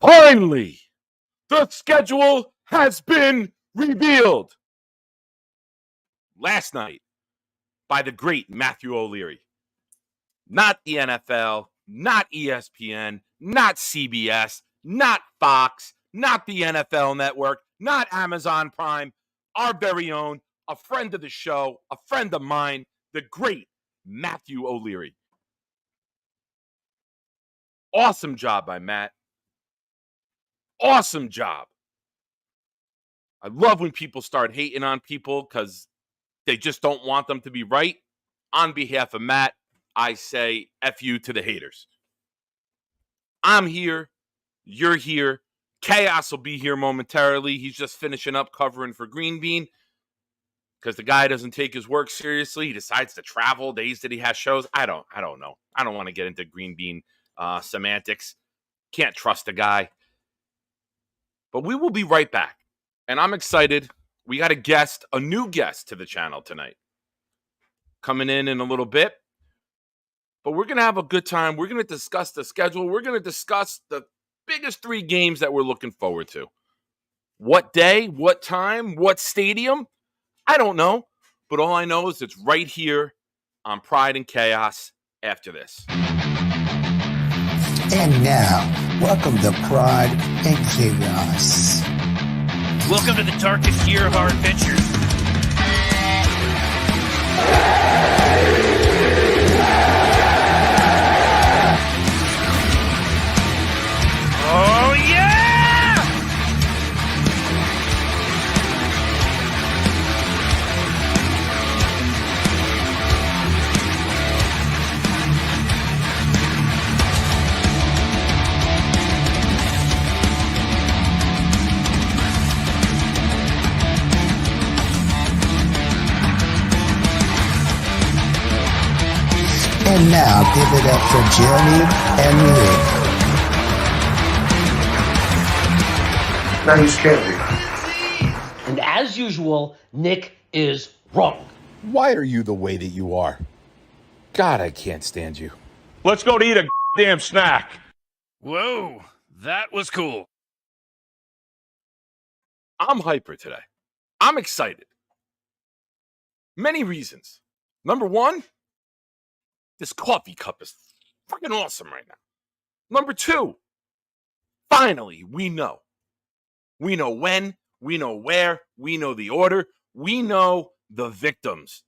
Finally, the schedule has been revealed. Last night by the great Matthew O'Leary. Not the NFL, not ESPN, not CBS, not Fox, not the NFL Network, not Amazon Prime. Our very own, a friend of the show, a friend of mine, the great Matthew O'Leary. Awesome job by Matt. Awesome job. I love when people start hating on people because they just don't want them to be right. On behalf of Matt, I say F you to the haters. I'm here. You're here. Chaos will be here momentarily. He's just finishing up covering for Green Bean because the guy doesn't take his work seriously. He decides to travel days that he has shows. I don't know. I don't want to get into Green Bean semantics. Can't trust the guy. But we will be right back. And I'm excited. We got a new guest to the channel tonight. Coming in a little bit. But we're going to have a good time. We're going to discuss the schedule. We're going to discuss the biggest 3 games that we're looking forward to. What day, what time, what stadium? I don't know. But all I know is it's right here on Pride and Chaos after this. And now, welcome to Pride and Chaos. Welcome to the darkest year of our adventures. Oh, yeah! And now, give it up for Jeremy and Nick. Now you scared me. And as usual, Nick is wrong. Why are you the way that you are? God, I can't stand you. Let's go to eat a damn snack. Whoa, that was cool. I'm hyper today. I'm excited. Many reasons. Number one, this coffee cup is freaking awesome right now. Number two, finally, we know. We know when, we know where, we know the order, we know the victims.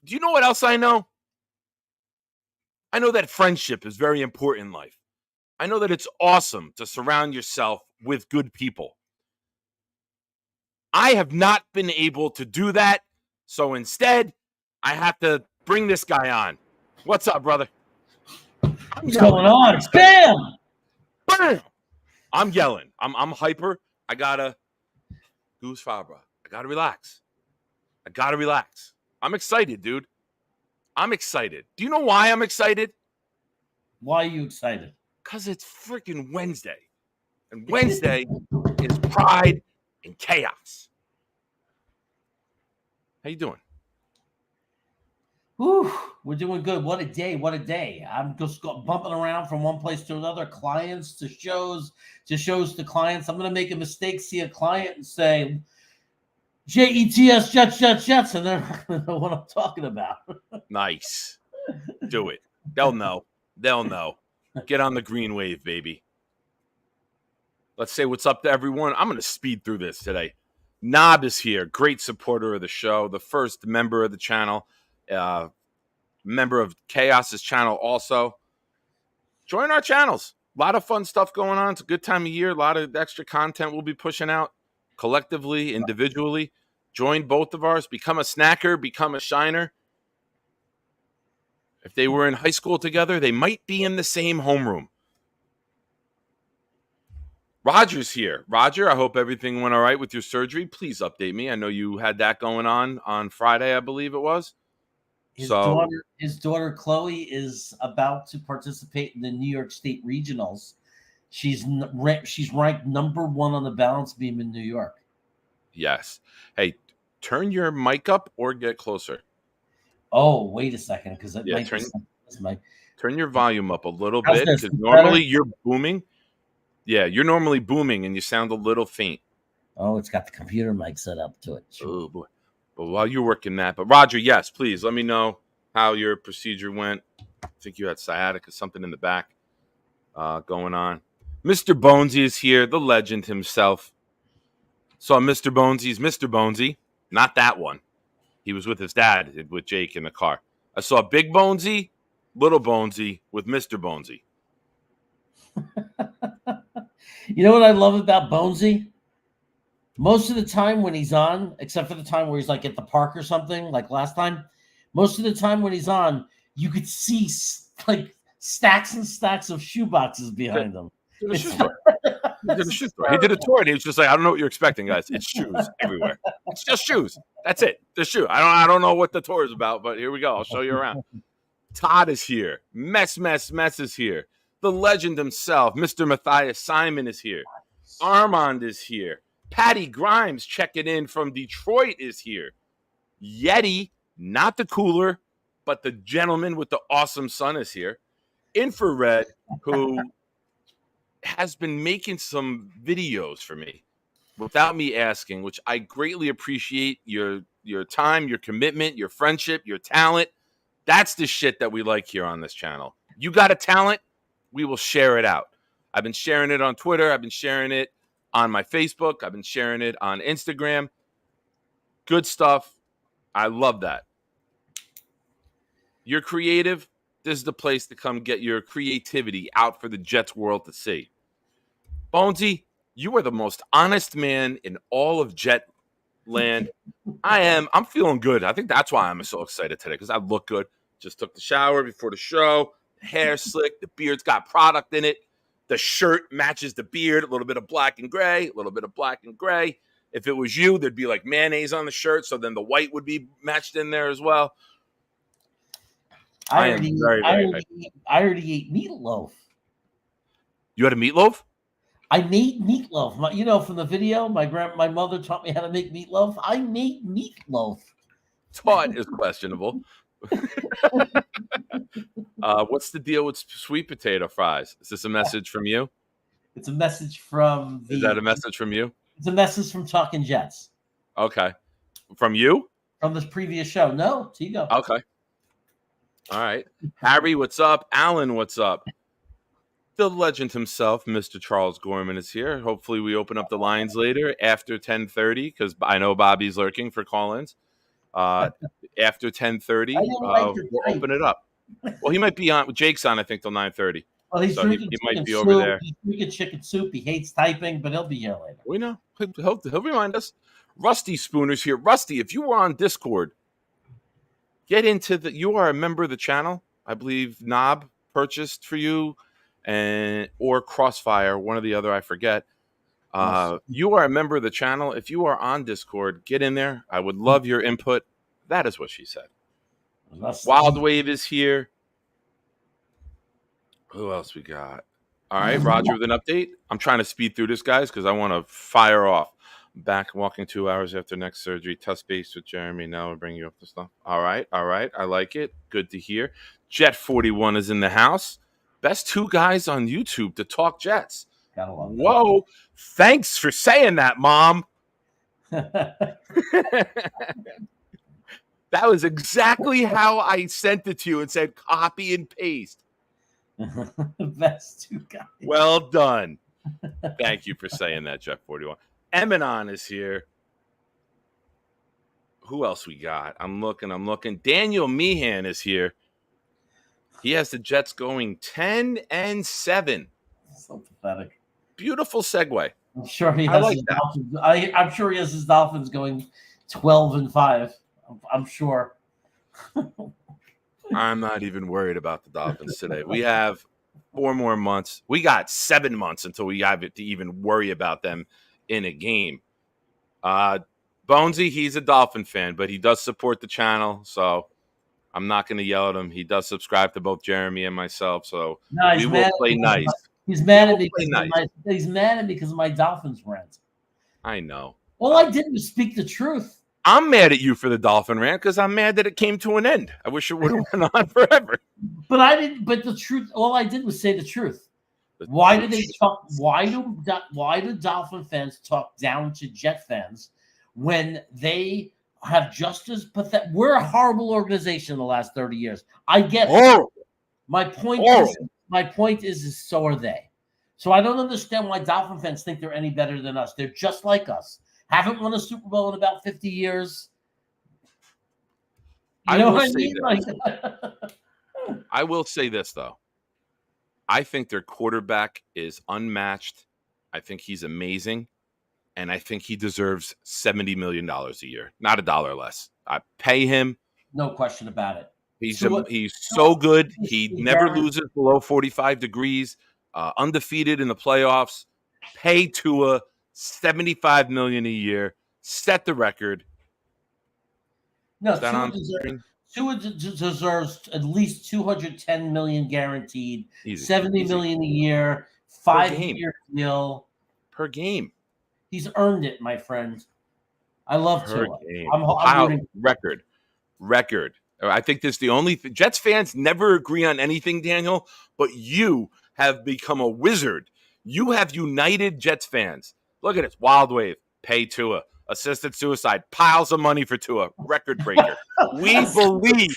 Do you know what else I know? I know that friendship is very important in life. I know that it's awesome to surround yourself with good people. I have not been able to do that, so instead, I have to bring this guy on. What's up, brother? What's going on? Bam! Bam! I'm yelling. I'm hyper. I gotta Goose Fabra. I gotta relax. I'm excited, dude. I'm excited. Do you know why I'm excited? Why are you excited? Because it's freaking Wednesday. And Wednesday is Pride and Chaos. How you doing? Whew, we're doing good. What a day. What a day. I'm just bumping around from one place to another, clients to shows to clients. I'm going to make a mistake, see a client and say, Jets, Jets, and they're not going to know what I'm talking about. Nice. Do it. They'll know. Get on the green wave, baby. Let's say what's up to everyone. I'm going to speed through this today. Knob is here. Great supporter of the show. The first member of the channel. Member of Chaos's channel also. Join our channels. A lot of fun stuff going on. It's a good time of year. A lot of extra content we'll be pushing out collectively, individually. Join both of ours. Become a snacker. Become a shiner. If they were in high school together, they might be in the same homeroom. Roger's here. Roger, I hope everything went all right with your surgery. Please update me. I know you had that going on Friday, I believe it was. His daughter Chloe is about to participate in the New York State Regionals. She's ranked number 1 on the balance beam in New York. Yes. Hey, turn your mic up or get closer. Oh, wait a second, because That's my. Turn your volume up a little How's bit this? because Better? normally you're booming. Yeah, you're normally booming and you sound a little faint. Oh, it's got the computer mic set up to it. Oh boy! But while you're working that, but Roger, yes, please let me know how your procedure went. I think you had sciatica, something in the back going on. Mr. Bonesy is here, the legend himself. Saw Mr. Bonesy's Mr. Bonesy, not that one. He was with his dad, with Jake in the car. I saw Big Bonesy, Little Bonesy with Mr. Bonesy. You know what I love about Bonesy? Most of the time when he's on, except for the time where he's like at the park or something, like last time, most of the time when he's on, you could see like stacks and stacks of shoe boxes behind him. He did a shoe store. He did a tour and he was just like, I don't know what you're expecting, guys. It's shoes everywhere. It's just shoes. That's it. The shoe. I don't know what the tour is about, but here we go. I'll show you around. Todd is here. Mess is here. The legend himself, Mr. Matthias Simon, is here. Armand is here. Patty Grimes checking in from Detroit is here. Yeti, not the cooler, but the gentleman with the awesome sun is here. Infrared, who has been making some videos for me without me asking, which I greatly appreciate your time, your commitment, your friendship, your talent. That's the shit that we like here on this channel. You got a talent, we will share it out. I've been sharing it on Twitter. I've been sharing it on my Facebook. I've been sharing it on Instagram. Good stuff. I love that. You're creative. This is the place to come get your creativity out for the Jets world to see. Bonesy, you are the most honest man in all of Jet land. I'm feeling good. I think that's why I'm so excited today, because I look good. Just took the shower before the show. The hair slick. The beard's got product in it. The shirt matches the beard. A little bit of black and gray. A little bit of black and gray. If it was you, there'd be like mayonnaise on the shirt, so then the white would be matched in there as well. I already ate meatloaf. You had a meatloaf? I made meatloaf. You know, from the video, my mother taught me how to make meatloaf. I made meatloaf. Taught is questionable. What's the deal with sweet potato fries? Is this a message from you? It's a message from Is that a message from you? It's a message from Talking Jets. Okay. From you? From this previous show. No, Tigo. Okay. All right. Harry, what's up? Alan, what's up? The legend himself, Mr. Charles Gorman, is here. Hopefully we open up the lines later after 10:30, because I know Bobby's lurking for call-ins. After 10:30, we'll open it up. Well, he might be on. Jake's on, I think, till 9:30. Well, he's so he might be over there. He's drinking chicken soup. He hates typing, but he'll be here later. We know. He'll remind us. Rusty Spooner's here. Rusty, if you were on Discord, get into the. You are a member of the channel. I believe Knob purchased for you, or Crossfire, one or the other. I forget. You are a member of the channel. If you are on Discord, get in there. I would love your input. That is what she said. Wild Wave is here. Who else we got? All right, Roger with an update. I'm trying to speed through this, guys, because I want to fire off. Back walking 2 hours after neck surgery. Touch base with Jeremy. Now we'll bring you up to stuff. All right. I like it. Good to hear. Jet41 is in the house. Best two guys on YouTube to talk Jets. Whoa. Thanks for saying that, Mom. That was exactly how I sent it to you and said copy and paste. Best two guys. Well done. Thank you for saying that, Jet41. Eminon is here. Who else we got? I'm looking. Daniel Meehan is here. He has the Jets going 10-7. So pathetic. Beautiful segue. I'm sure he has his Dolphins. I'm sure he has his Dolphins going 12-5. I'm sure. I'm not even worried about the Dolphins today. We have 4 more months. We got 7 months until we have to even worry about them in a game. Bonesy, he's a Dolphin fan, but he does support the channel, so I'm not going to yell at him. He does subscribe to both Jeremy and myself, so we will play nice. He's mad at me because of my Dolphins rant. I know. All I did was speak the truth. I'm mad at you for the Dolphin rant because I'm mad that it came to an end. I wish it would have went on forever. But I didn't. But the truth, all I did was say the truth. Why do they talk? Why do Dolphin fans talk down to Jet fans when they have just as pathetic? We're a horrible organization in the last 30 years. I get it. Horrible. My point is, so are they. So I don't understand why Dolphin fans think they're any better than us. They're just like us. Haven't won a Super Bowl in about 50 years. You know what I mean? I will say this, though. I think their quarterback is unmatched. I think he's amazing. And I think he deserves $70 million a year, not $1 less. I pay him. No question about it. He's so good. He never loses below 45 degrees. Undefeated in the playoffs. Pay Tua $75 million a year. Set the record. No, Tua deserves at least $210 million guaranteed, $70 million a year, 5-year deal per game. He's earned it, my friend. I love Tua. I'm record. I think this is the only Jets fans never agree on anything, Daniel, but you have become a wizard. You have united Jets fans. Look at this. Wild Wave. Pay Tua. Assisted suicide. Piles of money for Tua. Record breaker. We believe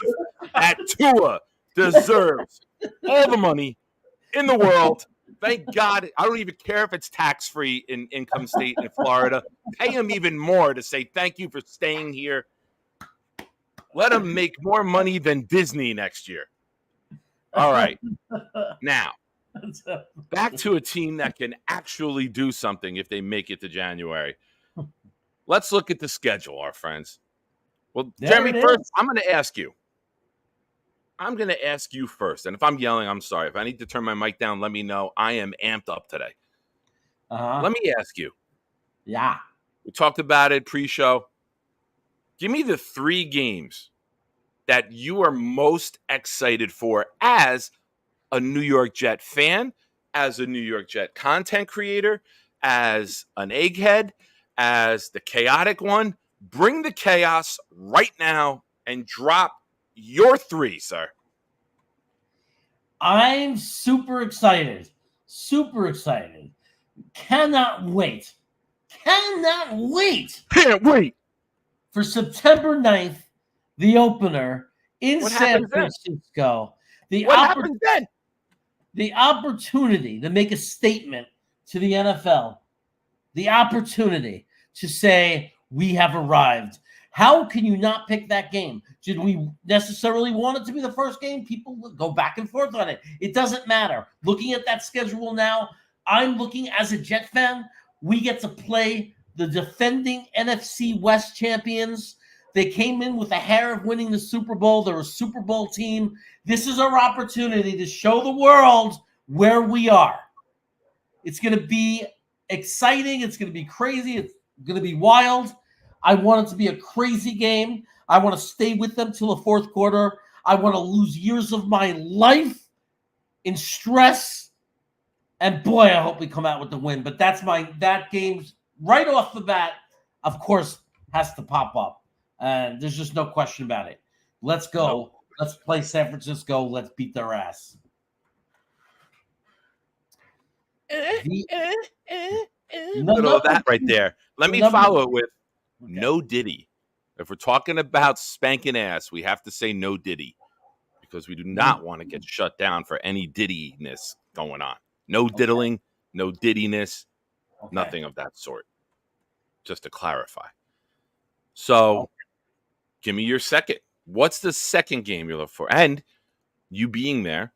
that Tua deserves all the money in the world. Thank God. I don't even care if it's tax-free in income state in Florida. Pay him even more to say thank you for staying here. Let him make more money than Disney next year. All right. Now, back to a team that can actually do something if they make it to January. Let's look at the schedule, our friends. Well, Jeremy, first, I'm going to ask you. I'm going to ask you first. And if I'm yelling, I'm sorry. If I need to turn my mic down, let me know. I am amped up today. Let me ask you. Yeah. We talked about it pre-show. Give me the 3 games that you are most excited for as a New York Jet fan, as a New York Jet content creator, as an egghead, as the chaotic one. Bring the chaos right now and drop your 3, sir. I'm super excited. Super excited. Cannot wait. Can't wait. For September 9th, the opener in San Francisco. What happens then? The opportunity to make a statement to the NFL. The opportunity to say, we have arrived. How can you not pick that game? Did we necessarily want it to be the first game? People go back and forth on it. It doesn't matter. Looking at that schedule now, I'm looking as a Jet fan. We get to play the defending NFC West champions. They came in with a hair of winning the Super Bowl. They're a Super Bowl team. This is our opportunity to show the world where we are. It's going to be exciting. It's going to be crazy. It's going to be wild. I want it to be a crazy game. I want to stay with them till the fourth quarter. I want to lose years of my life in stress. And boy, I hope we come out with the win. But that game's right off the bat, of course, has to pop up. And there's just no question about it. Let's go. No. Let's play San Francisco. Let's beat their ass. That right there. Let me follow it with no Diddy. If we're talking about spanking ass, we have to say no Diddy because we do not want to get shut down for any Diddy-ness going on. No diddling, no Diddy-ness, nothing of that sort. Just to clarify. So, give me your second. What's the second game you look for? And you being there,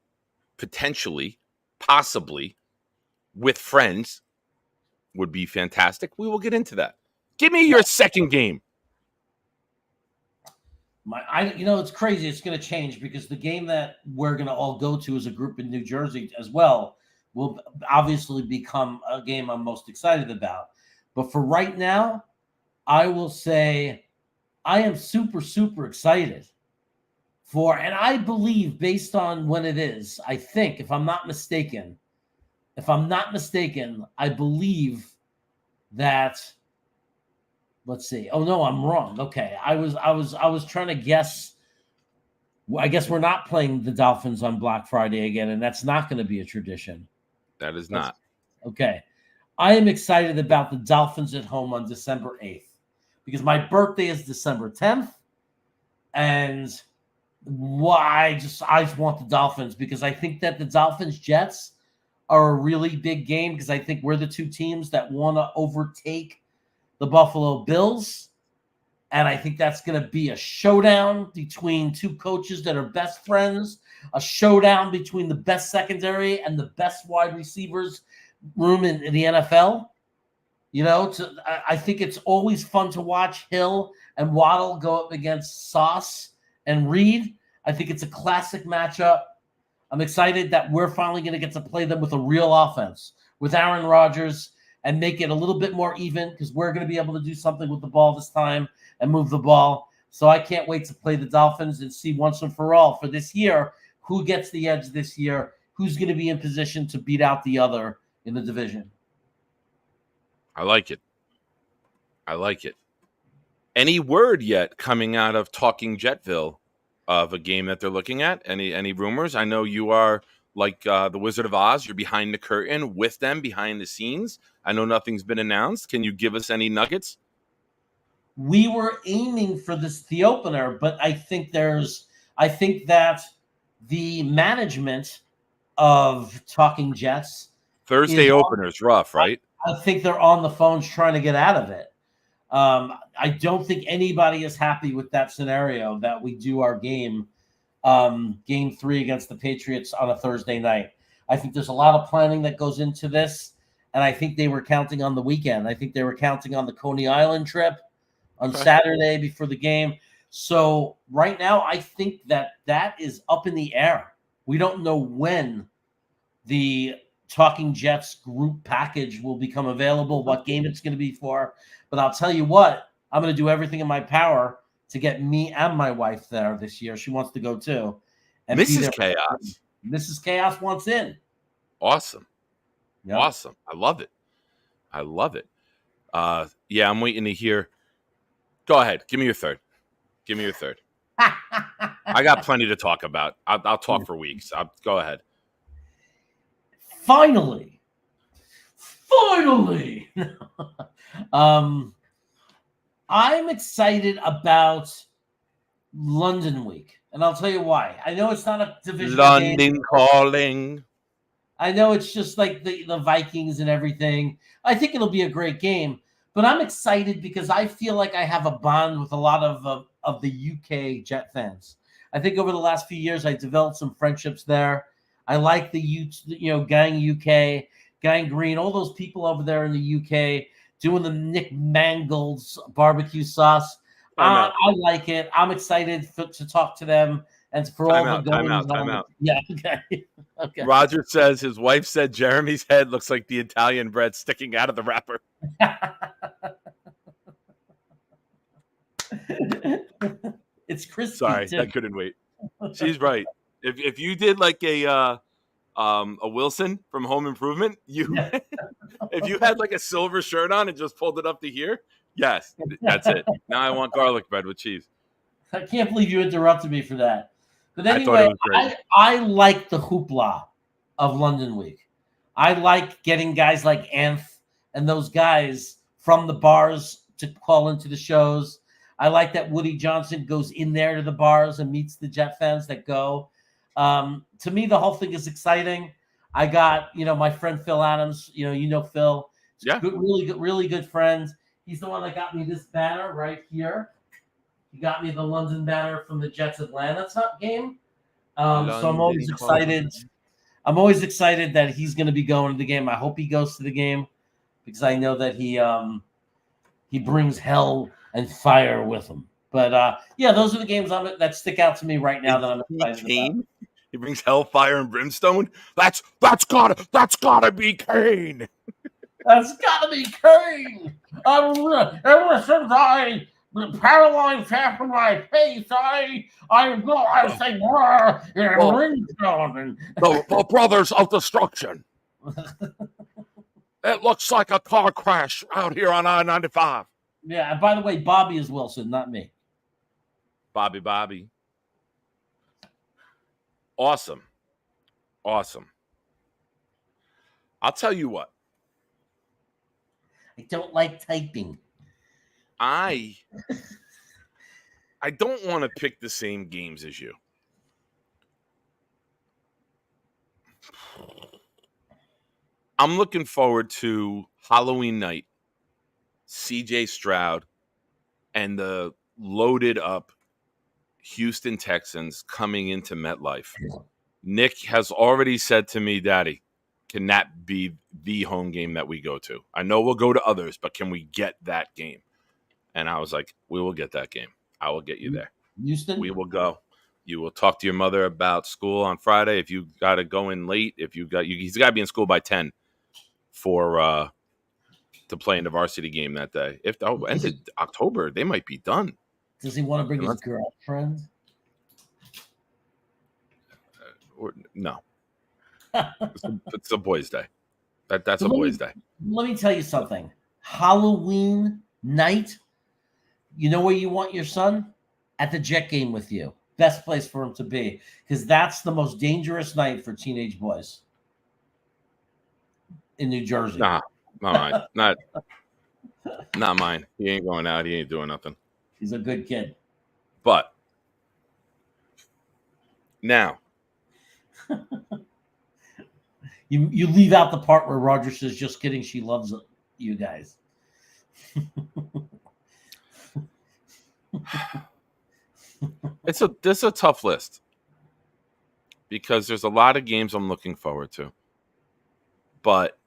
potentially, possibly, with friends would be fantastic. We will get into that. Give me your second game. It's crazy. It's going to change because the game that we're going to all go to as a group in New Jersey as well will obviously become a game I'm most excited about. But for right now, I will say I am super, super excited and I believe based on when it is, I think, if I'm not mistaken, I believe that let's see. Oh no, I'm wrong. Okay, I was trying to guess. I guess we're not playing the Dolphins on Black Friday again, and that's not going to be a tradition. That is not. Okay. I am excited about the Dolphins at home on December 8th because my birthday is December 10th. And I just want the Dolphins because I think that the Dolphins Jets are a really big game because I think we're the two teams that want to overtake the Buffalo Bills. And I think that's going to be a showdown between two coaches that are best friends, a showdown between the best secondary and the best wide receivers room in the NFL. You know, I think it's always fun to watch Hill and Waddle go up against Sauce and Reed. I think it's a classic matchup. I'm excited that we're finally going to get to play them with a real offense, with Aaron Rodgers, and make it a little bit more even because we're going to be able to do something with the ball this time and move the ball. So I can't wait to play the Dolphins and see once and for all for this year who gets the edge this year, who's going to be in position to beat out the other in the division. I like it. I like it. Any word yet coming out of Talking Jetville of a game that they're looking at? Any rumors? I know you are like the Wizard of Oz. You're behind the curtain with them, behind the scenes. I know nothing's been announced. Can you give us any nuggets? We were aiming for the opener, but I think that the management of Talking Jets Thursday opener's rough, right? I think they're on the phones trying to get out of it. I don't think anybody is happy with that scenario that we do our game 3 against the Patriots on a Thursday night. I think there's a lot of planning that goes into this, and I think they were counting on the weekend. I think they were counting on the Coney Island trip on Saturday before the game. So right now, I think that is up in the air. We don't know when the Talking Jets group package will become available, what game it's going to be for. But I'll tell you what, I'm going to do everything in my power to get me and my wife there this year. She wants to go too. And Mrs. Chaos. Mrs. Chaos wants in. Awesome. Yep. Awesome. I love it. I love it. Yeah, I'm waiting to hear. Go ahead. Give me your third. Give me your third. I got plenty to talk about. I'll talk for weeks. Go ahead. Finally. I'm excited about London Week, and I'll tell you why. I know it's not a division London game. calling. I know it's just like the Vikings and everything. I think it'll be a great game, but I'm excited because I feel like I have a bond with a lot of the UK Jet fans. I think over the last few years, I developed some friendships there. I like the Gang UK, Gang Green, all those people over there in the UK doing the Nick Mangold's barbecue sauce. I like it. I'm excited to talk to them and for all the goings on. Time out. Yeah, okay. Okay. Roger says his wife said Jeremy's head looks like the Italian bread sticking out of the wrapper. It's crispy. Sorry, too. I couldn't wait. She's right. If you did like a Wilson from Home Improvement, if you had like a silver shirt on and just pulled it up to here, yes, that's it. Now I want garlic bread with cheese. I can't believe you interrupted me for that. But I thought it anyway, was great. I like the hoopla of London Week. I like getting guys like Anth and those guys from the bars to call into the shows. I like that Woody Johnson goes in there to the bars and meets the Jet fans that go. To me, the whole thing is exciting. I got, my friend Phil Adams, you know Phil. Yeah. Really good friend. He's the one that got me this banner right here. He got me the London banner from the Jets Atlanta game. So I'm always excited. I'm always excited that he's going to be going to the game. I hope he goes to the game because I know that he brings hell and fire with him. But those are the games that stick out to me right now that I'm excited about. He brings hellfire and brimstone. That's gotta be Kane. That's gotta be Kane. Ever since I paralyzed half of my face, I say ringtone. The brothers of destruction. It looks like a car crash out here on I-95. Yeah. And by the way, Bobby is Wilson, not me. Bobby. Awesome. I'll tell you what. I don't like typing. I don't want to pick the same games as you. I'm looking forward to Halloween night, CJ Stroud, and the loaded up Houston Texans coming into MetLife. Nick has already said to me, Daddy, can that be the home game that we go to? I know we'll go to others, but can we get that game? And I was like, we will get that game. I will get you there. Houston? We will go. You will talk to your mother about school on Friday. If you got to go in late, he's got to be in school by 10 for to play in the varsity game that day. If the ended October, they might be done. Does he want to bring his girlfriend? No. It's a boys' day. That's a boys' day. Let me tell you something. Halloween night, you know where you want your son? At the Jet game with you. Best place for him to be, because that's the most dangerous night for teenage boys in New Jersey. Nah, not mine. Not mine. He ain't going out. He ain't doing nothing. He's a good kid. But now, you leave out the part where Roger says, "Just kidding, she loves you guys." this is a tough list because there's a lot of games I'm looking forward to. But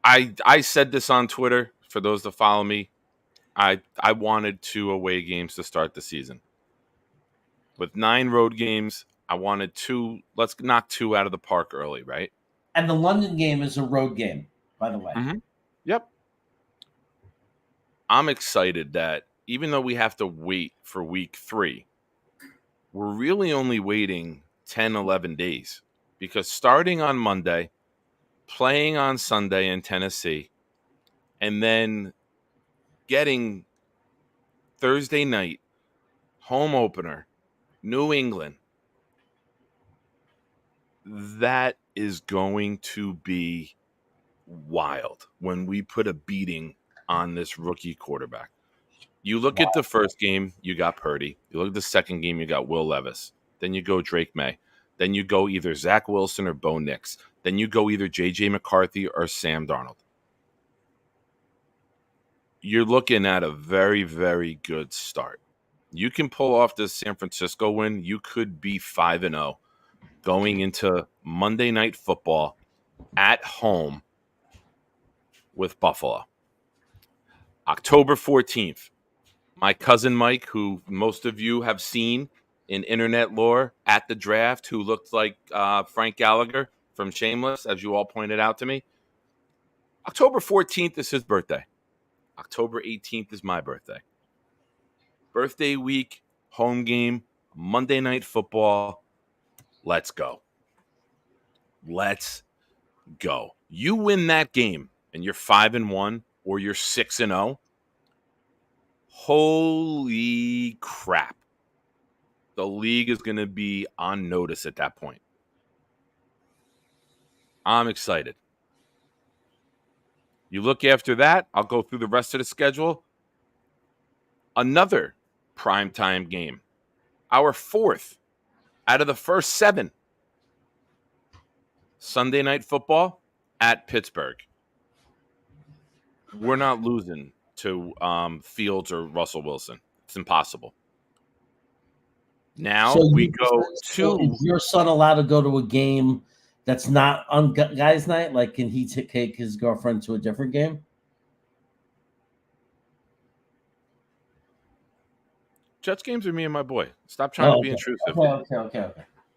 I said this on Twitter for those that follow me. I wanted 2 away games to start the season. With 9 road games, I wanted 2. Let's knock 2 out of the park early, right? And the London game is a road game, by the way. Mm-hmm. Yep. I'm excited that even though we have to wait for week 3, we're really only waiting 10, 11 days. Because starting on Monday, playing on Sunday in Tennessee, and then getting Thursday night, home opener, New England, that is going to be wild when we put a beating on this rookie quarterback. You look at the first game, you got Purdy. You look at the second game, you got Will Levis. Then you go Drake May. Then you go either Zach Wilson or Bo Nix. Then you go either J.J. McCarthy or Sam Darnold. You're looking at a very, very good start. You can pull off this San Francisco win. You could be 5-0 going into Monday Night Football at home with Buffalo. October 14th, my cousin Mike, who most of you have seen in internet lore at the draft, who looked like Frank Gallagher from Shameless, as you all pointed out to me. October 14th is his birthday. October 18th is my birthday. Birthday week, home game, Monday Night Football. Let's go. Let's go. You win that game and you're 5-1 or you're 6-0. Holy crap. The league is going to be on notice at that point. I'm excited. You look after that, I'll go through the rest of the schedule. Another primetime game. Our 4th out of the first 7. Sunday Night Football at Pittsburgh. We're not losing to Fields or Russell Wilson. It's impossible. Now we go to... Is your son allowed to go to a game that's not on guys' night? Like, can he take his girlfriend to a different game? Jets games are me and my boy. Stop trying to be intrusive. Okay.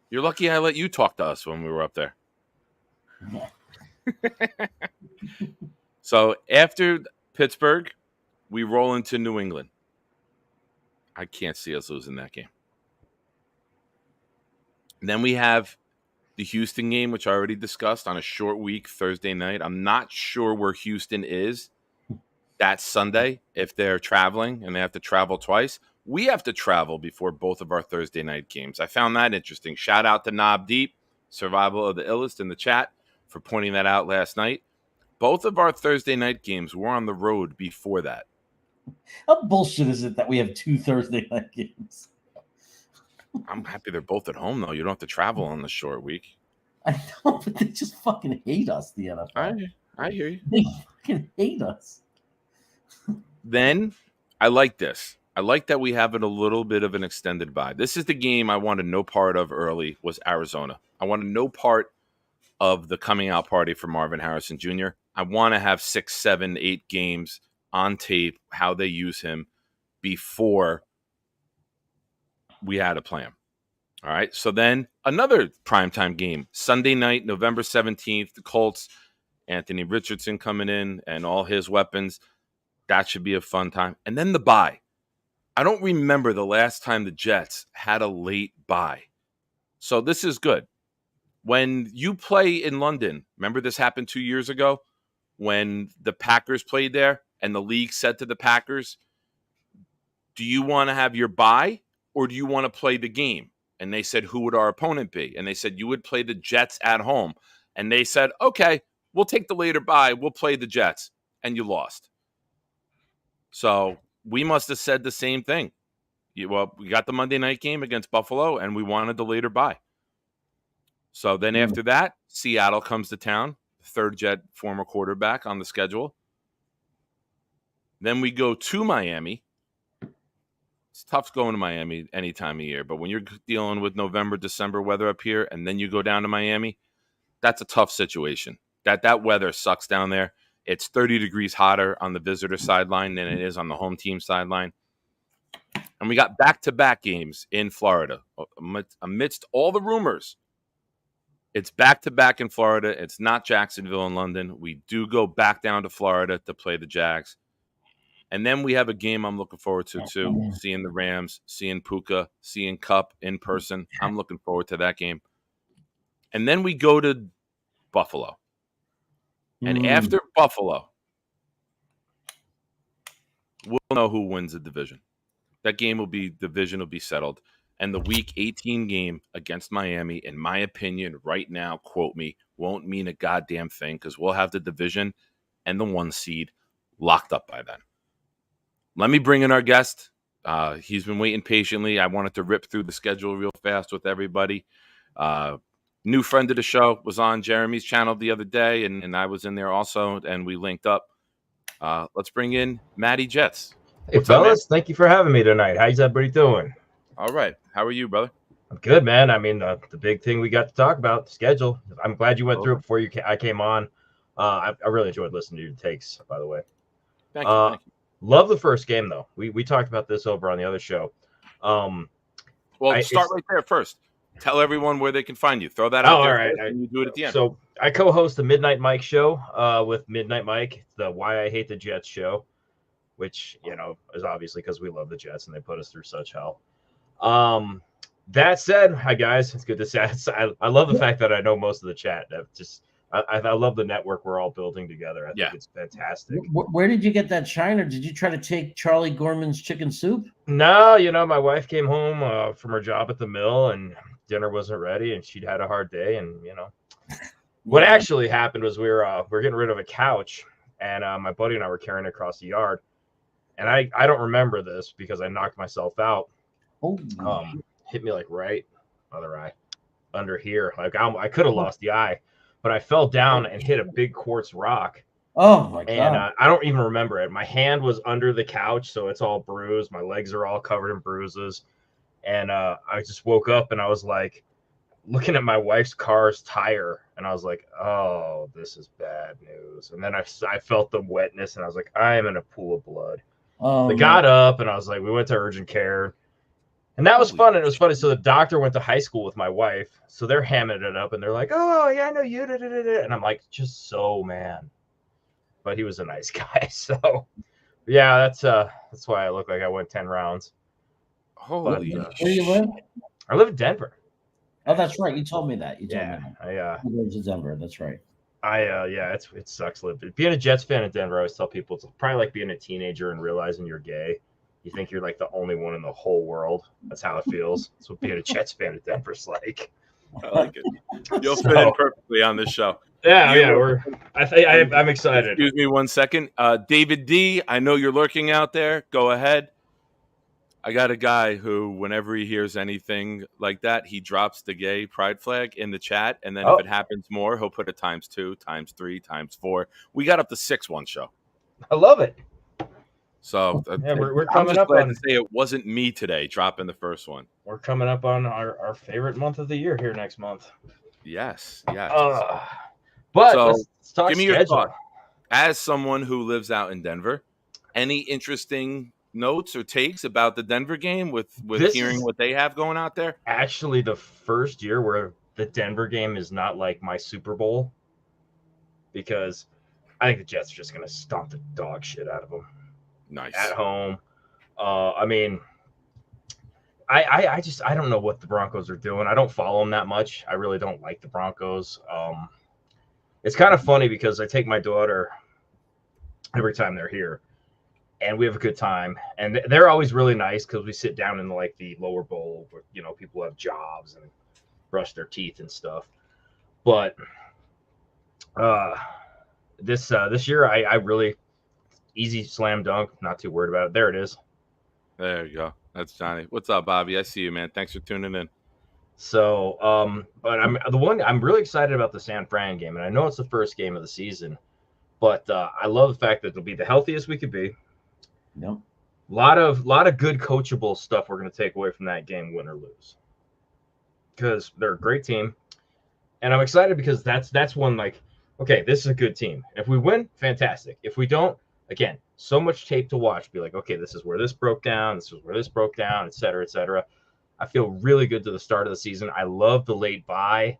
You're lucky I let you talk to us when we were up there. So after Pittsburgh, we roll into New England. I can't see us losing that game. And then we have the Houston game, which I already discussed, on a short week, Thursday night. I'm not sure where Houston is that Sunday if they're traveling and they have to travel twice. We have to travel before both of our Thursday night games. I found that interesting. Shout out to Knob Deep, Survival of the Illest in the chat for pointing that out last night. Both of our Thursday night games were on the road before that. How bullshit is it that we have 2 Thursday night games? I'm happy they're both at home, though. You don't have to travel on the short week. I know, but they just fucking hate us, the NFL. I hear you. They fucking hate us. Then I like this. I like that we have it a little bit of an extended bye. This is the game I wanted no part of early was Arizona. I wanted no part of the coming out party for Marvin Harrison Jr. I want to have 6, 7, 8 games on tape, how they use him before we had a plan. All right. So then another primetime game, Sunday night, November 17th, the Colts, Anthony Richardson coming in and all his weapons. That should be a fun time. And then the bye. I don't remember the last time the Jets had a late bye. So this is good. When you play in London, remember this happened 2 years ago when the Packers played there and the league said to the Packers, do you want to have your bye or do you want to play the game? And they said, who would our opponent be? And they said, you would play the Jets at home. And they said, okay, we'll take the later bye. We'll play the Jets. And you lost. So we must have said the same thing. Well, we got the Monday night game against Buffalo, and we wanted the later bye. So then after that, Seattle comes to town, third Jet former quarterback on the schedule. Then we go to Miami. It's tough going to Miami any time of year, but when you're dealing with November, December weather up here, and then you go down to Miami, that's a tough situation. That weather sucks down there. It's 30 degrees hotter on the visitor sideline than it is on the home team sideline. And we got back-to-back games in Florida. Amidst all the rumors, it's back-to-back in Florida. It's not Jacksonville and London. We do go back down to Florida to play the Jags. And then we have a game I'm looking forward to, too, seeing the Rams, seeing Puka, seeing Cup in person. I'm looking forward to that game. And then we go to Buffalo. And after Buffalo, we'll know who wins the division. That division will be settled. And the Week 18 game against Miami, in my opinion, right now, quote me, won't mean a goddamn thing because we'll have the division and the 1 seed locked up by then. Let me bring in our guest. He's been waiting patiently. I wanted to rip through the schedule real fast with everybody. New friend of the show was on Jeremy's channel the other day, and I was in there also, and we linked up. Let's bring in Matty Jets. Hey, fellas, thank you for having me tonight. How's everybody doing? All right. How are you, brother? I'm good, man. I mean, the big thing we got to talk about, the schedule. I'm glad you went through it before I came on. I really enjoyed listening to your takes, by the way. Thank you. Love the first game, though. We talked about this over on the other show. Start right there first. Tell everyone where they can find you. Throw that out there. All right. And you do it at the end. So I co-host the Midnight Mike show with Midnight Mike, the Why I Hate the Jets show, which, is obviously because we love the Jets and they put us through such hell. That said, hi, guys. It's good to see. I love the fact that I know most of the chat. I love the network we're all building together. I think it's fantastic. Where did you get that shine, or did you try to take Charlie Gorman's chicken soup? No, my wife came home from her job at the mill and dinner wasn't ready and she'd had a hard day. And, what actually happened was we were getting rid of a couch and my buddy and I were carrying it across the yard. And I don't remember this because I knocked myself out. Hit me like right other eye under here. Like I could have lost the eye. But I fell down and hit a big quartz rock. Oh, my God. And I don't even remember it. My hand was under the couch, so it's all bruised. My legs are all covered in bruises. And I just woke up, and I was like looking at my wife's car's tire. And I was like, oh, this is bad news. And then I felt the wetness, and I was like, I am in a pool of blood. I got up, and I was like, we went to urgent care. And that was fun, and it was funny. So the doctor went to high school with my wife, so they're hamming it up, and they're like, "Oh, yeah, I know you." And I'm like, just so man, but he was a nice guy. So, yeah, that's why I look like I went 10 rounds. Holy Where do you live? I live in Denver. Oh, that's right. You told me that. I You live in Denver. That's right. It sucks. Being a Jets fan in Denver, I always tell people it's probably like being a teenager and realizing you're gay. You think you're like the only one in the whole world. That's how it feels. That's what being a Jets fan in Denver's like. I like it. You'll fit in perfectly on this show. I'm excited. Excuse me 1 second. David D, I know you're lurking out there. Go ahead. I got a guy who, whenever he hears anything like that, he drops the gay pride flag in the chat. And then if it happens more, he'll put it ×2, ×3, ×4. We got up to 6 one show. I love it. So we're coming up glad on. to say it wasn't me today dropping the first one. We're coming up on our favorite month of the year here next month. Yes. But So, let's talk give me your schedule. thought. As someone who lives out in Denver, any interesting notes or takes about the Denver game with hearing what they have going out there? Actually, the first year where the Denver game is not like my Super Bowl, because I think the Jets are just going to stomp the dog shit out of them. Nice. At home. I mean, I don't know what the Broncos are doing. I don't follow them that much. I really don't like the Broncos. It's kind of funny because I take my daughter every time they're here, and we have a good time. And they're always really nice because we sit down in like the lower bowl where, you know, people have jobs and brush their teeth and stuff. But this year, I really easy slam dunk. Not too worried about it. There it is. There you go. That's Johnny. What's up, Bobby? I see you, man. Thanks for tuning in. So, but I'm really excited about the San Fran game, and I know it's the first game of the season, but I love the fact that it'll be the healthiest we could be. Yep. Lot of good coachable stuff we're going to take away from that game, win or lose, because they're a great team, and I'm excited because that's one like, okay, this is a good team. If we win, fantastic. If we don't, again, so much tape to watch. Be like, okay, this is where this broke down. This is where this broke down, et cetera, et cetera. I feel really good to the start of the season. I love the late bye.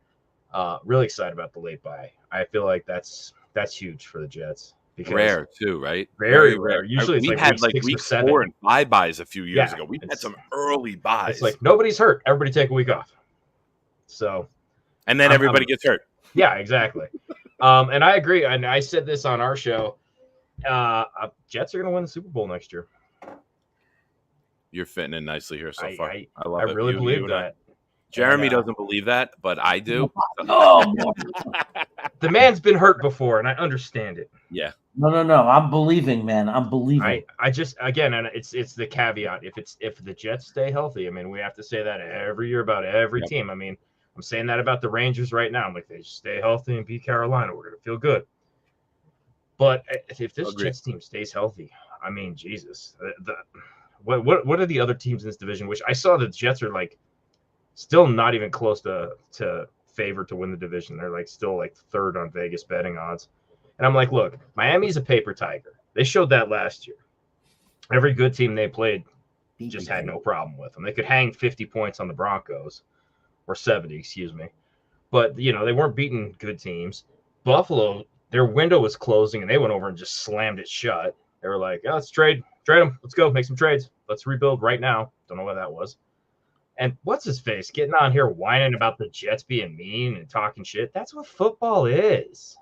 Really excited about the late bye. I feel like that's huge for the Jets. Because Rare too, right? Very rare. Usually we it's had like week week 7. 4 and 5 buys a few years Yeah, ago. We had it's- some early buys. It's like nobody's hurt. Everybody take a week off. So, and then everybody gets hurt. yeah, exactly. And I agree. And I said this on our show. Jets are going to win the Super Bowl next year. You're fitting in nicely here so far. I love I it. really You believe and I. that. Jeremy And, doesn't believe that, but I do. Oh, The man's been hurt before, and I understand it. Yeah. no. I'm believing, man. I'm believing. I just, again, and it's the caveat. If the Jets stay healthy, I mean, we have to say that every year about every team. I mean, I'm saying that about the Rangers right now. I'm like, they just stay healthy and beat Carolina, we're gonna feel good. But if this Agreed. Jets team stays healthy, I mean, Jesus, what are the other teams in this division? Which I saw the Jets are like still not even close to favor to win the division. They're like still like third on Vegas betting odds. And I'm like, look, Miami's a paper tiger. They showed that last year. Every good team they played just had no problem with them. They could hang 50 points on the Broncos, or 70, excuse me. But, you know, they weren't beating good teams. Buffalo, their window was closing, and they went over and just slammed it shut. They were like, oh, let's trade them. Let's go, make some trades. Let's rebuild right now. Don't know what that was. And what's his face getting on here whining about the Jets being mean and talking shit? That's what football is.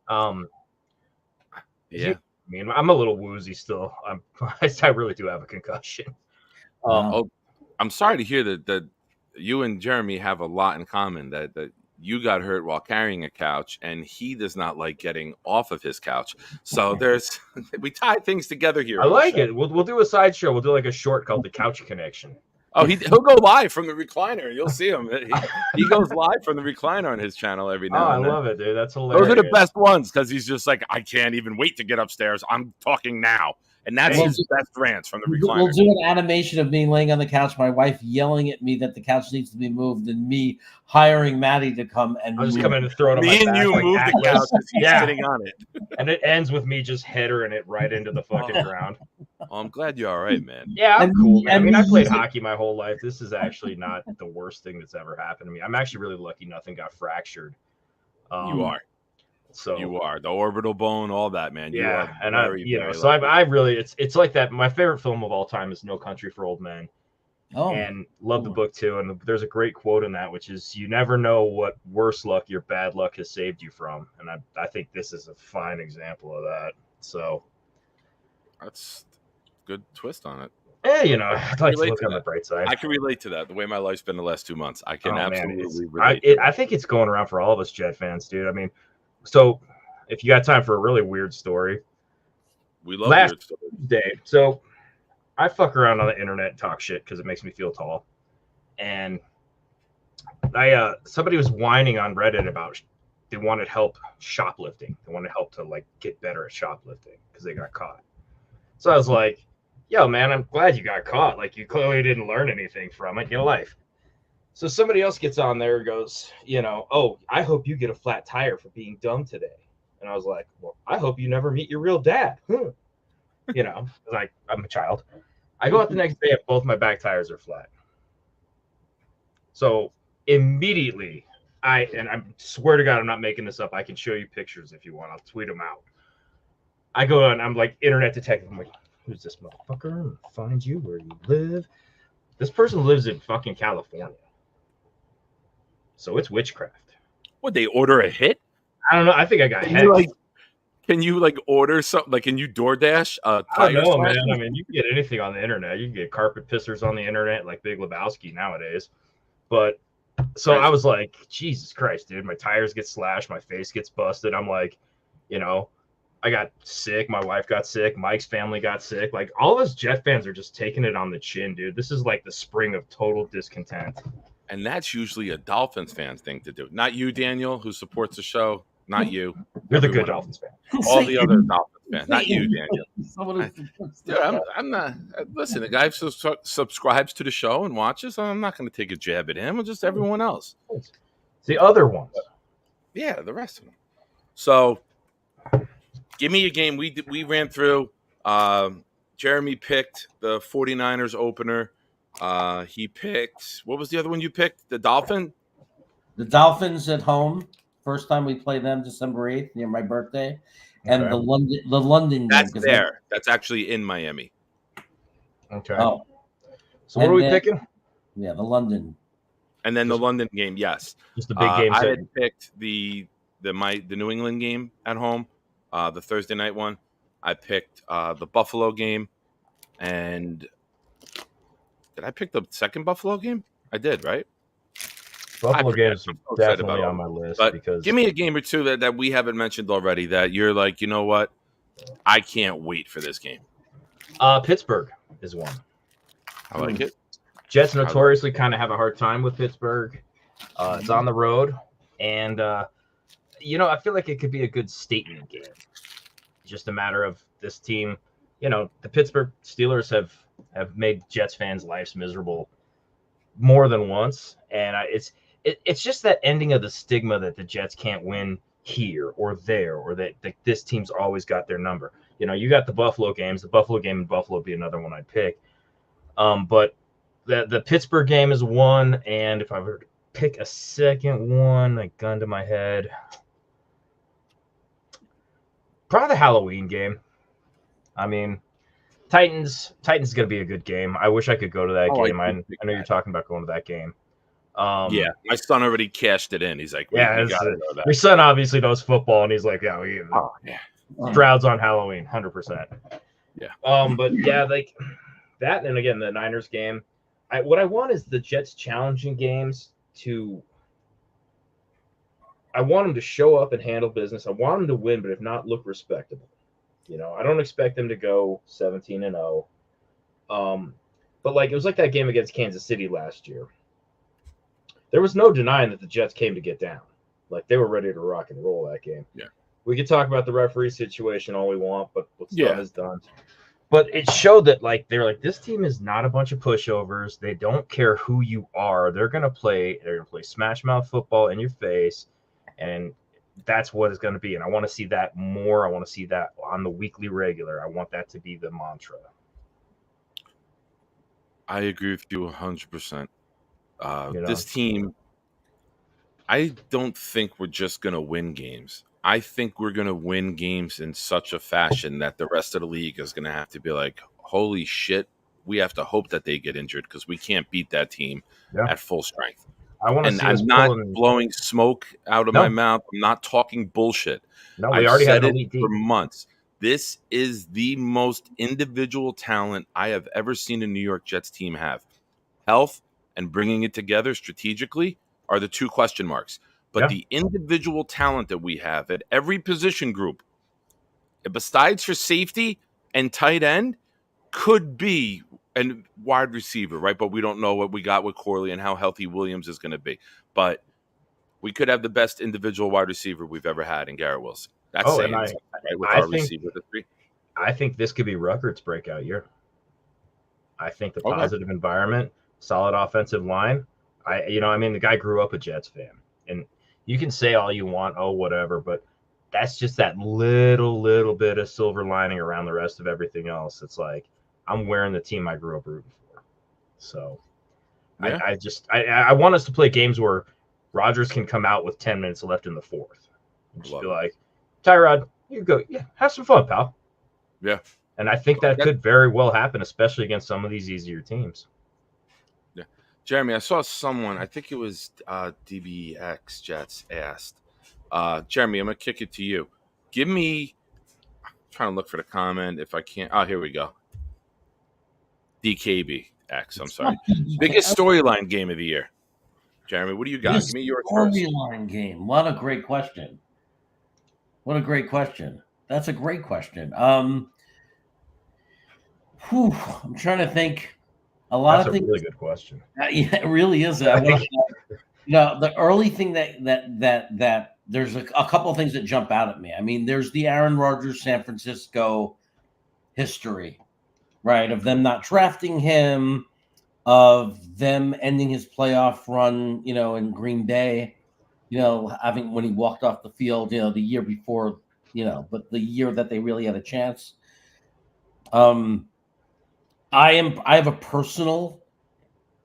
Yeah. I mean, I'm a little woozy still. I really do have a concussion. I'm sorry to hear that you and Jeremy have a lot in common, that you got hurt while carrying a couch and he does not like getting off of his couch. So we tie things together here. I like it. We'll do a sideshow. We'll do like a short called The Couch Connection. Oh, he'll go live from the recliner. You'll see him. He goes live from the recliner on his channel every now and then. I love it, dude. That's hilarious. Those are the best ones because he's just like, I can't even wait to get upstairs. I'm talking now. And that's his best rants from the recliner. We'll do an animation of me laying on the couch, my wife yelling at me that the couch needs to be moved, and me hiring Maddie to come and I'll just move come in and throw it on my Me and back you like move the Atlas. couch as he's Yeah. sitting on it. And it ends with me just headering it right into the fucking ground. Oh, I'm glad you're all right, man. Yeah, I'm And cool, me- man. I and mean, me I played using- hockey my whole life. This is actually not the worst thing that's ever happened to me. I'm actually really lucky nothing got fractured. You are. So You are. The orbital bone, all that, man. You yeah, are and I, very, you know, very so lucky. I really, it's like that. My favorite film of all time is No Country for Old Men, Oh, and love the book too. And there's a great quote in that, which is, "You never know what worse luck your bad luck has saved you from." And I think this is a fine example of that. So That's a good twist on it. you know, I'd like to Relate look to on the that. bright side. I can relate to that. The way my life's been the last 2 months, I can Oh, man, absolutely relate. I think it's going around for all of us Jet fans, dude. I mean, so if you got time for a really weird story, We love last weird stuff. day. So I fuck around on the internet and talk shit because it makes me feel tall. And somebody was whining on Reddit about they wanted help shoplifting. They wanted help to like get better at shoplifting because they got caught. So I was like, "Yo, man, I'm glad you got caught. Like, you clearly didn't learn anything from it. Get a life." So somebody else gets on there and goes, you know, "Oh, I hope you get a flat tire for being dumb today." And I was like, "Well, I hope you never meet your real dad." You know, like, I'm a child. I go out the next day and both my back tires are flat. So immediately, I swear to God, I'm not making this up. I can show you pictures if you want. I'll tweet them out. I go on, I'm like internet detective. I'm like, "Who's this motherfucker? Find you where you live." This person lives in fucking California. So it's witchcraft. Would they order a hit? I don't know. I think I got Can head. you like order something? Like, can you DoorDash? I don't know, man. I mean, you can get anything on the internet. You can get carpet pissers on the internet, like Big Lebowski nowadays. But so I was like, Jesus Christ, dude, my tires get slashed, my face gets busted. I'm like, you know, I got sick. My wife got sick. Mike's family got sick. Like, all of us Jet fans are just taking it on the chin, dude. This is like the spring of total discontent. And that's usually a Dolphins fan thing to do. Not you, Daniel, who supports the show. Not you. You're the good Everyone Dolphins fan. All the other Dolphins fans. Not you, Daniel. Someone Dude, I'm not. Listen, the guy subscribes to the show and watches. I'm not going to take a jab at him. Or just everyone else. It's the other ones. Yeah, the rest of them. So, give me a game. We ran through. Jeremy picked the 49ers opener. He picked, what was the other one you picked? The Dolphin? The Dolphins at home. First time we play them, December 8th, near my birthday. And Okay. the London That's game. there. That's actually in Miami. Okay. Oh, So what and are we then- picking? yeah, the London. And then the London game, yes. Just the big game. I set. had picked the New England game at home, the Thursday night one. I picked the Buffalo game. And did I pick the second Buffalo game? I did, right? Buffalo I games forget. are I'm so excited definitely about on my list But because give me a game or two that we haven't mentioned already that you're like, you know what? I can't wait for this game. Pittsburgh is one. I like it. Jets notoriously kind of have a hard time with Pittsburgh. It's on the road, and you know, I feel like it could be a good statement game. Just a matter of this team. You know, the Pittsburgh Steelers have made Jets fans' lives miserable more than once, and it's just that ending of the stigma that the Jets can't win here or there, or that this team's always got their number. You know, you got the Buffalo games. The Buffalo game in Buffalo would be another one I'd pick. But the Pittsburgh game is one, and if I were to pick a second one, a gun to my head, probably the Halloween game. I mean, Titans is going to be a good game. I wish I could go to that game. I know you're talking about going to that game. Yeah, my son already cashed it in. He's like, we Yeah, gotta know that. your son obviously knows football, and he's like, yeah, Stroud's on Halloween, 100%. Yeah. But yeah, like that, and again, the Niners game. What I want is the Jets challenging games to. I want them to show up and handle business. I want them to win, but if not, look respectable. You know, I don't expect them to go 17-0. But like it was like that game against Kansas City last year. There was no denying that the Jets came to get down. Like they were ready to rock and roll that game. Yeah. We could talk about the referee situation all we want, but what's done is done. But it showed that like they were like, this team is not a bunch of pushovers. They don't care who you are. They're gonna play smash mouth football in your face, and that's what it's gonna be. And I want to see that more. I want to see that on the weekly regular. I want that to be the mantra. I agree with you 100%. You know? This team, I don't think we're just going to win games. I think we're going to win games in such a fashion that the rest of the league is going to have to be like, holy shit, we have to hope that they get injured because we can't beat that team at full strength. I want to And see us I'm not pulling. blowing smoke out of my mouth. I'm not talking bullshit. No, we I've already said have an it elite for team. months. This is the most individual talent I have ever seen a New York Jets team have. Health and bringing it together strategically are the two question marks. But the individual talent that we have at every position group, besides for safety and tight end, could be and wide receiver, right? But we don't know what we got with Corley and how healthy Williams is going to be. But we could have the best individual wide receiver we've ever had in Garrett Wilson. That's saying something, right? With our receiver, the three. I think this could be Ruckert's breakout year. I think the positive environment, solid offensive line. The guy grew up a Jets fan, and you can say all you want, whatever, but that's just that little bit of silver lining around the rest of everything else. It's like, I'm wearing the team I grew up rooting for. So I want us to play games where Rodgers can come out with 10 minutes left in the fourth and just be like, Tyrod, you go. Yeah, have some fun, pal. Yeah. And I think that could very well happen, especially against some of these easier teams. Yeah. Jeremy, I saw someone, I think it was DBX Jets asked, Jeremy, I'm going to kick it to you. Give me, I'm trying to look for the comment if I can't. Oh, here we go. DKBX, I'm sorry. Biggest storyline game of the year. Jeremy, what do you got? Give me your storyline game. What a great question. What a great question. That's a great question. I'm trying to think. That's a really good question. Yeah, it really is. The early thing that there's a couple of things that jump out at me. I mean, there's the Aaron Rodgers San Francisco history, right? Of them not drafting him, of them ending his playoff run, in Green Bay, having when he walked off the field, the year before, but the year that they really had a chance. I have a personal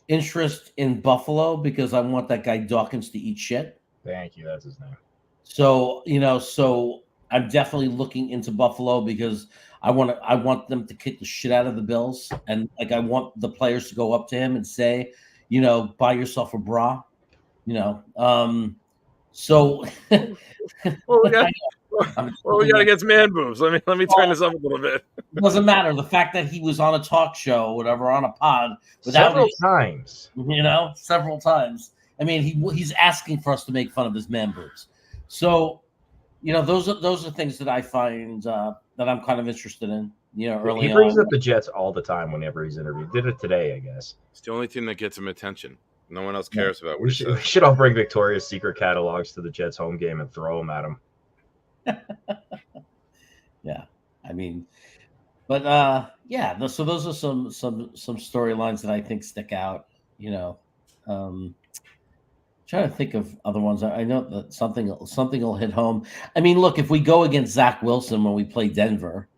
interest in Buffalo because I want that guy Dawkins to eat shit. Thank you. That's his name. So, so I'm definitely looking into Buffalo because I want them to kick the shit out of the Bills. And I want the players to go up to him and say, buy yourself a bra, so. We got against man boobs. Let me turn this up a little bit. It doesn't matter. The fact that he was on a talk show, whatever, on a pod, several times. I mean, he's asking for us to make fun of his man boobs. So, those are things that I find that I'm kind of interested in. Early he brings up the Jets all the time whenever he's interviewed. Did it today, I guess. It's the only thing that gets him attention. No one else cares about. We should all bring Victoria's Secret catalogs to the Jets home game and throw them at him. Yeah, I mean, but so those are some storylines that I think stick out. Trying to think of other ones. I know that something will hit home. I mean, look, if we go against Zach Wilson when we play Denver,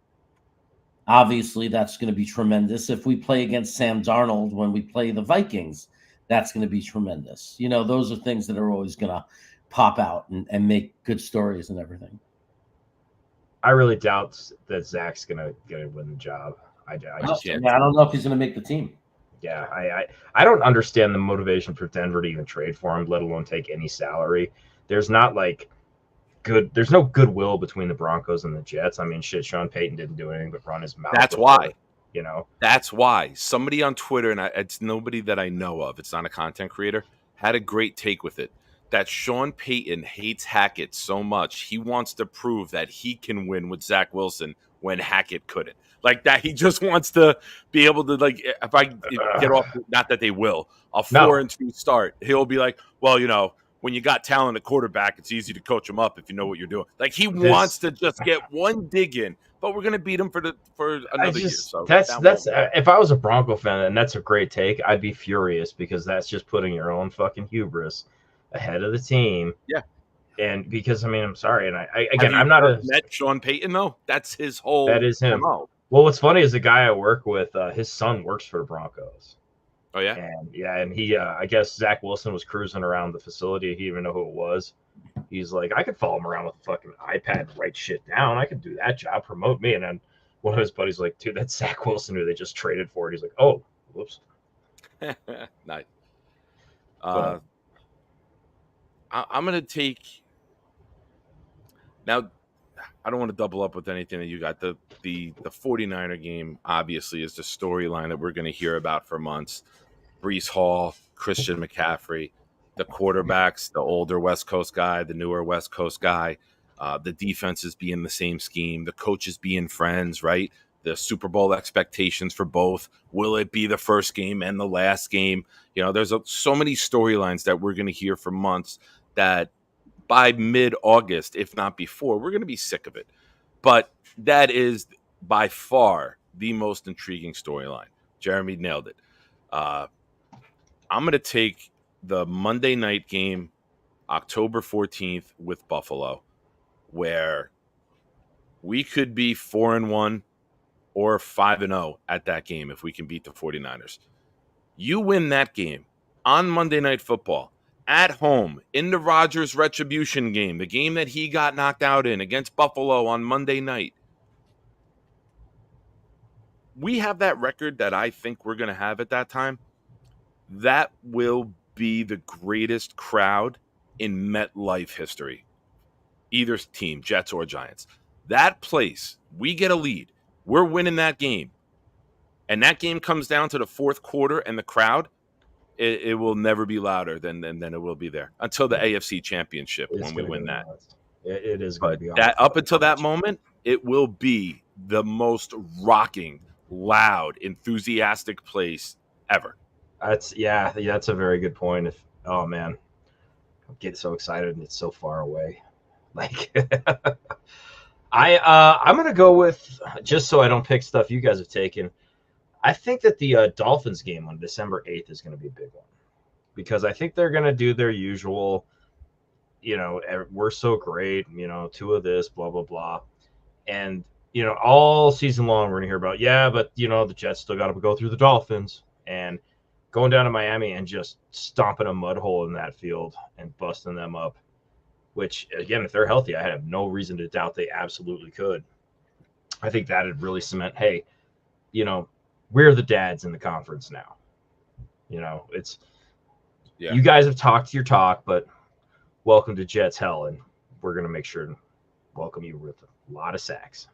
obviously that's going to be tremendous. If we play against Sam Darnold when we play the Vikings, that's going to be tremendous. Those are things that are always going to pop out and make good stories and everything. I really doubt that Zach's gonna win the job. I don't know if he's gonna make the team. Yeah, I don't understand the motivation for Denver to even trade for him, let alone take any salary. There's no goodwill between the Broncos and the Jets. I mean, shit, Sean Payton didn't do anything but run his mouth. That's why. That's why somebody on Twitter, and it's nobody that I know of, it's not a content creator, had a great take with it. That Sean Payton hates Hackett so much, he wants to prove that he can win with Zach Wilson when Hackett couldn't. Like that, he just wants to be able to, if I get off, not that they will, a 4-2 start, he'll be like, well, when you got talent at quarterback, it's easy to coach him up if you know what you're doing. Like he wants to just get one dig in, but we're gonna beat him for another year. So that's if I was a Bronco fan, and that's a great take, I'd be furious because that's just putting your own fucking hubris ahead of the team. Yeah. And because I'm sorry, and I'm not met Sean Payton though. That's his whole. That is him. MO. Well, what's funny is the guy I work with, his son works for the Broncos. Oh yeah. And he, I guess Zach Wilson was cruising around the facility. He didn't even know who it was. He's like, I could follow him around with a fucking iPad and write shit down. I could do that job, promote me. And then one of his buddies like, dude, that's Zach Wilson who they just traded for. And he's like, oh, whoops. Nice. But, I'm going to take now. I don't want to double up with anything that you got. The 49er game obviously is the storyline that we're going to hear about for months. Breece Hall, Christian McCaffrey, the quarterbacks, the older West Coast guy, the newer West Coast guy, the defenses being the same scheme, the coaches being friends, right? The Super Bowl expectations for both. Will it be the first game and the last game? You know, there's so many storylines that we're going to hear for months that by mid-August, if not before, we're going to be sick of it. But that is by far the most intriguing storyline. Jeremy nailed it. I'm going to take the Monday night game, October 14th with Buffalo, where we could be 4-1 or 5-0 at that game if we can beat the 49ers. You win that game on Monday Night Football at home in the Rodgers retribution game, the game that he got knocked out in against Buffalo on Monday night. We have that record that I think we're going to have at that time. That will be the greatest crowd in MetLife history. Either team, Jets or Giants. That place, we get a lead. We're winning that game. And that game comes down to the fourth quarter and the crowd, it will never be louder than it will be there until the AFC Championship when we win that. It is going to be that up until that moment, it will be the most rocking, loud, enthusiastic place ever. That's a very good point. Oh man, I'm getting so excited and it's so far away. Like I'm gonna go with, just so I don't pick stuff you guys have taken, I think that the Dolphins game on December 8th is going to be a big one, because I think they're going to do their usual, we're so great, two of this, blah, blah, blah. And, all season long, we're going to hear about, but, the Jets still got to go through the Dolphins, and going down to Miami and just stomping a mud hole in that field and busting them up, which, again, if they're healthy, I have no reason to doubt they absolutely could. I think that would really cement, hey, we're the dads in the conference now. It's you guys have talked your talk, but welcome to Jets hell, and we're going to make sure to welcome you with a lot of sacks.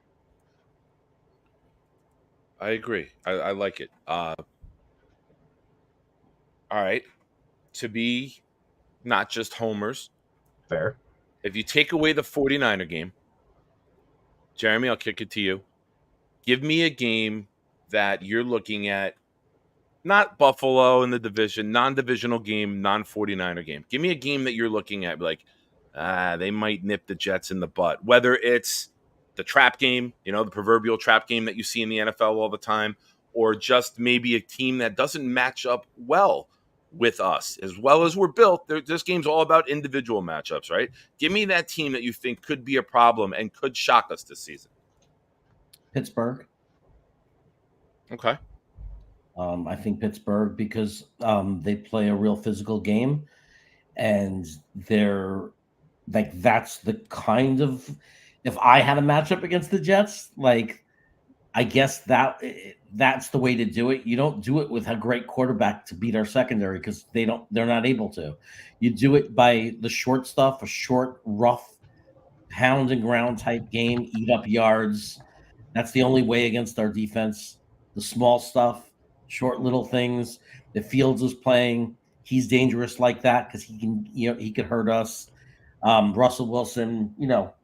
I agree. I like it. All right. To be not just homers. Fair. If you take away the 49er game, Jeremy, I'll kick it to you. Give me a game that you're looking at, not Buffalo in the division, non-divisional game, non-49er game. Give me a game that you're looking at, like, they might nip the Jets in the butt. Whether it's the trap game, the proverbial trap game that you see in the NFL all the time, or just maybe a team that doesn't match up well with us. As well as we're built, this game's all about individual matchups, right? Give me that team that you think could be a problem and could shock us this season. Pittsburgh. Okay. I think Pittsburgh, because they play a real physical game, and they're like, that's the kind of, if I had a matchup against the Jets, like, I guess that's the way to do it. You don't do it with a great quarterback to beat our secondary, because they're not able to. You do it by the short stuff, a short, rough, pound and ground type game, eat up yards. That's the only way against our defense. The small stuff, short little things. If Fields is playing, he's dangerous like that, because he can, he could hurt us. Russell Wilson,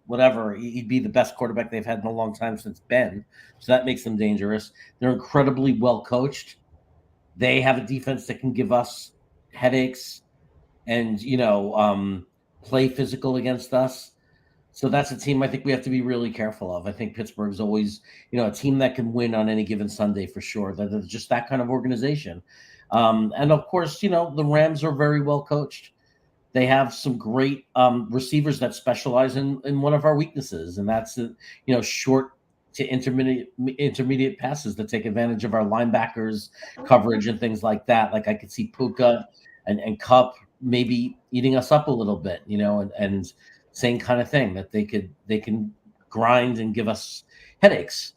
whatever, he'd be the best quarterback they've had in a long time since Ben. So that makes them dangerous. They're incredibly well coached. They have a defense that can give us headaches and, play physical against us. So that's a team I think we have to be really careful of. I think Pittsburgh's always, a team that can win on any given Sunday for sure. That is just that kind of organization. And of course, the Rams are very well coached. They have some great receivers that specialize in one of our weaknesses, and that's short to intermediate passes that take advantage of our linebackers coverage and things like that. Like, I could see Puka and Kupp maybe eating us up a little bit, and same kind of thing, that they can grind and give us headaches.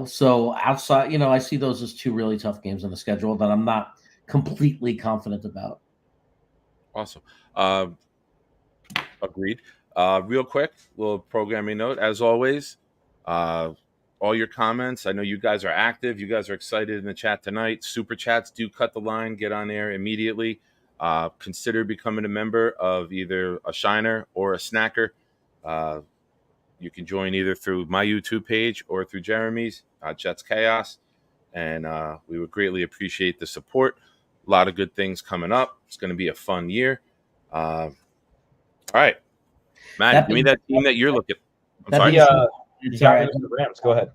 So outside, I see those as two really tough games on the schedule that I'm not completely confident about. Awesome. Agreed. Real quick, little programming note. As always, all your comments. I know you guys are active. You guys are excited in the chat tonight. Super chats do cut the line. Get on there immediately. Consider becoming a member of either a Shiner or a Snacker. You can join either through my YouTube page or through Jeremy's, Jets Chaos. And we would greatly appreciate the support. A lot of good things coming up. It's going to be a fun year. All right. Matt, give me that team that you're looking at. I'm sorry. Sorry. The Rams. Go ahead.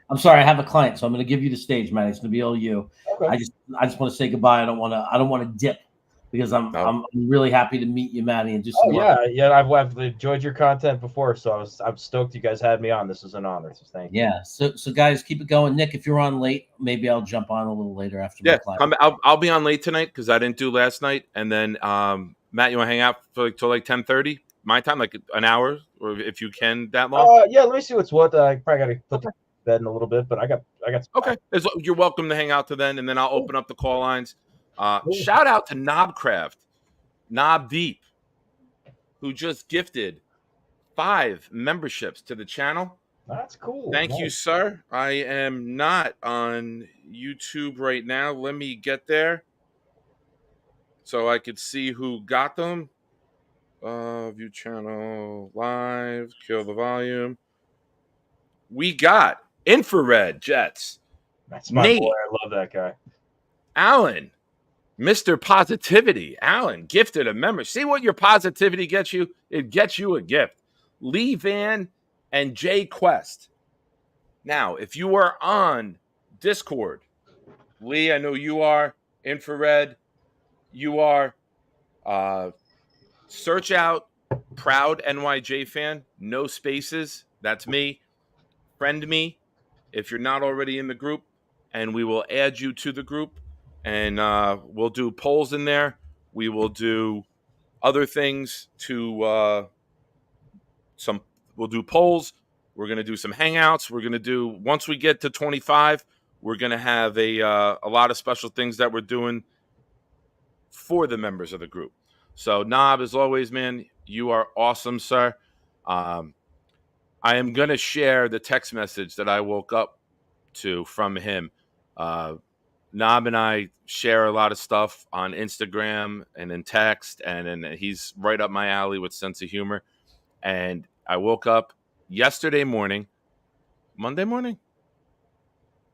I'm sorry. I have a client, so I'm going to give you the stage, man. It's going to be all you. Okay. I just want to say goodbye. I don't want to dip because I'm really happy to meet you, Matty, and do some work. I've enjoyed your content before, so I'm stoked you guys had me on. This is an honor, so thank you. Yeah. So guys, keep it going. Nick, if you're on late, maybe I'll jump on a little later after my client. I'll be on late tonight because I didn't do last night, and then Matt, you want to hang out for till 10:30 my time, like an hour, or if you can that long? Let me see what's what. I probably got to put the bed in a little bit, but I got. Okay, you're welcome to hang out to then, and then I'll open up the call lines. Shout out to Knobcraft, Knob Deep, who just gifted 5 memberships to the channel. That's cool. Thank you, sir. I am not on YouTube right now. Let me get there so I could see who got them. View channel live, kill the volume. We got Infrared Jets. That's my Nate. boy. I love that guy. Alan, Mr. Positivity. Alan gifted a member. See what your positivity gets you? It gets you a gift. Lee Van and Jay Quest. Now, if you are on Discord, Lee, I know you are. Infrared, you are. Search out Proud NYJ Fan, no spaces. That's me. Friend me if you're not already in the group, and we will add you to the group. And we'll do polls in there. We will do other things to we'll do polls. We're going to do some hangouts. We're going to do, once we get to 25, we're going to have a lot of special things that we're doing for the members of the group. So, Knob, as always, man, you are awesome, sir. I am going to share the text message that I woke up to from him. Knob and I share a lot of stuff on Instagram and in text, and he's right up my alley with sense of humor. And I woke up yesterday morning, Monday morning,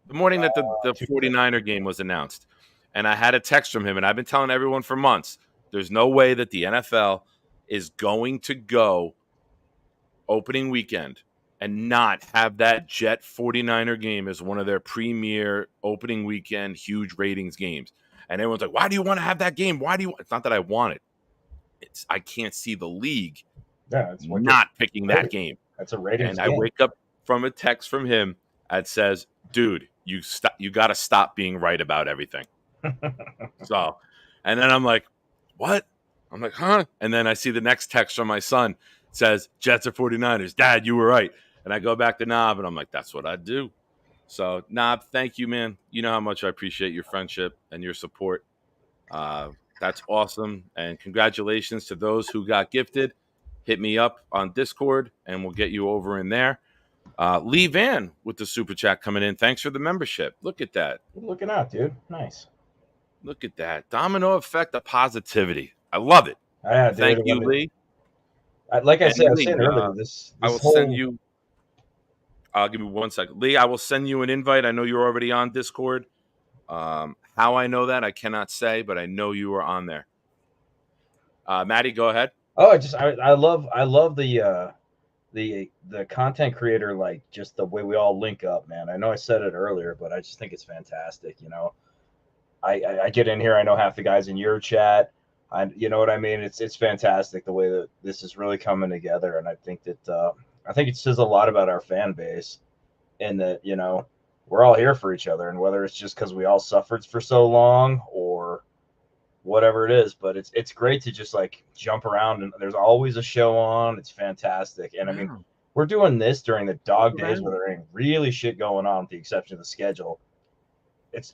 the morning that the 49er game was announced. And I had a text from him, and I've been telling everyone for months, there's no way that the NFL is going to go opening weekend and not have that Jet 49er game as one of their premier opening weekend huge ratings games. And everyone's like, why do you want to have that game? It's not that I want it. I can't see the league not picking that game. That's a ratings game. And I wake up from a text from him that says, dude, you got to stop being right about everything. So, and then I'm like, what? I'm like, huh? And then I see the next text from my son. It says, Jets are 49ers. Dad, you were right. And I go back to Knob, and I'm like, that's what I do. So, Knob, thank you, man. You know how much I appreciate your friendship and your support. That's awesome. And congratulations to those who got gifted. Hit me up on Discord, and we'll get you over in there. Lee Van with the super chat coming in. Thanks for the membership. Look at that. Good looking out, dude. Nice. Look at that. Domino effect of positivity. I love it. Yeah, thank you, Lee. Like I said earlier, I will send you. Give me 1 second. Lee, I will send you an invite. I know you're already on Discord. How I know that, I cannot say, but I know you are on there. Maddie, go ahead. Oh, I love the content creator, like just the way we all link up, man. I know I said it earlier, but I just think it's fantastic. You know, I get in here. I know half the guys in your chat. You know what I mean? It's fantastic the way that this is really coming together, and I think it says a lot about our fan base, in that, you know, we're all here for each other, and whether it's just because we all suffered for so long or whatever it is, but it's great to just like jump around, and there's always a show on. It's fantastic, and I mean, we're doing this during the dog days where there ain't really shit going on, with the exception of the schedule.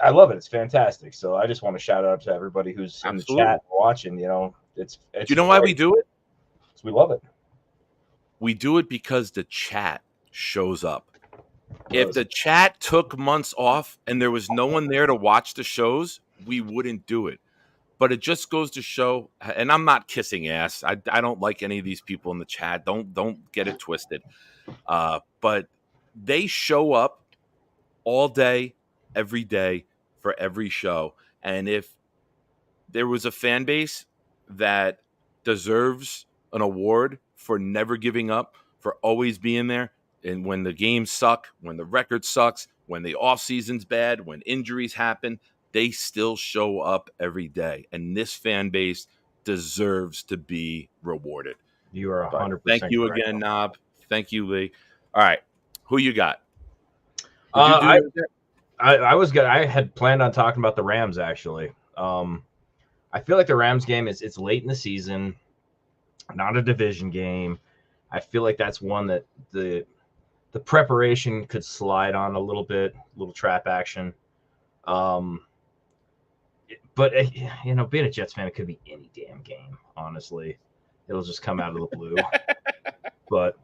I love it. It's fantastic. So I just want to shout out to everybody who's in the chat watching. It's Do you know why we do it? We love it. We do it because the chat shows up. If the chat took months off and there was no one there to watch the shows, we wouldn't do it. But it just goes to show, and I'm not kissing ass. I don't like any of these people in the chat. Don't get it twisted. But they show up all day, every day, for every show. And if there was a fan base that deserves an award for never giving up, for always being there, and when the games suck, when the record sucks, when the offseason's bad, when injuries happen, they still show up every day. And this fan base deserves to be rewarded. You are 100%. Thank you again, Knob. Thank you, Lee. All right. Who you got? I was good. I had planned on talking about the Rams, actually. I feel like the Rams game it's late in the season, not a division game. I feel like that's one that the preparation could slide on a little bit, little trap action. But being a Jets fan, it could be any damn game. Honestly, it'll just come out of the blue. But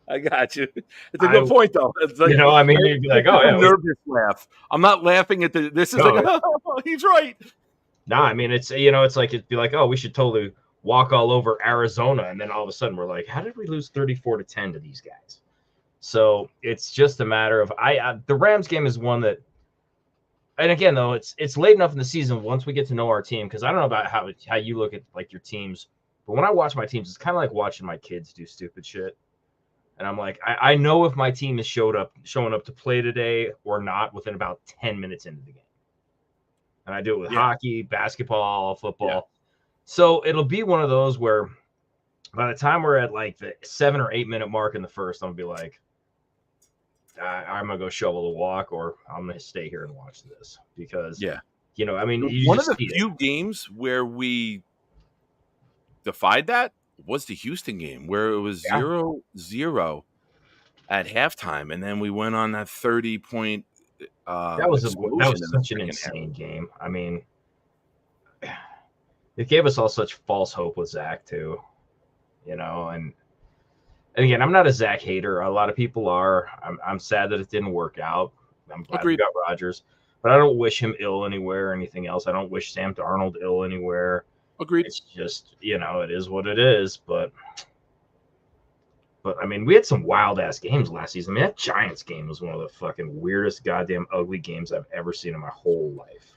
I got you. It's a good point, though. It's like, you'd be like, oh, yeah. Nervous laugh. I'm not laughing at this is like, oh, he's right. Nah, it's like, it'd be like, oh, we should totally walk all over Arizona. And then all of a sudden we're like, how did we lose 34-10 to these guys? So it's just a matter of, the Rams game is one that, and again, though, it's late enough in the season once we get to know our team, because I don't know about how you look at like your teams, but when I watch my teams, it's kind of like watching my kids do stupid shit. And I'm like, I know if my team is showing up to play today or not within about 10 minutes into the game. And I do it with hockey, basketball, football. Yeah. So it'll be one of those where by the time we're at like the 7 or 8 minute mark in the first, I'm going to be like, I'm going to go shovel the walk, or I'm going to stay here and watch this. Because, one of the few games where we defied that was the Houston game, where it was 0-0 at halftime, and then we went on that 30-point. That was such an insane game. I mean, it gave us all such false hope with Zach too, And again, I'm not a Zach hater. A lot of people are. I'm sad that it didn't work out. I'm glad we got Rodgers, but I don't wish him ill anywhere or anything else. I don't wish Sam Darnold ill anywhere. Agreed. It's just, it is what it is. But I mean, we had some wild ass games last season. I mean, that Giants game was one of the fucking weirdest, goddamn ugly games I've ever seen in my whole life.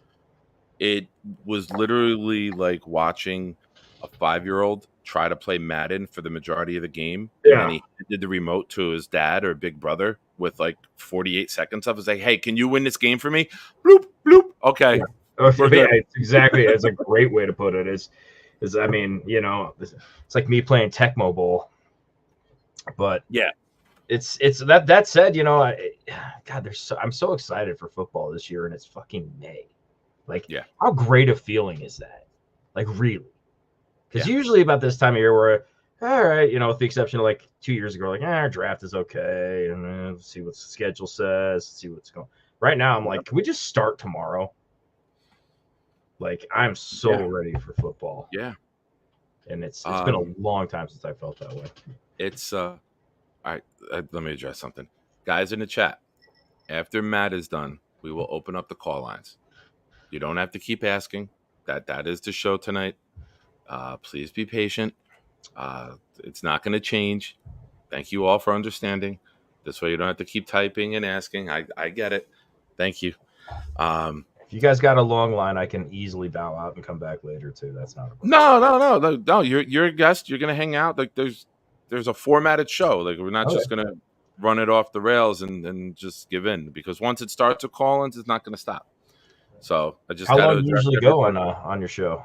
It was literally like watching a 5-year-old try to play Madden for the majority of the game. Yeah. And he did the remote to his dad or big brother with like 48 seconds of it. It's like, hey, can you win this game for me? Bloop, bloop. Okay. Yeah. It's exactly. It's a great way to put it. It's it's like me playing Tecmo Bowl. But yeah, it's that said, I'm so excited for football this year, and it's fucking May. Like, how great a feeling is that? Like, really? Because usually about this time of year, we're all right, with the exception of like 2 years ago, like, our draft is okay, and let's see what the schedule says, see what's going. Right now, I'm like, can we just start tomorrow? Like, I'm so ready for football. Yeah, and it's been a long time since I felt that way. It's all right. Let me address something, guys in the chat. After Matt is done, we will open up the call lines. You don't have to keep asking. That is the show tonight. Please be patient. It's not going to change. Thank you all for understanding. This way you don't have to keep typing and asking. I get it. Thank you. If you guys got a long line, I can easily bow out and come back later too. That's not a problem. No. You're a guest. You're going to hang out. Like there's a formatted show. Like we're not just going to run it off the rails and just give in, because once it starts with call-ins, it's not going to stop. So I just how long do you usually go on your show?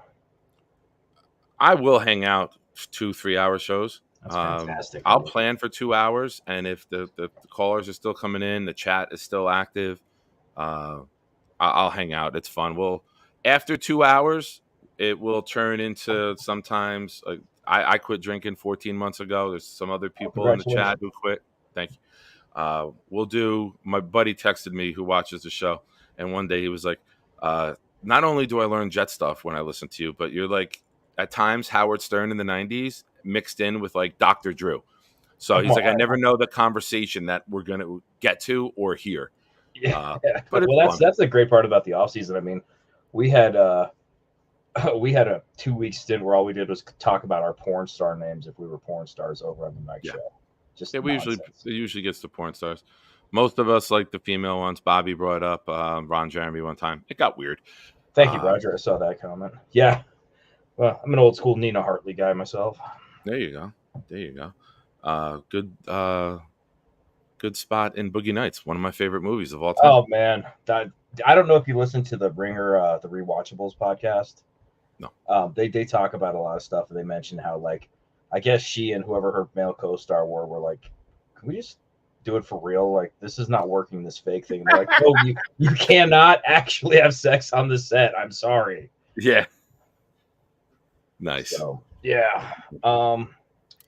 I will hang out 2-3 hour shows. That's fantastic. I'll plan for 2 hours, and if the callers are still coming in, the chat is still active, I'll hang out. It's fun. After 2 hours, it will turn into sometimes I quit drinking 14 months ago. There's some other people in the chat who quit. Thank you. My buddy texted me who watches the show, and one day he was like, not only do I learn Jet stuff when I listen to you, but you're like at times Howard Stern in the 90s mixed in with like Dr. Drew. So he's like, I never know the conversation that we're going to get to or hear. Yeah. But that's the great part about the offseason. I mean, we had a 2-week stint where all we did was talk about our porn star names if we were porn stars over on the Mike show. Just it usually gets to porn stars. Most of us like the female ones. Bobby brought up Ron Jeremy one time. It got weird. Thank you, Roger. I saw that comment. Yeah. Well, I'm an old school Nina Hartley guy myself. There you go. Good spot in Boogie Nights, one of my favorite movies of all time. Oh man, I don't know if you listen to the Ringer, the Rewatchables podcast. No. They talk about a lot of stuff, and they mention how, like, I guess she and whoever her male co-star were like, can we just do it for real? Like, this is not working, this fake thing. And they're like, oh, you cannot actually have sex on the set. I'm sorry. Yeah. Nice. So, yeah.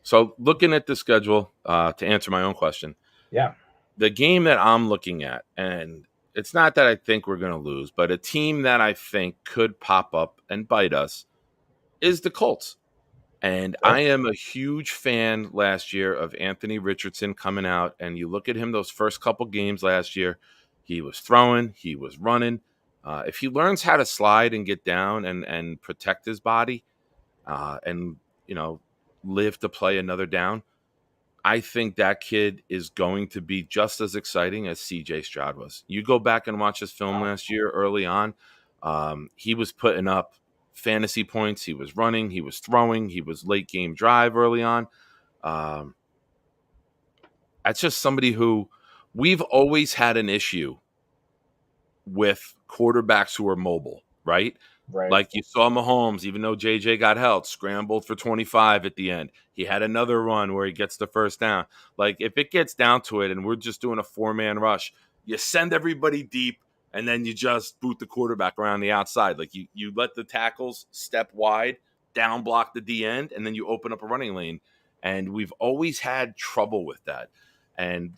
So looking at the schedule, to answer my own question. Yeah. The game that I'm looking at, and it's not that I think we're going to lose, but a team that I think could pop up and bite us is the Colts. And I am a huge fan last year of Anthony Richardson coming out. And you look at him those first couple games last year, he was throwing, he was running. If he learns how to slide and get down and protect his body and, live to play another down, I think that kid is going to be just as exciting as C.J. Stroud was. You go back and watch his film last year early on. He was putting up fantasy points. He was running. He was throwing. He was late game drive early on. That's just somebody who we've always had an issue with quarterbacks who are mobile, right? Right. Like you saw Mahomes, even though JJ got held, scrambled for 25 at the end. He had another run where he gets the first down. Like if it gets down to it and we're just doing a 4-man rush, you send everybody deep and then you just boot the quarterback around the outside. Like you let the tackles step wide, down block the D end, and then you open up a running lane. And we've always had trouble with that. And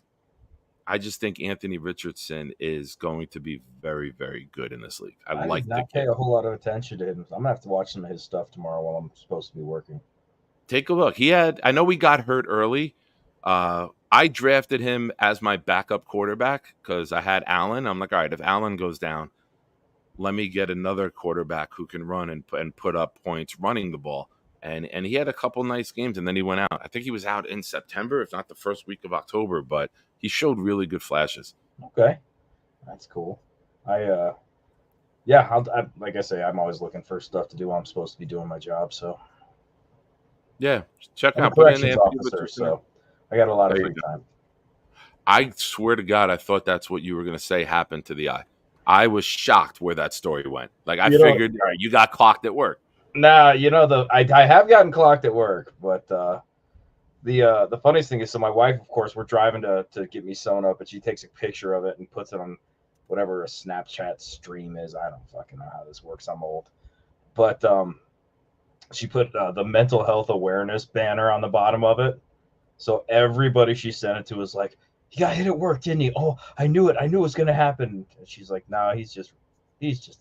I just think Anthony Richardson is going to be very, very good in this league. I like did not pay a whole lot of attention to him. I'm gonna have to watch some of his stuff tomorrow while I'm supposed to be working. Take a look. I know we got hurt early. I drafted him as my backup quarterback because I had Allen. I'm like, all right, if Allen goes down, let me get another quarterback who can run and put up points running the ball. And he had a couple nice games, and then he went out. I think he was out in September, if not the first week of October, but he showed really good flashes. Okay, that's cool. Like I say, I'm always looking for stuff to do while I'm supposed to be doing my job. So yeah, check I'm out. a corrections officer, so I got a lot of free time. I swear to God, I thought that's what you were going to say happened to the eye. I was shocked where that story went. Like I figured, all right, you got clocked at work. Nah, I have gotten clocked at work, but the funniest thing is, so my wife, of course, we're driving to get me sewn up, and she takes a picture of it and puts it on whatever a Snapchat stream is. I don't fucking know how this works. I'm old, but she put the mental health awareness banner on the bottom of it. So everybody she sent it to was like, "He got hit at work, didn't he? Oh, I knew it. I knew it was gonna happen." And she's like, "No, he's just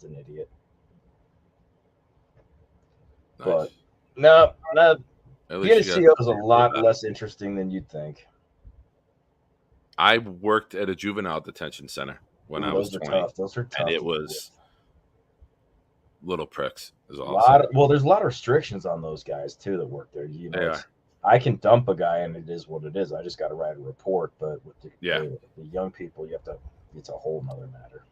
an idiot." Nice. But no, being a CEO is a lot less interesting than you'd think. I worked at a juvenile detention center when I was 20. Tough. Those are tough. And it was little pricks. There's a lot of restrictions on those guys too that work there. I can dump a guy and it is what it is. I just got to write a report. But with the young people, it's a whole nother matter.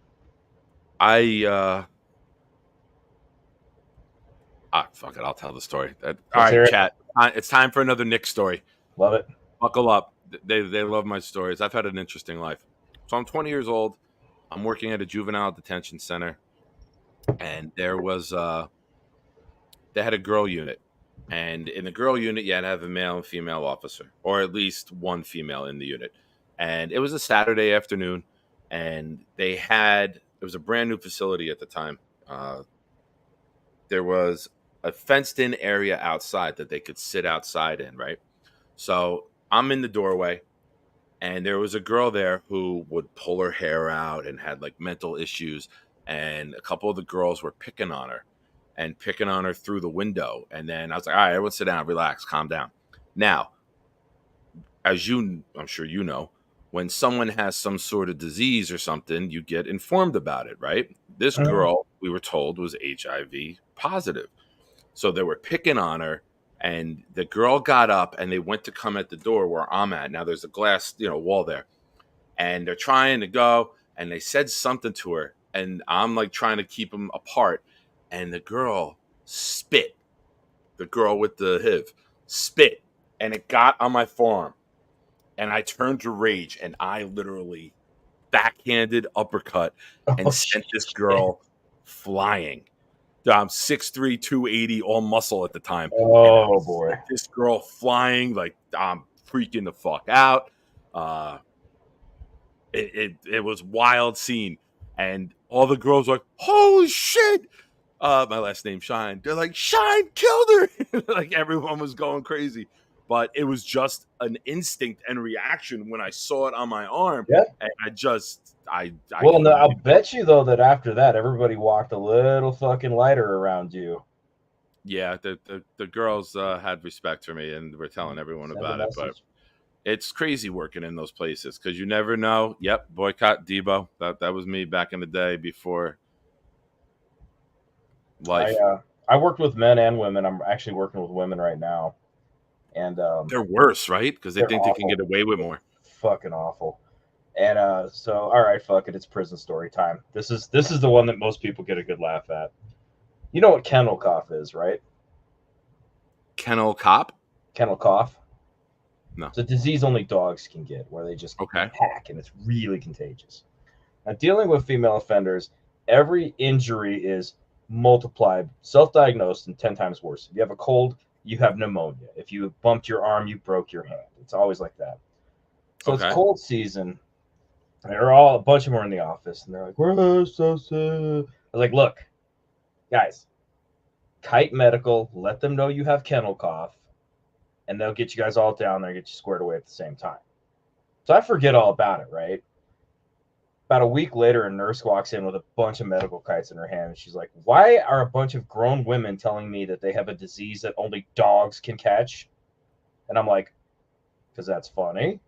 Fuck it. I'll tell the story. All right, chat. It's time for another Nick story. Love it. Buckle up. They love my stories. I've had an interesting life. So I'm 20 years old. I'm working at a juvenile detention center, and there was they had a girl unit, and in the girl unit you had to have a male and female officer, or at least one female in the unit. And it was a Saturday afternoon, and it was a brand new facility at the time. There was a fenced-in area outside that they could sit outside in, right? So I'm in the doorway, and there was a girl there who would pull her hair out and had like mental issues, and a couple of the girls were picking on her through the window. And then I was like, all right, everyone sit down, relax, calm down. Now, I'm sure you know, when someone has some sort of disease or something, you get informed about it, right? This girl, we were told, was HIV positive. So they were picking on her, and the girl got up and they went to come at the door where I'm at. Now there's a glass, wall there. And they're trying to go, and they said something to her, and I'm like trying to keep them apart. And the girl spit. The girl with the HIV spit, and it got on my forearm. And I turned to rage, and I literally backhanded uppercut and sent this girl flying. I'm 6'3", 280, all muscle at the time. Oh, boy. This girl flying, like, I'm freaking the fuck out. It was wild scene. And all the girls were like, holy shit. My last name, Shine. They're like, Shine killed her. Like, everyone was going crazy. But it was just an instinct and reaction when I saw it on my arm. Yeah. And I'll bet you, though, that after that, everybody walked a little fucking lighter around you. Yeah, the girls had respect for me and were telling everyone about it. But it's crazy working in those places because you never know. Yep, boycott Debo. That was me back in the day before life. I worked with men and women. I'm actually working with women right now. And they're worse, right? Because they think awful. They can get away with more. Fucking awful. And so, all right, fuck it. It's prison story time. This is the one that most people get a good laugh at. You know what kennel cough is, right? Kennel cop? Kennel cough? No. It's a disease only dogs can get, where they just hack, and it's really contagious. Now, dealing with female offenders, every injury is multiplied, self-diagnosed, and 10 times worse. If you have a cold, you have pneumonia. If you bumped your arm, you broke your hand. It's always like that. So It's cold season. They're a bunch of them are in the office, and they're like, we're so sick. I was like, look, guys, Kite Medical, let them know you have kennel cough, and they'll get you guys all down there and get you squared away at the same time. So I forget all about it, right? About a week later, a nurse walks in with a bunch of medical kites in her hand, and she's like, why are a bunch of grown women telling me that they have a disease that only dogs can catch? And I'm like, because that's funny.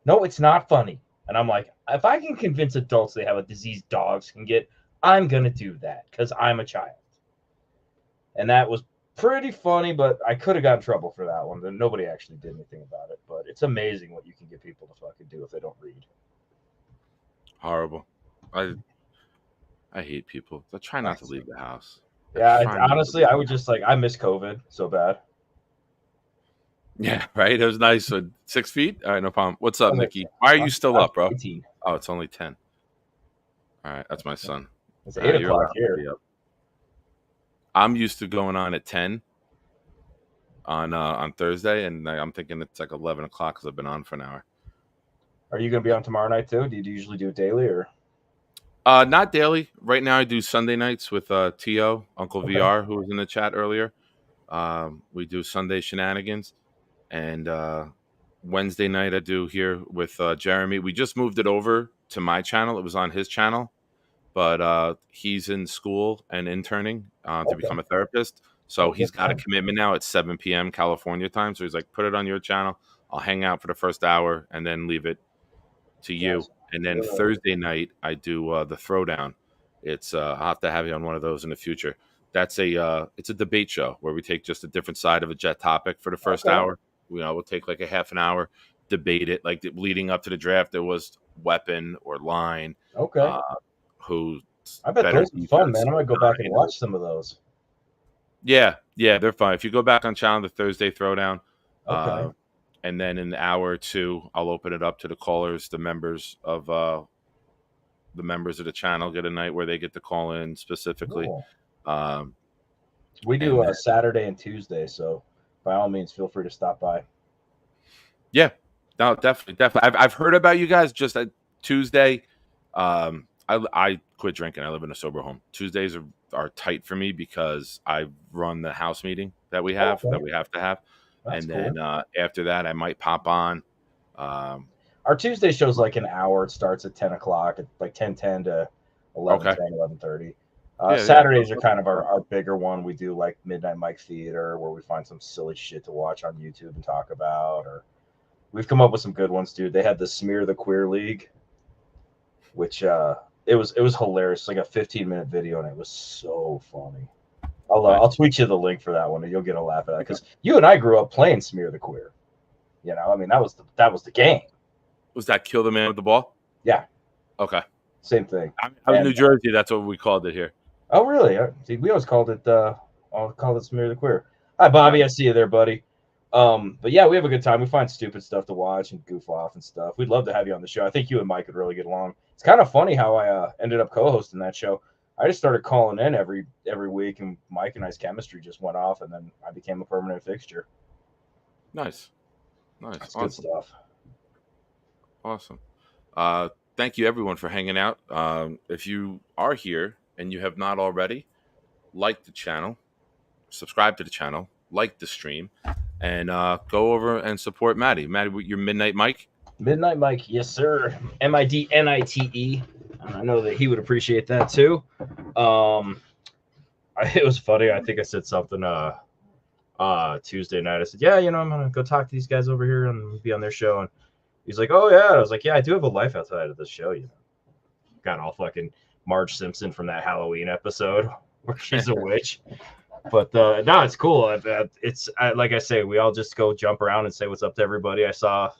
No, it's not funny. And I'm like, if I can convince adults they have a disease dogs can get, I'm going to do that because I'm a child. And that was pretty funny, but I could have got in trouble for that one. Nobody actually did anything about it. But it's amazing what you can get people to fucking do if they don't read. Horrible. I hate people. I try not to leave the house. Yeah, honestly, I would just I miss COVID so bad. Yeah, right. It was nice. So 6 feet. All right, no problem. What's up, Nikki? Why are you still up, bro? 18. Oh, it's only 10. All right, that's my son. It's 8 o'clock here. I'm used to going on at 10 on Thursday, and I'm thinking it's like 11 o'clock because I've been on for an hour. Are you going to be on tomorrow night too? Do you usually do it daily or? Not daily. Right now, I do Sunday nights with T.O., Uncle VR, who was in the chat earlier. We do Sunday shenanigans. And Wednesday night, I do here with Jeremy. We just moved it over to my channel. It was on his channel. But he's in school and interning to become a therapist. So he's got a commitment now at 7 p.m. California time. So he's like, put it on your channel. I'll hang out for the first hour and then leave it to you. Yes. And then Thursday night, I do the Throwdown. It's I'll have to have you on one of those in the future. That's it's a debate show where we take just a different side of a jet topic for the first hour. We'll take like a half an hour, debate it. Like leading up to the draft, there was weapon or line. Okay. I bet those are fun, man. I'm gonna go back and watch some of those. Yeah, they're fun. If you go back on channel, the Thursday Throwdown. Okay. And then in an hour or two, I'll open it up to the callers, the members of the channel get a night where they get to call in specifically. Cool. We do Saturday and Tuesday, so by all means, feel free to stop by. Yeah, no, definitely. I've heard about you guys just at Tuesday. I quit drinking. I live in a sober home. Tuesdays are tight for me because I run the house meeting that we have to have. That's And cool. then after that, I might pop on. Our Tuesday show's like an hour. It starts at 10 o'clock, at like 10:10 to 11:10, 11:30. Saturdays are kind of our bigger one. We do like Midnight Mike Theater, where we find some silly shit to watch on YouTube and talk about. Or we've come up with some good ones, dude. They had the Smear the Queer League, which it was hilarious. It's like a 15-minute video, and it was so funny. I'll tweet you the link for that one, and you'll get a laugh at that because you and I grew up playing Smear the Queer. You know, I mean, that was the game. Was that Kill the Man with the Ball? Yeah. Okay. Same thing. I'm in New Jersey. That's what we called it here. Oh, really? See, we always called it Smear the Queer. Hi, Bobby. I see you there, buddy. But yeah, we have a good time. We find stupid stuff to watch and goof off and stuff. We'd love to have you on the show. I think you and Mike would really get along. It's kind of funny how I ended up co-hosting that show. I just started calling in every week, and Mike and I's chemistry just went off, and then I became a permanent fixture. Nice. That's Awesome. good stuff. Awesome. Thank you, everyone, for hanging out. If you are here and you have not already, like the channel, subscribe to the channel, like the stream, and go over and support Maddie. Maddie, your Midnight Mike? Midnight Mike, yes, sir. MIDNITE. I know that he would appreciate that, too. It was funny. I think I said something Tuesday night. I said, yeah, I'm going to go talk to these guys over here and be on their show. And he's like, oh, yeah. I was like, yeah, I do have a life outside of this show. Got all fucking Marge Simpson from that Halloween episode where she's a witch. But no, it's cool. It's like I say, we all just go jump around and say what's up to everybody. I saw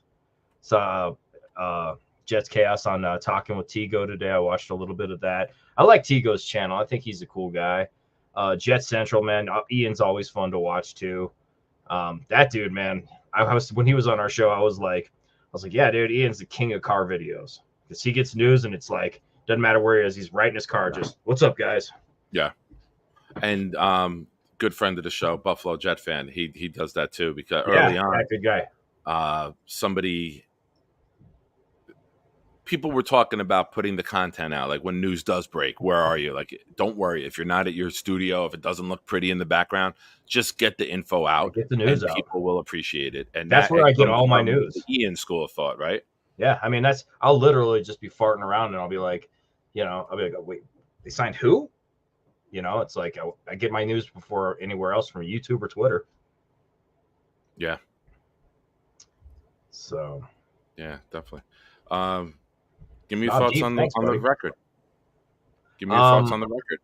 Jets Chaos on Talking with Tigo today. I watched a little bit of that. I like Tigo's channel. I think he's a cool guy. Jet Central, man. Ian's always fun to watch too. That dude, man. When he was on our show, I was like, yeah, dude, Ian's the king of car videos because he gets news and it's like doesn't matter where he is. He's right in his car. Just what's up, guys? Yeah. And good friend of the show, Buffalo Jet fan. He does that too because early on, good guy. People were talking about putting the content out, like when news does break, where are you? Like, don't worry if you're not at your studio, if it doesn't look pretty in the background, just get the info out. Get the news out. People will appreciate it. And that's where I get all my news. The Ian school of thought, right? Yeah, I mean I'll literally just be farting around and I'll be like, oh, wait, they signed who? It's like I get my news before anywhere else from YouTube or Twitter. Yeah. So. Yeah, definitely. Give me your thoughts on the record. Give me your thoughts on the record.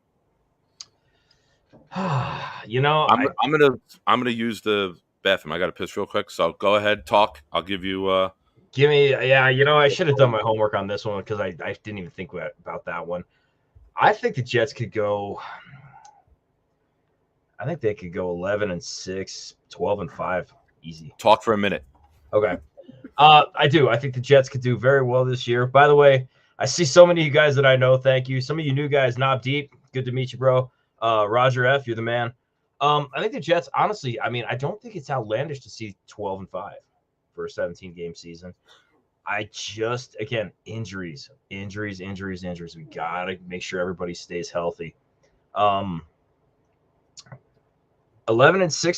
I'm gonna use the bathroom. I got to piss real quick, so go ahead, talk. I'll give you. Give me, I should have done my homework on this one because I didn't even think about that one. I think the Jets could go. I think they could go 11-6, 12-5, easy. Talk for a minute. Okay. I do. I think the Jets could do very well this year. By the way, I see so many of you guys that I know. Thank you. Some of you new guys, Knob Deep. Good to meet you, bro. Roger F., you're the man. I think the Jets, honestly, I don't think it's outlandish to see 12-5 for a 17-game season. I just, again, injuries. We got to make sure everybody stays healthy. 11-6,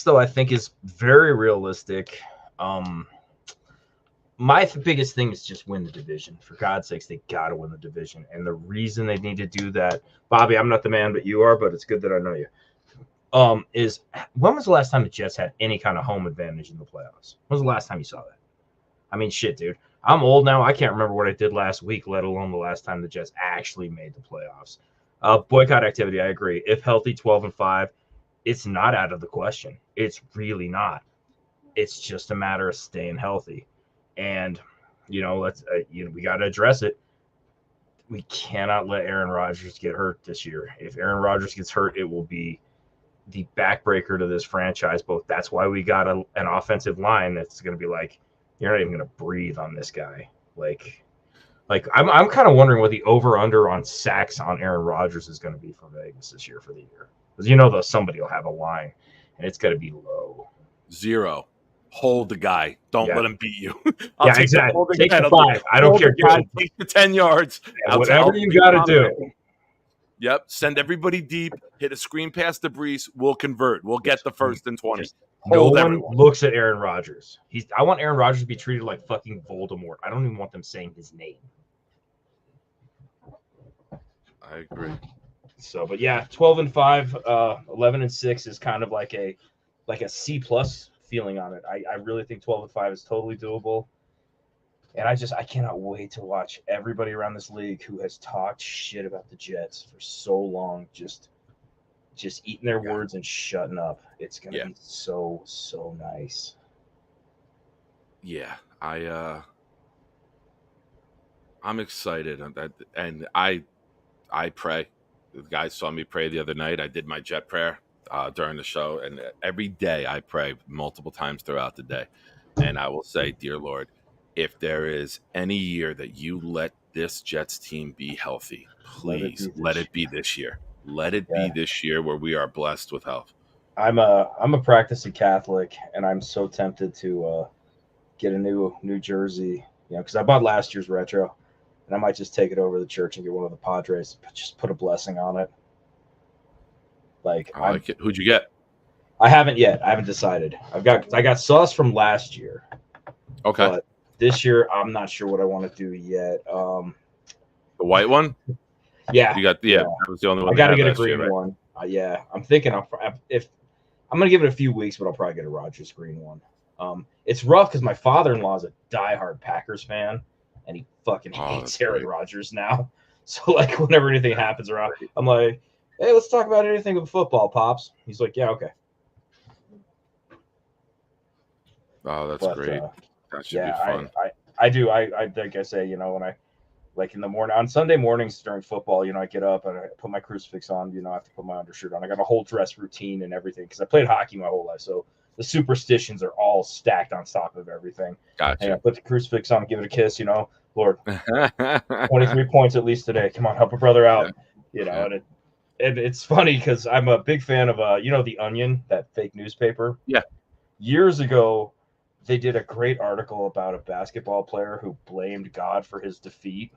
though, I think is very realistic. My biggest thing is just win the division. For God's sakes, they got to win the division. And the reason they need to do that, Bobby, I'm not the man, but you are, but it's good that I know you, is when was the last time the Jets had any kind of home advantage in the playoffs? When was the last time you saw that? I mean, shit, dude. I'm old now. I can't remember what I did last week, let alone the last time the Jets actually made the playoffs. Boycott activity, I agree. If healthy, 12-5, it's not out of the question. It's really not. It's just a matter of staying healthy. And, we got to address it. We cannot let Aaron Rodgers get hurt this year. If Aaron Rodgers gets hurt, it will be the backbreaker to this franchise. But that's why we got an offensive line that's going to be like, you're not even going to breathe on this guy. Like I'm kind of wondering what the over-under on sacks on Aaron Rodgers is going to be for Vegas this year for the year. Because somebody will have a line, and it's going to be low. 0. hold the guy. Don't Yeah. let him beat you. Yeah, take exactly. The holding Take guy. the I'll do 5. I don't hold care. the guy, take the 10 yards. Yeah, I'll whatever tell you the got to comment. do. Yep. Send everybody deep. Hit a screen pass to Brees. We'll convert. We'll get the first and 20. Just no Hold one everyone. looks at Aaron Rodgers. I want Aaron Rodgers to be treated like fucking Voldemort. I don't even want them saying his name. I agree. So, but yeah, 12-5, 11-6 is kind of like a C+ feeling on it. I really think 12-5 is totally doable. And I cannot wait to watch everybody around this league who has talked shit about the Jets for so long just eating their words and shutting up. It's gonna be so nice. Yeah, I'm excited, and I pray. The guys saw me pray the other night. I did my Jet prayer during the show, and every day I pray multiple times throughout the day, and I will say, "Dear Lord, if there is any year that you let this Jets team be healthy, please let it be this year. Let it be this year where we are blessed with health." I'm a practicing Catholic, and I'm so tempted to get a new jersey, because I bought last year's retro, and I might just take it over to the church and get one of the Padres, just put a blessing on it. Like, I like it. Who'd you get? I haven't yet. I haven't decided. I got sauce from last year. Okay. But this year, I'm not sure what I want to do yet. The white one? Yeah. You got that was the only one. I got to get a last year, green right? one. Yeah, I'm thinking if I'm gonna give it a few weeks, but I'll probably get a Rodgers green one. It's rough because my father-in-law is a diehard Packers fan, and he fucking hates Aaron Rodgers now. So like, whenever anything happens around, I'm like, "Hey, let's talk about anything with football, pops." He's like, "Yeah, okay." Oh, that's great. That should be fun. I do. I like I say, when I like in the morning on Sunday mornings during football, I get up and I put my crucifix on. I have to put my undershirt on. I got a whole dress routine and everything because I played hockey my whole life. So the superstitions are all stacked on top of everything. Gotcha. And I put the crucifix on, give it a kiss. Lord, 23 points at least today. Come on, help a brother out. And it's funny because I'm a big fan of The Onion, that fake newspaper. Yeah. Years ago, they did a great article about a basketball player who blamed God for his defeat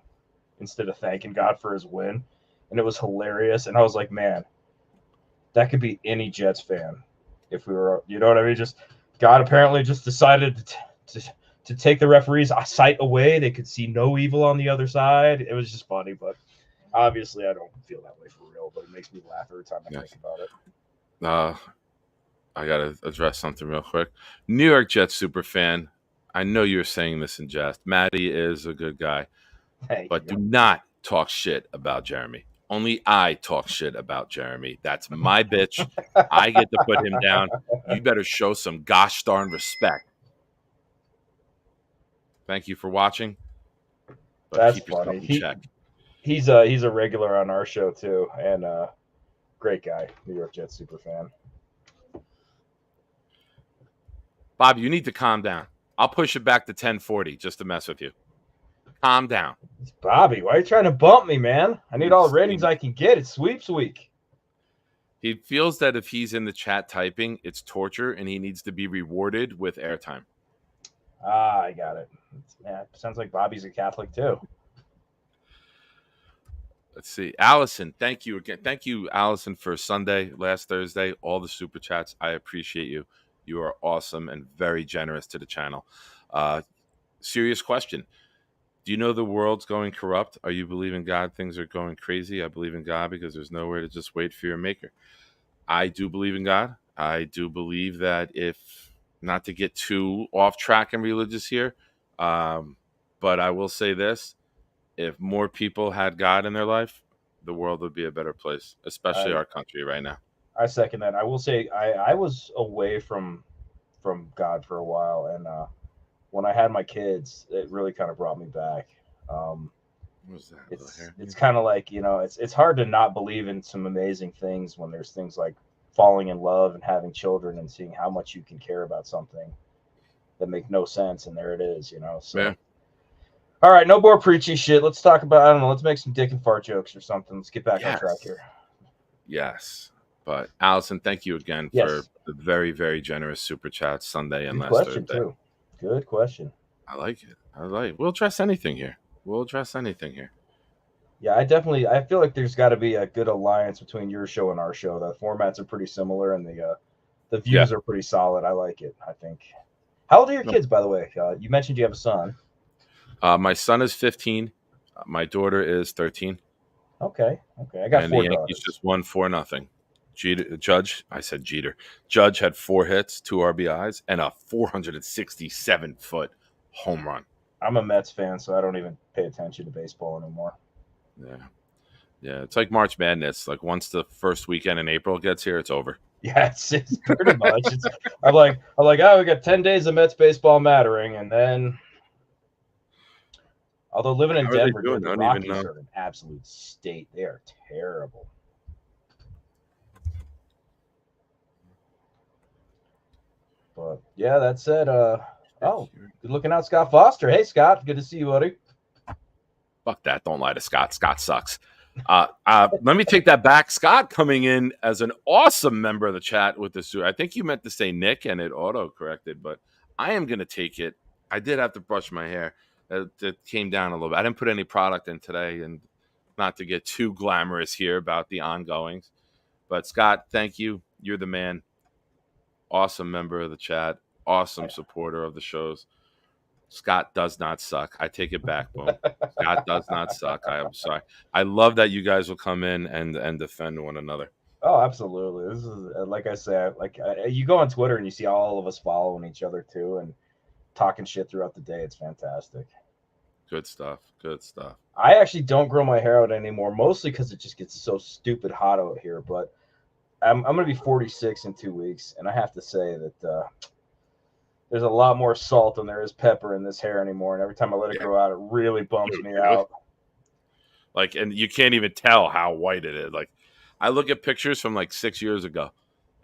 instead of thanking God for his win. And it was hilarious. And I was like, man, that could be any Jets fan if we were, you know what I mean? Just God apparently just decided to take the referee's sight away. They could see no evil on the other side. It was just funny, but obviously I don't feel that way for real, but it makes me laugh every time I think about it. I got to address something real quick. New York Jets super fan. I know you're saying this in jest. Matty is a good guy, but do not talk shit about Jeremy. Only I talk shit about Jeremy. That's my bitch. I get to put him down. You better show some gosh darn respect. Thank you for watching. But that's keep yourself funny. in check. He's a regular on our show too, and great guy, New York Jets super fan. Bob, you need to calm down. I'll push it back to 1040 just to mess with you. Calm down. Bobby, why are you trying to bump me, man? I need all the ratings I can get. It's sweeps week. He feels that if he's in the chat typing, it's torture, and he needs to be rewarded with airtime. I got it. Sounds like Bobby's a Catholic too. Let's see. Allison, thank you again. Thank you, Allison, for last Thursday, all the super chats. I appreciate you. You are awesome and very generous to the channel. Serious question. Do you know the world's going corrupt? Are you believing God? Things are going crazy. I believe in God because there's nowhere to just wait for your maker. I do believe in God. I do believe that not to get too off track and religious here, but I will say this. If more people had God in their life, the world would be a better place, especially our country right now. I second that. I will say I was away from God for a while, and when I had my kids, it really kind of brought me back. What was that? It's kind of like, it's hard to not believe in some amazing things when there's things like falling in love and having children and seeing how much you can care about something that make no sense, and there it is, So. Yeah. All right, no more preachy shit. Let's talk about, let's make some dick and fart jokes or something. Let's get back on track here. Yes. But Allison, thank you again Yes. for the very, very generous super chat Sunday and Good last question Thursday. too. Good question. I like it. We'll address anything here. Yeah, I feel like there's got to be a good alliance between your show and our show. The formats are pretty similar, and the views are pretty solid. I like it. I think. How old are your kids, by the way? You mentioned you have a son. My son is 15. My daughter is 13. Okay. I got and 4 the Yankees daughters. just won 4-0. Judge had 4 hits, 2 RBIs, and a 467-foot home run. I'm a Mets fan, so I don't even pay attention to baseball anymore. Yeah. It's like March Madness. Like once the first weekend in April gets here, it's over. Yeah, it's pretty much. I'm like, oh, we got 10 days of Mets baseball mattering, and then, although living in Denver, the Rockies are an absolute state. They are terrible. But yeah, that said, good looking out, Scott Foster. Hey, Scott, good to see you, buddy. Fuck that! Don't lie to Scott. Scott sucks. Let me take that back. Scott coming in as an awesome member of the chat with the suit. I think you meant to say Nick, and it auto-corrected, but I am going to take it. I did have to brush my hair. It came down a little bit. I didn't put any product in today, and not to get too glamorous here about the ongoings. But Scott, thank you. You're the man. Awesome member of the chat. Awesome supporter of the shows. Scott does not suck. I take it back, Boom. Scott does not suck. I am sorry. I love that you guys will come in and defend one another. Oh, absolutely. This is, like I said, you go on Twitter and you see all of us following each other too and talking shit throughout the day. It's fantastic. Good stuff. I actually don't grow my hair out anymore, mostly because it just gets so stupid hot out here. But I'm going to be 46 in 2 weeks, and I have to say that there's a lot more salt than there is pepper in this hair anymore. And every time I let it grow out, it really bums me out. Like, and you can't even tell how white it is. Like, I look at pictures from like 6 years ago,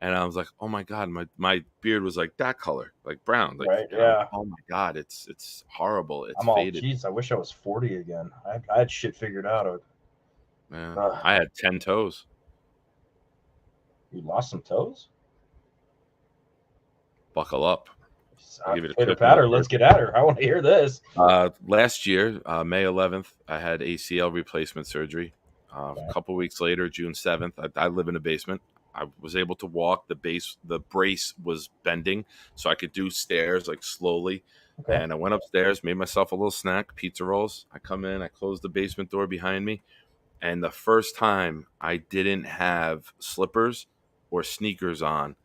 and I was like, oh my God, my beard was like that color, like brown. Like, right, yeah. Oh my God, it's horrible. It's I'm all, faded. geez, I wish I was 40 again. I had shit figured out. Yeah, I had 10 toes. You lost some toes? Buckle up. I'll give it a Pitter patter. Let's get at her. I want to hear this. Last year, May 11th, I had ACL replacement surgery. A couple weeks later, June 7th, I live in a basement. I was able to walk. The brace was bending, so I could do stairs like slowly. Okay. And I went upstairs, made myself a little snack, pizza rolls. I come in, I close the basement door behind me, and the first time I didn't have slippers or sneakers on,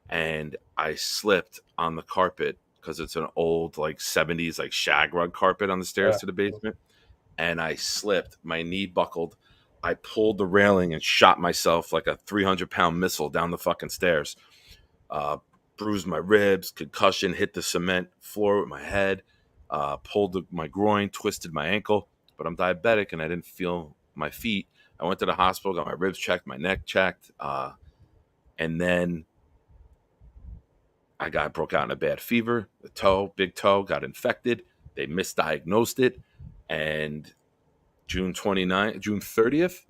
and I slipped on the carpet because it's an old like 70s like shag rug carpet on the stairs to the basement, and I slipped. My knee buckled. I pulled the railing and shot myself like a 300-pound missile down the fucking stairs. Bruised my ribs, concussion, hit the cement floor with my head, pulled my groin, twisted my ankle. But I'm diabetic and I didn't feel my feet. I went to the hospital, got my ribs checked, my neck checked, and then I broke out in a bad fever. The big toe, got infected. They misdiagnosed it, and June 30th,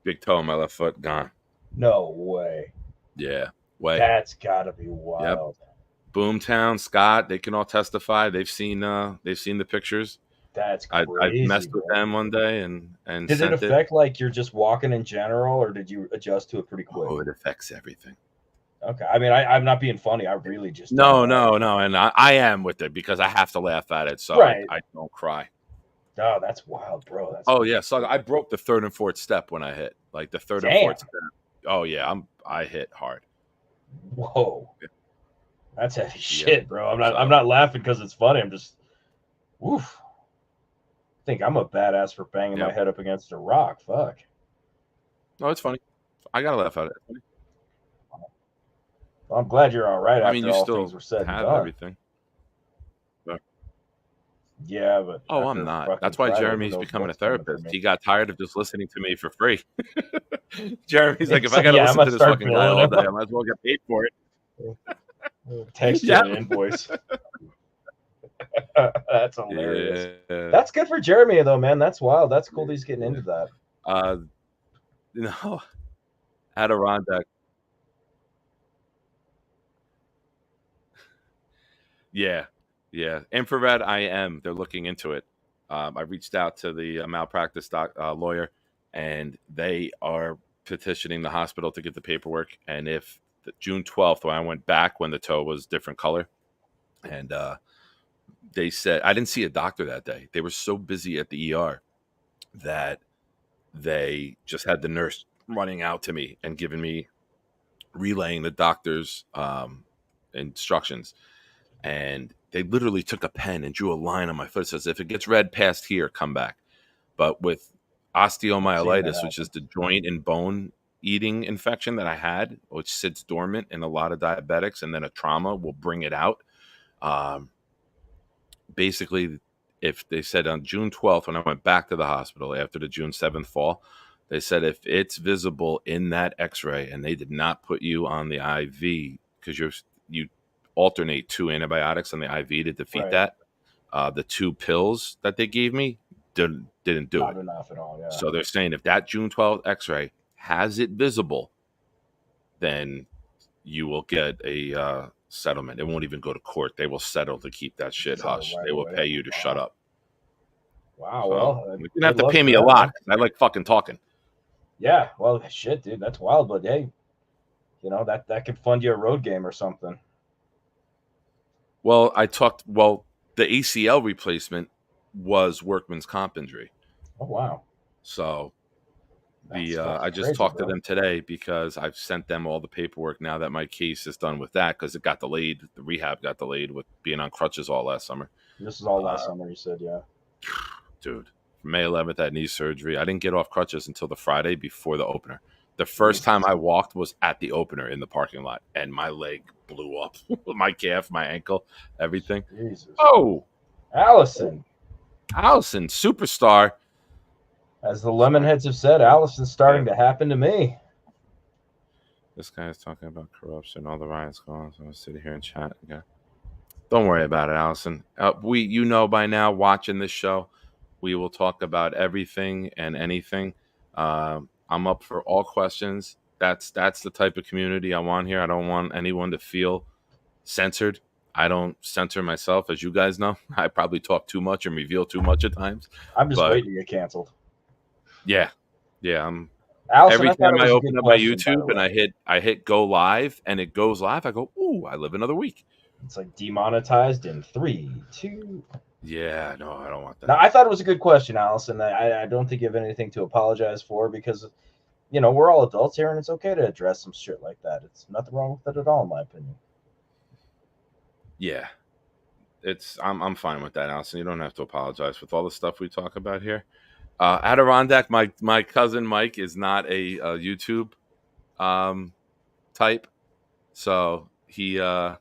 big toe on my left foot, gone. No way. Yeah, way. That's gotta be wild. Yep. Boomtown, Scott, they can all testify. They've seen the pictures. That's crazy. I messed with them one day and did it affect like you're just walking in general, or did you adjust to it pretty quick? Oh, it affects everything. Okay, I mean, I'm not being funny. I really just no, and I am with it because I have to laugh at it, so I don't cry. Oh, that's wild, bro. Yeah, so I broke the third and fourth step when I hit, like the third and fourth step. Oh yeah, I hit hard. Whoa, that's heavy shit, bro. I'm not laughing because it's funny. I'm just, woof. I think I'm a badass for banging my head up against a rock. Fuck. No, it's funny. I gotta laugh at it. Well, I'm glad you're all right. I mean, you still things were said have everything. Yeah, but I'm not. That's why Jeremy's becoming a therapist. He got tired of just listening to me for free. Jeremy's like, if I got to listen to this fucking guy all day, I might as well get paid for it. Text you an invoice. That's hilarious. Yeah. That's good for Jeremy, though, man. That's wild. That's cool that he's getting into that. Adirondack. Yeah, yeah. Infrared IM. They're looking into it. I reached out to the malpractice lawyer, and they are petitioning the hospital to get the paperwork. And if June 12th, when I went back when the toe was different color, and they said I didn't see a doctor that day. They were so busy at the ER that they just had the nurse running out to me and giving me relaying the doctor's instructions. And they literally took a pen and drew a line on my foot. It says, if it gets red past here, come back. But with osteomyelitis, which is the joint and bone eating infection that I had, which sits dormant in a lot of diabetics, and then a trauma will bring it out. Basically, if they said on June 12th, when I went back to the hospital after the June 7th fall, they said if it's visible in that x-ray and they did not put you on the IV because you alternate 2 antibiotics on the IV to defeat that, the 2 pills that they gave me didn't do it. Not enough at all, yeah. So they're saying if that June 12th x-ray has it visible, then you will get a settlement. It won't even go to court. They will settle to keep that shit hush. They will pay you to shut up. Wow. So, Well, you're gonna have to pay me a lot. I like fucking talking. Yeah. Well, shit, dude, that's wild. But hey, that could fund you a road game or something. Well, the ACL replacement was workman's comp injury. Oh wow. So I just crazy, talked bro. to them today because I've sent them all the paperwork now that my case is done with that because it got delayed. The rehab got delayed with being on crutches all last summer. This is all last summer, you said, yeah. Dude, May 11th, I had knee surgery. I didn't get off crutches until the Friday before the opener. The first time I walked was at the opener in the parking lot, and my leg blew up. My calf, my ankle, everything. Jesus. Oh, Allison, superstar. as the Lemonheads have said, Allison's starting to happen to me. This guy is talking about corruption, all the riots going on. So I'm going to sit here and chat. Okay. Don't worry about it, Allison. By now, watching this show, we will talk about everything and anything. I'm up for all questions. That's the type of community I want here. I don't want anyone to feel censored. I don't censor myself, as you guys know. I probably talk too much and reveal too much at times. I'm just waiting to get canceled. Yeah. Allison, Every time I open up my question, YouTube and I hit go live and it goes live, I go, ooh, I live another week. It's like demonetized in 3, 2. Yeah, no, I don't want that. Now, I thought it was a good question, Allison. I don't think you have anything to apologize for because, we're all adults here and it's okay to address some shit like that. It's nothing wrong with it at all, in my opinion. Yeah, I'm fine with that, Allison. You don't have to apologize with all the stuff we talk about here. Adirondack, my cousin Mike is not a YouTube type, so he would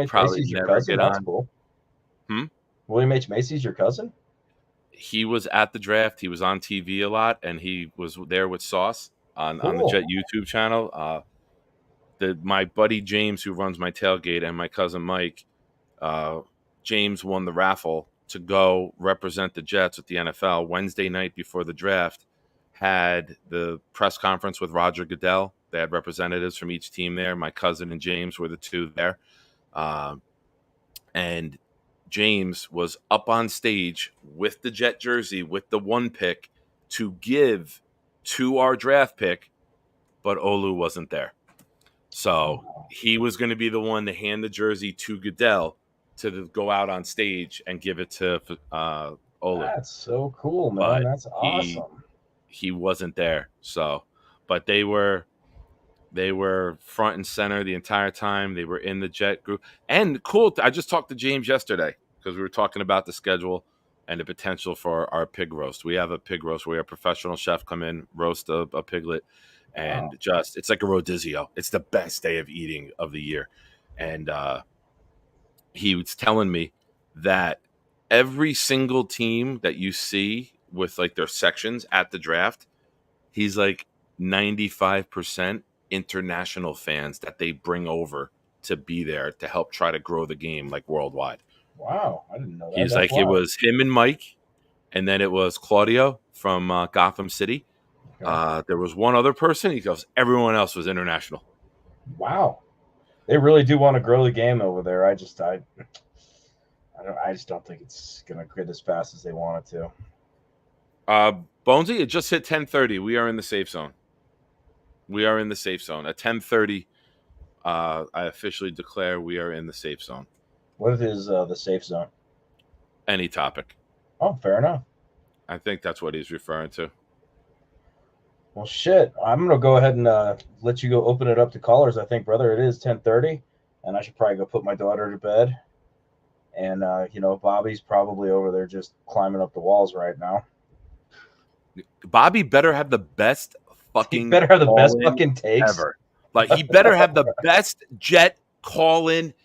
probably never get on. Cool. William H. Macy's your cousin? He was at the draft. He was on TV a lot, and he was there with Sauce on the Jet YouTube channel. My buddy James, who runs my tailgate, and my cousin Mike, James won the raffle to go represent the Jets with the NFL. Wednesday night before the draft, had the press conference with Roger Goodell. They had representatives from each team there. My cousin and James were the two there. And James was up on stage with the Jet jersey, with the 1 pick to give to our draft pick, but Olu wasn't there. So he was going to be the one to hand the jersey to Goodell to go out on stage and give it to Olu. That's so cool, man. But that's awesome. He wasn't there. So, but they were front and center the entire time. They were in the Jet group. And cool, I just talked to James yesterday because we were talking about the schedule and the potential for our pig roast. We have a pig roast where a professional chef come in, roast a piglet, and it's like a rodizio. It's the best day of eating of the year. And he was telling me that every single team that you see with like their sections at the draft, he's like 95% international fans that they bring over to be there to help try to grow the game like worldwide. Wow, I didn't know that. He's like, it was him and Mike, and then it was Claudio from Gotham City, There was one other person. He goes, everyone else was international. Wow. They really do want to grow the game over there. I just don't think it's gonna get as fast as they want it to. Bonesy, it just hit 10:30. We are in the safe zone. At 10:30. I officially declare we are in the safe zone. What is the safe zone? Any topic. Oh, fair enough. I think that's what he's referring to. Well, shit. I'm gonna go ahead and let you go open it up to callers. I think, brother, it is 10:30, and I should probably go put my daughter to bed. And Bobby's probably over there just climbing up the walls right now. Bobby better have the best fucking. He better have the best call-in fucking takes ever. Like, he better have the best Jet call-in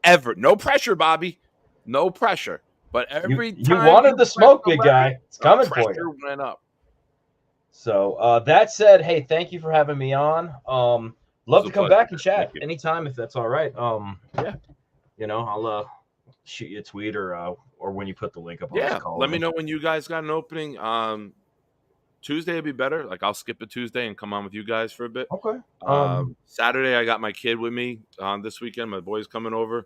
ever. No pressure, Bobby. No pressure. But every you time wanted the smoke, press big the guy. button, It's coming the for pressure you. went up. So that said, hey, thank you for having me on. Love to come back and chat Thank you. anytime if that's all right. Yeah. I'll shoot you a tweet or when you put the link up on Yeah, this call. let me know when you guys got an opening. Tuesday would be better. Like, I'll skip a Tuesday and come on with you guys for a bit. Okay. Saturday, I got my kid with me this weekend. My boy's coming over,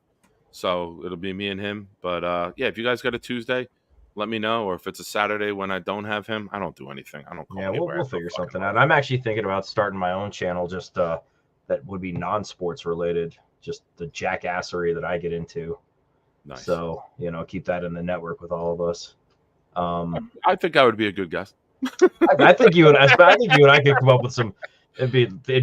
so it'll be me and him. But yeah, if you guys got a Tuesday, let me know. Or if it's a Saturday when I don't have him, I don't do anything. I don't call anywhere. We'll figure something out. I'm actually thinking about starting my own channel, just that would be non-sports related, just the jackassery that I get into. Nice. So keep that in the network with all of us. I think I would be a good guest. I think you and I could come up with some. It'd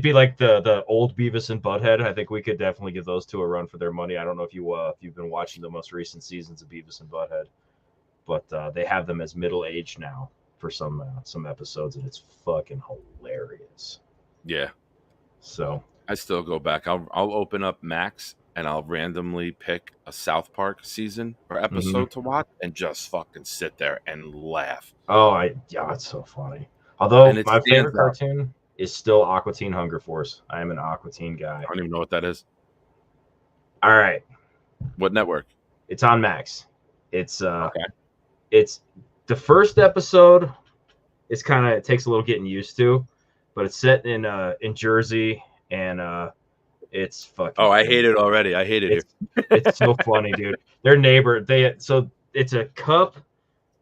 be like the old Beavis and Butthead. I think we could definitely give those two a run for their money. I don't know if you've been watching the most recent seasons of Beavis and Butthead, but they have them as middle aged now for some episodes, and it's fucking hilarious. Yeah. So I still go back. I'll open up Max and I'll randomly pick a South Park season or episode to watch and just fucking sit there and laugh. It's so funny. Although And it my favorite stands out. cartoon is still Aqua Teen Hunger Force. I am an Aqua Teen guy. I don't even know what that is. All right, What network? it's on Max. It's Okay. It's the first episode. It takes a little getting used to, but it's set in Jersey, and it's fucking. Oh, I hate it already. I hate it here. It's so funny, dude. Their neighbor, it's a cup,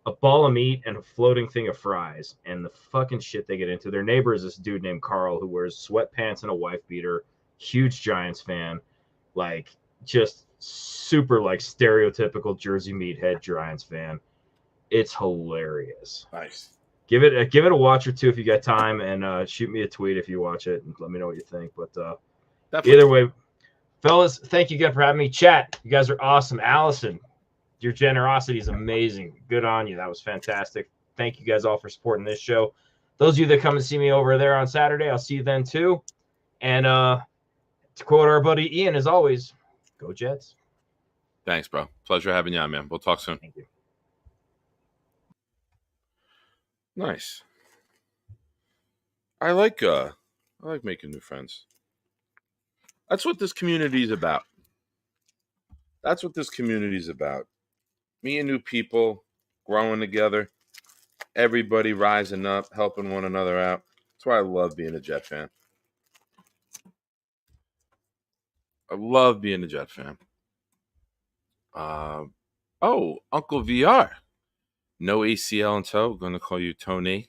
a ball of meat, and a floating thing of fries, and the fucking shit they get into. Their neighbor is this dude named Carl who wears sweatpants and a wife beater, huge Giants fan, like just super like stereotypical Jersey meathead Giants fan. It's hilarious. Nice. Give it a watch or two if you got time, and shoot me a tweet if you watch it and let me know what you think. But Definitely. either way, fellas, thank you again for having me. Chat, you guys are awesome. Allison, your generosity is amazing. Good on you. That was fantastic. Thank you guys all for supporting this show. Those of you that come and see me over there on Saturday, I'll see you then too. And to quote our buddy Ian, as always, go Jets. Thanks, bro. Pleasure having you on, man. We'll talk soon. Thank you. Nice. I like making new friends. That's what this community is about. Meeting new people, growing together, everybody rising up, helping one another out. That's why I love being a Jet fan. I love being a Jet fan. Uncle VR. No ACL in tow. Going to call you Tony.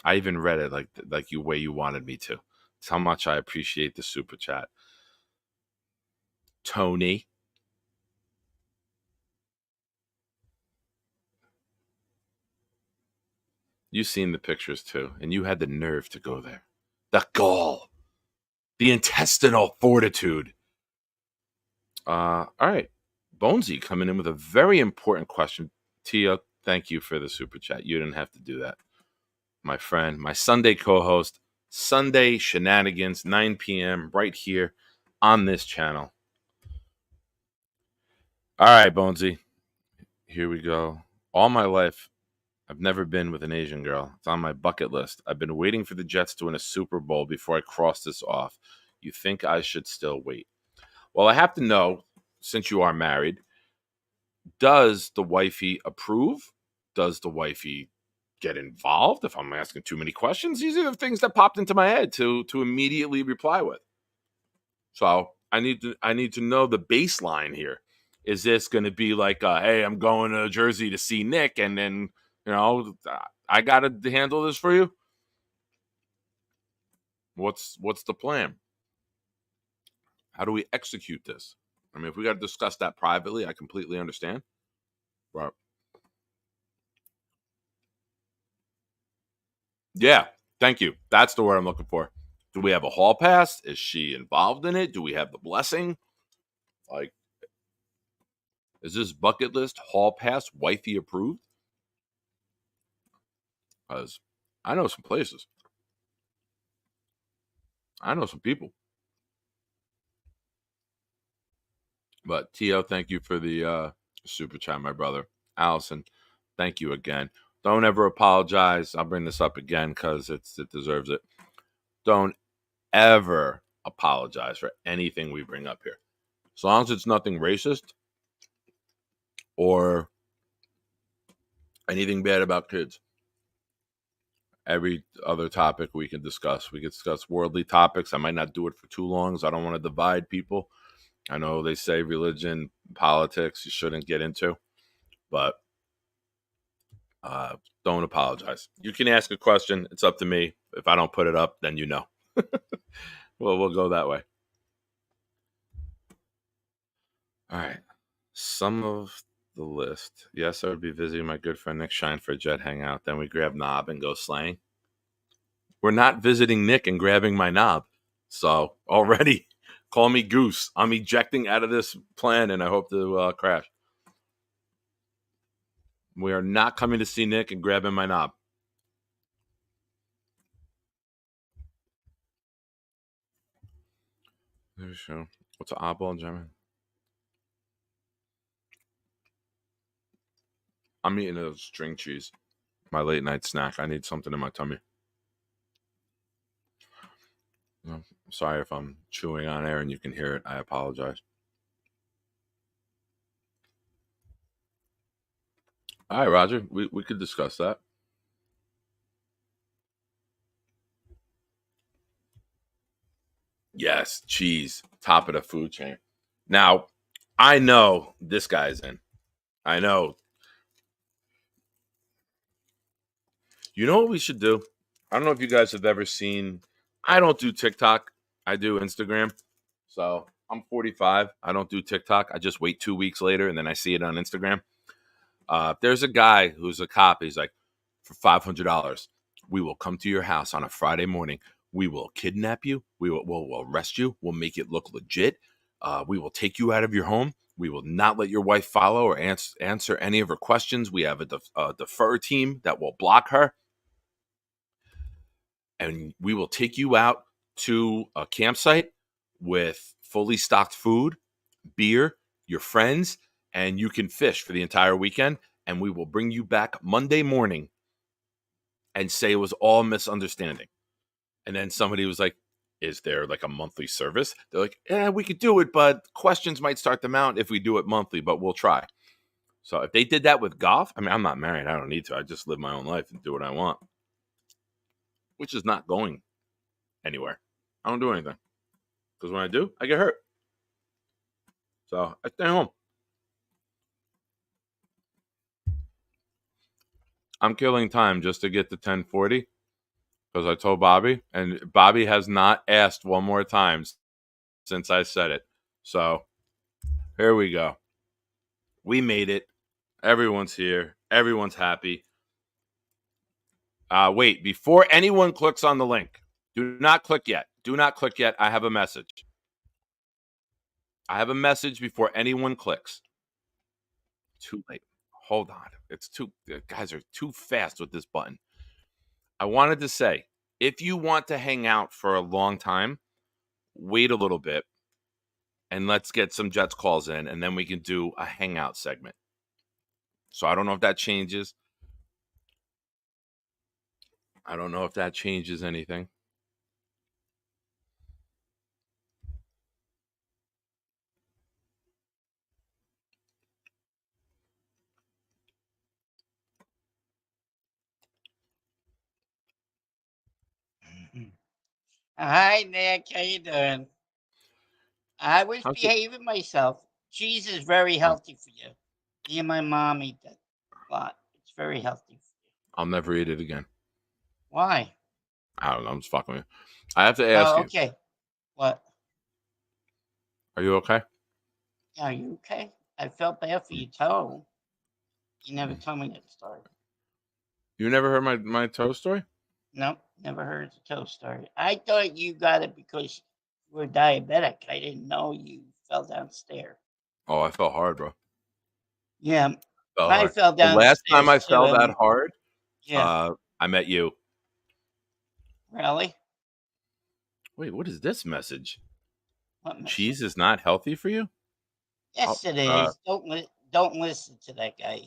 I even read it like you way you wanted me to. It's how much I appreciate the super chat. Tony. You've seen the pictures too, and you had the nerve to go there. The gall. The intestinal fortitude. All right. Bonesy coming in with a very important question. Tia, thank you for the super chat. You didn't have to do that. My friend, my Sunday co-host, Sunday Shenanigans, 9 p.m. right here on this channel. All right, Bonesy. Here we go. All my life, I've never been with an Asian girl. It's on my bucket list. I've been waiting for the Jets to win a Super Bowl before I cross this off. You think I should still wait? Well, I have to know, since you are married, does the wifey approve? Does the wifey get involved if I'm asking too many questions. These are the things that popped into my head to immediately reply with. So I need to know the baseline here. Is this going to be like, hey, I'm going to Jersey to see Nick, and then I got to handle this for you? What's the plan? How do we execute this? I mean, if we got to discuss that privately, I completely understand. But yeah, thank you. That's the word I'm looking for. Do we have a hall pass? Is she involved in it? Do we have the blessing? Like, is this bucket list hall pass wifey approved? Because I know some places. I know some people. But Tio, thank you for the super chat, my brother. Allison, thank you again. Don't ever apologize. I'll bring this up again because it deserves it. Don't ever apologize for anything we bring up here. As long as it's nothing racist or anything bad about kids. Every other topic we can discuss. We can discuss worldly topics. I might not do it for too long because I don't want to divide people. I know they say religion, politics, you shouldn't get into, but don't apologize. You can ask a question. It's up to me. If I don't put it up, then you know. Well, we'll go that way. All right. Some of the list. Yes, I would be visiting my good friend Nick Shine for a jet hangout. Then we grab knob and go slaying. We're not visiting Nick and grabbing my knob. So already call me Goose. I'm ejecting out of this plan and I hope to crash. We are not coming to see Nick and grabbing my knob. There's show. What's an oddball in German? I'm eating a string cheese. My late night snack. I need something in my tummy. I'm sorry if I'm chewing on air and you can hear it. I apologize. All right, Roger. We could discuss that. Yes, cheese. Top of the food chain. Now, I know this guy's in. I know. You know what we should do? I don't know if you guys have ever seen. I don't do TikTok. I do Instagram. So I'm 45. I don't do TikTok. I just wait 2 weeks later and then I see it on Instagram. There's a guy who's a cop. He's like, for $500, we will come to your house on a Friday morning. We will kidnap you. We'll arrest you. We'll make it look legit. We will take you out of your home. We will not let your wife follow or answer any of her questions. We have a defer team that will block her. And we will take you out to a campsite with fully stocked food, beer, your friends, and you can fish for the entire weekend. And we will bring you back Monday morning and say it was all misunderstanding. And then somebody was like, is there like a monthly service? They're like, yeah, we could do it, but questions might start to mount if we do it monthly, but we'll try. So if they did that with golf, I mean, I'm not married. I don't need to. I just live my own life and do what I want, which is not going anywhere. I don't do anything because when I do, I get hurt. So I stay home. I'm killing time just to get to 10:40 because I told Bobby, and Bobby has not asked one more time since I said it. So here we go. We made it. Everyone's here. Everyone's happy. Wait, before anyone clicks on the link, do not click yet. Do not click yet. I have a message. I have a message before anyone clicks. Too late. Hold on. The guys are too fast with this button. I wanted to say, if you want to hang out for a long time, wait a little bit and let's get some Jets calls in and then we can do a hangout segment. So I don't know if that changes. I don't know if that changes anything. Hi, Nick. How you doing? I was How's it? behaving myself. Cheese is very healthy for you. Me and my mom eat that a lot. It's very healthy for you. I'll never eat it again. Why? I don't know. I'm just fucking with you. I have to ask Oh, you, okay. What? are you okay? Are you okay? I felt bad for your toe. You never told me that story. You never heard my toe story? Nope, never heard the toe story. I thought you got it because you were diabetic. I didn't know you fell downstairs. Oh, I fell hard, bro. Yeah, Fell I hard. fell The last time downstairs I too. fell that hard, Yeah, I met you. really? Wait, what is this message? What message? Cheese is not healthy for you? Yes, Oh, it is. Don't listen to that guy.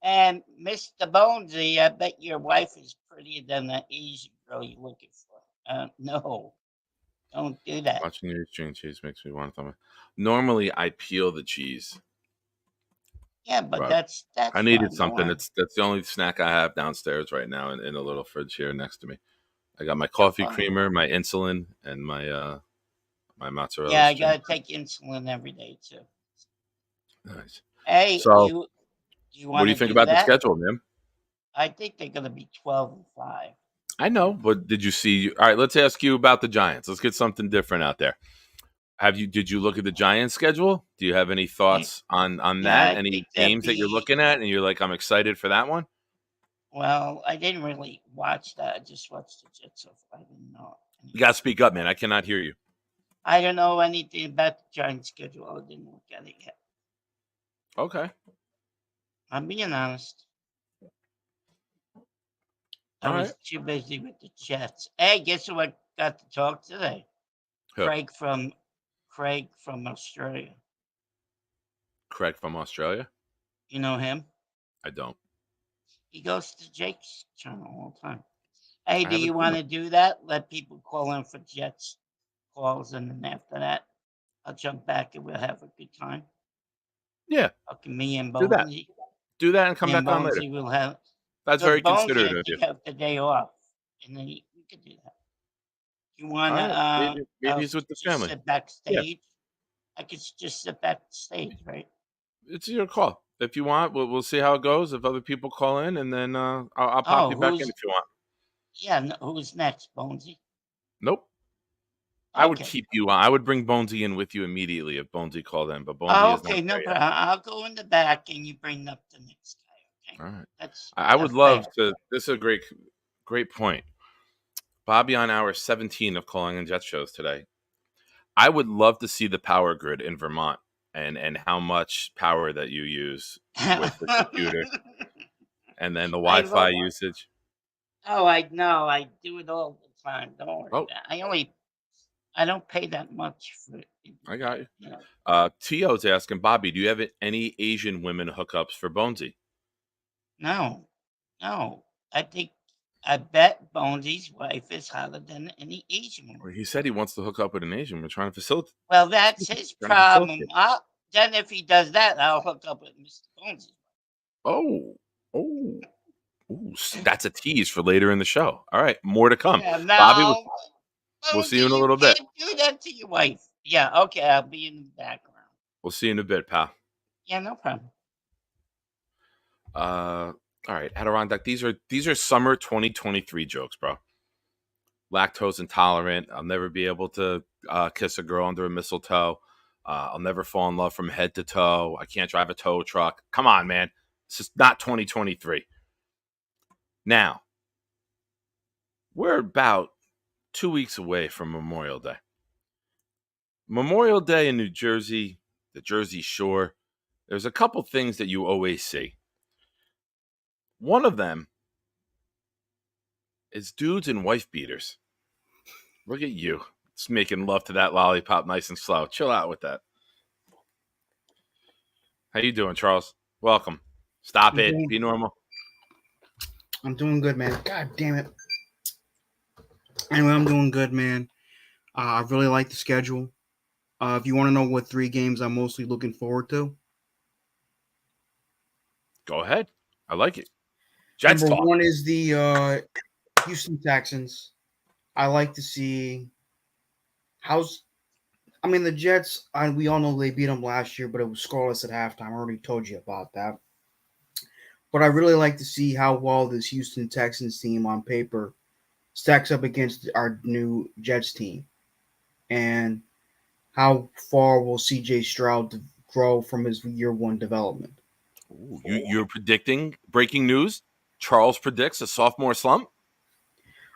And Mr. Bonesy, I bet your wife is prettier than the Asian girl you're looking for. No, don't do that. Watching your string cheese makes me want to thumb it. Normally, I peel the cheese. Yeah, but But that's I needed fine. something. Don't That's the only snack I have downstairs right now in a little fridge here next to me. I got my coffee fine. creamer, my insulin, and my mozzarella. Yeah, I string. gotta take insulin every day too. Nice. Hey, So, you what want do you think about the schedule, man? I think they're gonna be 12-5. I know, but did you see? All right, let's ask you about the Giants. Let's get something different out there. Did you look at the Giants schedule? Do you have any thoughts on Yeah, that? I Any think that'd games that you're be. looking at and you're like, I'm excited for that one? Well, I didn't really watch that. I just watched the Jets so far. I didn't know. You got to speak up, man. I cannot hear you. I don't know anything about the Giants schedule. I didn't look at it yet. Okay. I'm being honest. I All was right. too busy with the Jets. Hey, guess who I got to talk today? Who? Craig from Australia. Craig from Australia? You know him? I don't. He goes to Jake's channel all the time. Hey, do haven't you seen want to him. do that? Let people call in for Jets calls, and then after that, I'll jump back and we'll have a good time. Yeah. Okay, me and Do that. Bonesy. Do that and come Me and back on later. Bonesy will have. That's Because very Bonesy, considerate I of you. think, have the day off, and then we could do that. You want All right. to? Maybe he's with the just family. sit backstage. I could just sit backstage, right? It's your call. If you want, we'll see how it goes. If other people call in, and then I'll pop Oh, you back in who's? if you want. Yeah, no, who's next, Bonesy? Nope. I would Okay. keep you on. I would bring Bonesy in with you immediately if Bonesy called in, but Bonesy Oh, is not okay, no there yet. problem. I'll go in the back, and you bring up the next guy. Okay, All right. that's. I would that's love fair. to. This is a great point. Bobby on hour 17 of calling in Jet shows today. I would love to see the power grid in Vermont and how much power that you use with the computer and then the I Wi-Fi love. usage. Oh, I know. I do it all the time. Don't worry. Oh, About it. I don't pay that much for it. I got you. You know. Tio's asking, Bobby, do you have any Asian women hookups for Bonesy? No, I bet Bonesy's wife is hotter than any Asian Well, woman. he said he wants to hook up with an Asian. We're trying to facilitate. Well, that's his problem. Then if he does that, I'll hook up with Mr. Bonesy. Oh, that's a tease for later in the show. All right, more to come. Yeah, Bobby, no. we'll see you in a Bonesy, little bit. can't do that to your wife. Yeah, okay, I'll be in the background. We'll see you in a bit, pal. Yeah, no problem. All right, Adirondack. These are summer 2023 jokes, bro. Lactose intolerant. I'll never be able to kiss a girl under a mistletoe. I'll never fall in love from head to toe. I can't drive a tow truck. Come on, man. This is not 2023. Now, we're about 2 weeks away from Memorial Day. Memorial Day in New Jersey, the Jersey Shore, there's a couple things that you always see. One of them is dudes in wife beaters. Look at you. Just making love to that lollipop nice and slow. Chill out with that. How you doing, Charles? Welcome. Stop it. Be normal. I'm doing good, man. God damn it. Anyway, I'm doing good, man. I really like the schedule. If you want to know what 3 games I'm mostly looking forward to, go ahead. I like it. Jets number talk. 1 is the Houston Texans. I like to see the Jets. We all know they beat them last year, but it was scoreless at halftime. I already told you about that. But I really like to see how well this Houston Texans team on paper stacks up against our new Jets team, and how far will C.J. Stroud grow from his year one development. Ooh, you're predicting breaking news. Charles predicts a sophomore slump.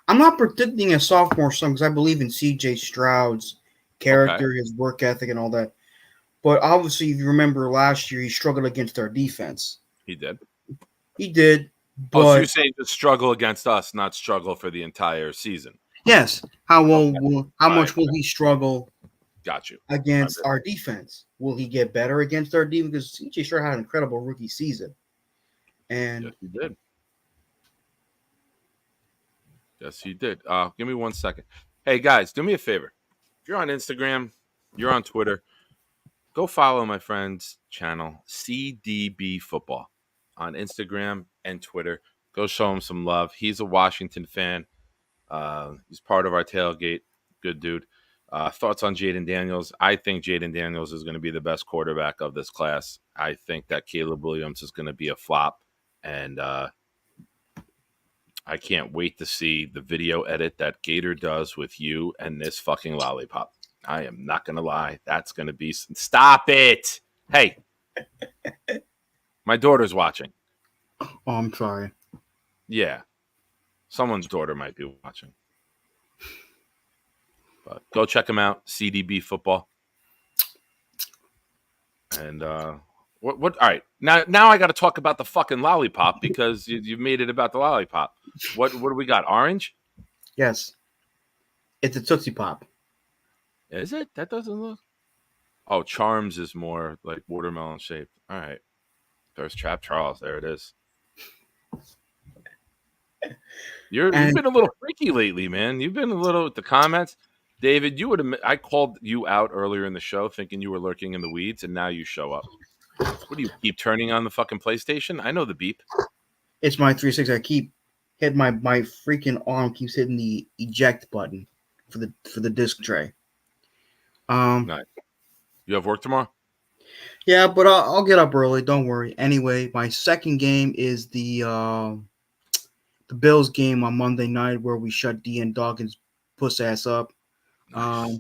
I'm not predicting a sophomore slump because I believe in C.J. Stroud's character, his work ethic, and all that. But obviously, if you remember last year, he struggled against our defense. He did. He did. But so you're saying just struggle against us, not struggle for the entire season. Yes. How much will he struggle? Got you. Against our defense? Will he get better against our defense? Because CJ Stroud had an incredible rookie season. And yes, he did. Yes, he did. Give me 1 second. Hey guys, do me a favor. If you're on Instagram, you're on Twitter, go follow my friend's channel, CDB Football, on Instagram and Twitter. Go show him some love. He's a Washington fan. He's part of our tailgate. Good dude. Thoughts on Jaden Daniels? I think Jaden Daniels is going to be the best quarterback of this class. I think that Caleb Williams is going to be a flop. And I can't wait to see the video edit that Gator does with you and this fucking lollipop. I am not going to lie. That's going to be... Stop it! Hey. My daughter's watching. Oh, I'm sorry. Yeah. Someone's daughter might be watching. But go check him out, CDB Football. And what? All right, now I got to talk about the fucking lollipop because you've made it about the lollipop. What do we got? Orange? Yes, it's a Tootsie Pop. Is it? That doesn't look. Oh, Charms is more like watermelon shaped. All right, there's Trap Charles. There it is. You've been a little freaky lately, man. You've been a little with the comments. David, I called you out earlier in the show thinking you were lurking in the weeds, and now you show up. What do you keep turning on the fucking PlayStation? I know the beep. It's my 360. I keep hitting my freaking arm keeps hitting the eject button for the disc tray. Nice. You have work tomorrow? Yeah, but I'll get up early. Don't worry. Anyway, my second game is the Bills game on Monday night where we shut Dean Dawkins' puss ass up. Nice.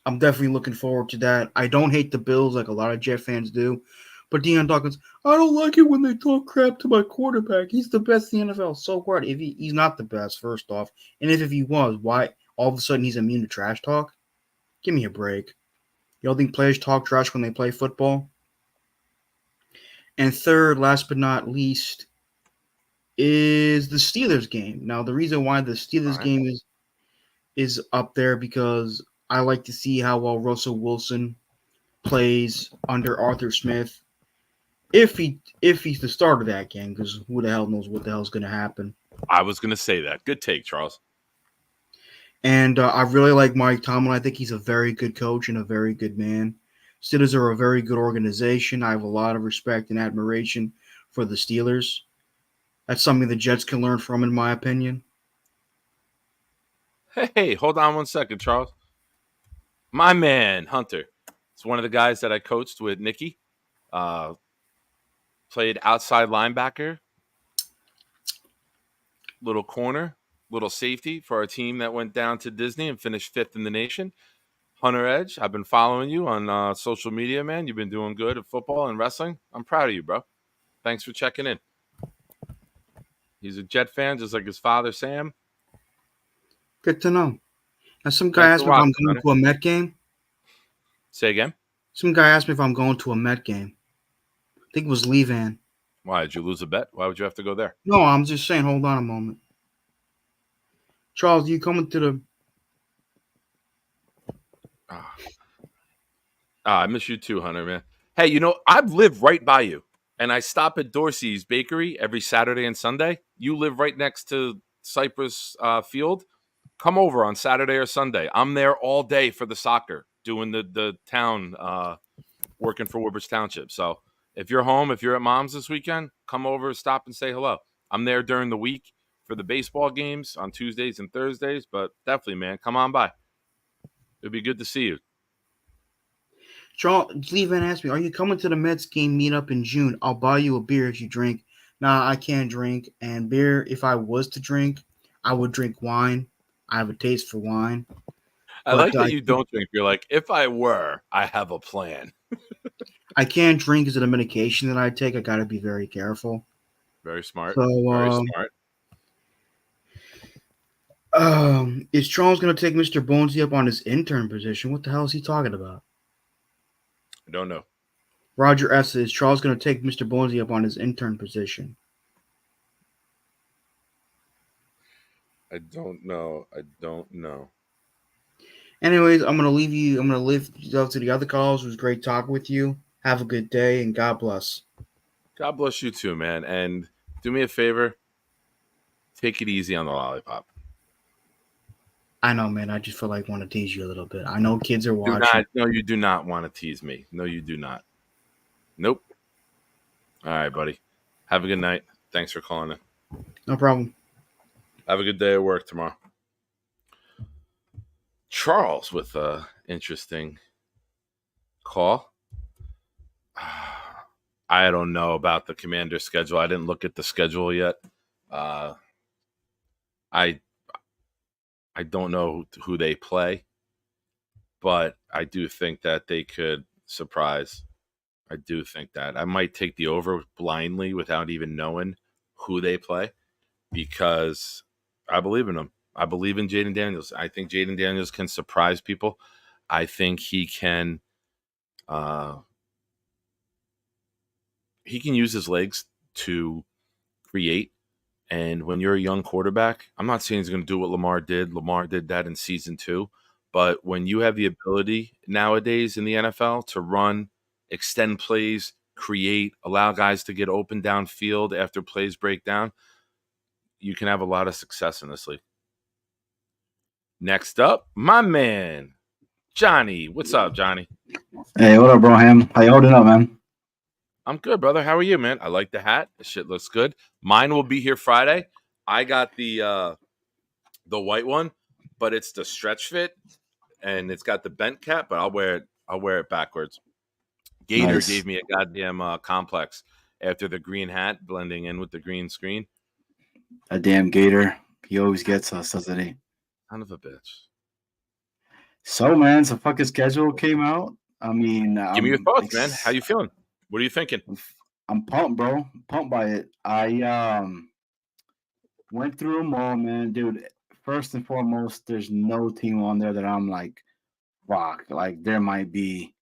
I'm definitely looking forward to that. I don't hate the Bills like a lot of Jet fans do, but Deion Dawkins, I don't like it when they talk crap to my quarterback. He's the best in the NFL. So what? If he's not the best, first off, and if he was, why all of a sudden he's immune to trash talk? Give me a break. You don't think players talk trash when they play football? And third, last but not least, is the Steelers game. Now, the reason why the Steelers game is up there because I like to see how well Russell Wilson plays under Arthur Smith. If he's the start of that game, because who the hell knows what the hell's going to happen. I was going to say that. Good take, Charles. And I really like Mike Tomlin. I think he's a very good coach and a very good man. Steelers are a very good organization. I have a lot of respect and admiration for the Steelers. That's something the Jets can learn from, in my opinion. Hey, hold on 1 second, Charles. My man, Hunter. It's one of the guys that I coached with Nikki. Played outside linebacker, little corner, little safety for our team that went down to Disney and finished 5th in the nation. Hunter Edge, I've been following you on social media, man. You've been doing good at football and wrestling. I'm proud of you, bro. Thanks for checking in. He's a Jet fan, just like his father, Sam. Good to know. Now, some guy asked me if I'm going to a Met game. Say again? Some guy asked me if I'm going to a Met game. I think it was Levan. Why? Did you lose a bet? Why would you have to go there? No, I'm just saying, hold on a moment. Charles, you coming to the... I miss you too, Hunter, man. Hey, you know, I've lived right by you, and I stop at Dorsey's Bakery every Saturday and Sunday. You live right next to Cypress Field. Come over on Saturday or Sunday. I'm there all day for the soccer, doing the town, working for Woodbridge Township. So if you're home, if you're at Mom's this weekend, come over, stop and say hello. I'm there during the week for the baseball games on Tuesdays and Thursdays, but definitely, man, come on by. It'd be good to see you. Charles Van asked me, "Are you coming to the Mets game meetup in June? I'll buy you a beer if you drink." Nah, I can't drink. And beer, if I was to drink, I would drink wine. I have a taste for wine. I like that you don't drink. You're like, if I were, I have a plan. I can't drink because of the medication that I take. I got to be very careful. Very smart. So, very smart. Is Charles going to take Mr. Bonesy up on his intern position? What the hell is he talking about? I don't know. Roger S. Is Charles going to take Mr. Bonesy up on his intern position? I don't know. Anyways, I'm going to leave you. I'm going to leave you up to the other calls. It was great talking with you. Have a good day, and God bless. God bless you too, man. And do me a favor. Take it easy on the lollipop. I know, man. I just feel like I want to tease you a little bit. I know kids are watching. No, you do not want to tease me. No, you do not. Nope. All right, buddy. Have a good night. Thanks for calling in. No problem. Have a good day at work tomorrow. Charles with an interesting call. I don't know about the Commander's schedule. I didn't look at the schedule yet. I don't know who they play, but I do think that they could surprise. I do think that. I might take the over blindly without even knowing who they play because I believe in them. I believe in Jaden Daniels. I think Jaden Daniels can surprise people. I think he can use his legs to create. And when you're a young quarterback, I'm not saying he's going to do what Lamar did. Lamar did that in season 2. But when you have the ability nowadays in the NFL to run, extend plays, create, allow guys to get open downfield after plays break down, you can have a lot of success in this league. Next up, my man, Johnny. What's up, Johnny? Hey, what up, bro? Ham? How you holding up, man? I'm good, brother. How are you, man? I like the hat. The shit looks good. Mine will be here Friday. I got the white one, but it's the stretch fit, and it's got the bent cap. But I'll wear it backwards. Gator gave me a goddamn complex after the green hat blending in with the green screen. A damn Gator. He always gets us, doesn't he? Son of a bitch. So, man, the fucking schedule came out. I mean, give me your thoughts, man. How you feeling? What are you thinking? I'm pumped, bro. Pumped by it. I went through them all, man. Dude, first and foremost, there's no team on there that I'm like, fuck. Like, there might be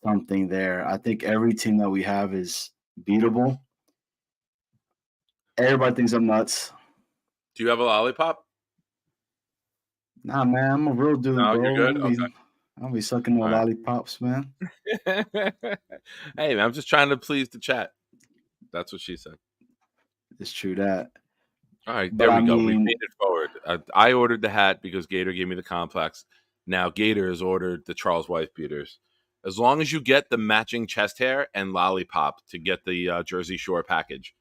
something there. I think every team that we have is beatable. Everybody thinks I'm nuts. Do you have a lollipop? Nah, man. I'm a real dude, no, bro. You're good? I'll be sucking no lollipops, man. Hey, man, I'm just trying to please the chat. That's what she said. It's true that. All right, there we go. We made it forward. I ordered the hat because Gator gave me the complex. Now Gator has ordered the Charles Wife beaters. As long as you get the matching chest hair and lollipop to get the Jersey Shore package.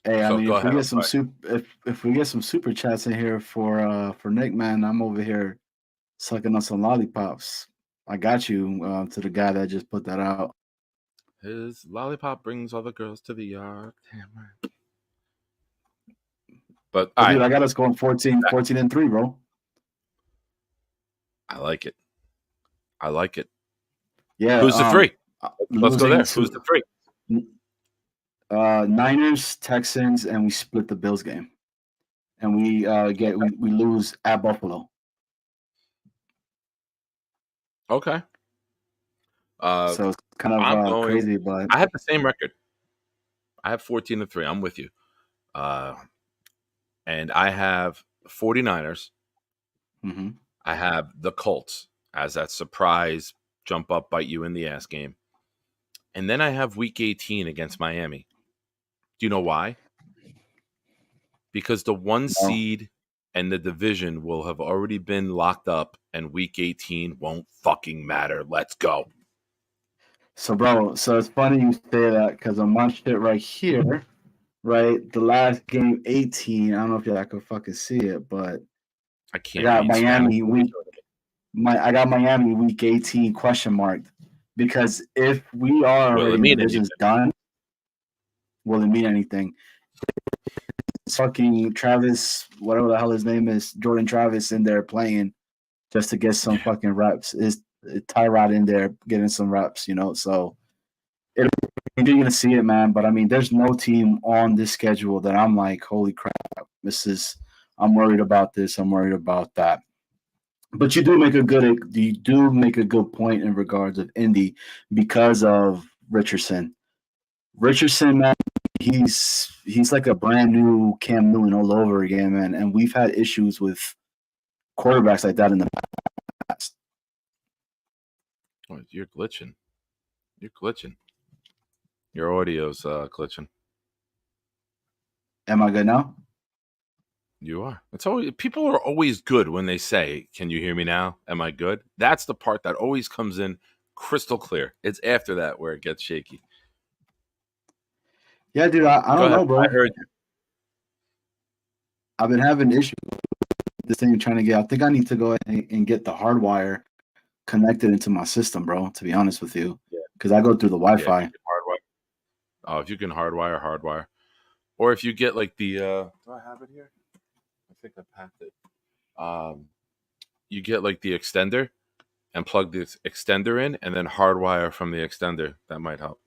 Hey, I mean, if we get some super chats in here for Nick, man, I'm over here sucking on some lollipops. I got you to the guy that just put that out. His lollipop brings all the girls to the yard. Damn right. But dude, I got us going 14-3, bro. I like it. Yeah. Who's the 3? Let's go there. Who's the 3? Niners, Texans, and we split the Bills game, and we lose at Buffalo. Okay. So it's kind of crazy, but I have the same record. I have 14-3. I'm with you. And I have 49ers. Mm-hmm. I have the Colts as that surprise jump up, bite you in the ass game. And then I have week 18 against Miami. Do you know why? Because the 1 seed and the division will have already been locked up, and week 18 won't fucking matter. Let's go. So, bro, it's funny you say that because on my shit right here, right? The last game, 18. I don't know if y'all could fucking see it, but I I can't got read Miami Spanish. I got Miami week 18 question marked because if we are Will it already in mean divisions anything? done, will it mean anything? Fucking Travis, whatever the hell his name is, Jordan Travis in there playing just to get some fucking reps. Is Tyrod in there getting some reps, you know? So you're gonna see it, man. But I mean, there's no team on this schedule that I'm like, holy crap, I'm worried about this, I'm worried about that. But you do make a good point in regards of Indy because of Richardson. Richardson, man, he's like a brand new Cam Newton all over again, man. And we've had issues with quarterbacks like that in the past. Oh, you're glitching. You're glitching. Your audio's glitching. Am I good now? You are. It's always people are always good when they say, "Can you hear me now? Am I good?" That's the part that always comes in crystal clear. It's after that where it gets shaky. Yeah, dude, I don't know, bro. I heard you. I've been having issues with this thing trying to get. I think I need to go ahead and get the hardwire connected into my system, bro. To be honest with you, because I go through the Wi-Fi. Yeah, if you can hardwire, or if you get like the. Do I have it here? I think I packed it. You get like the extender and plug this extender in, and then hardwire from the extender. That might help.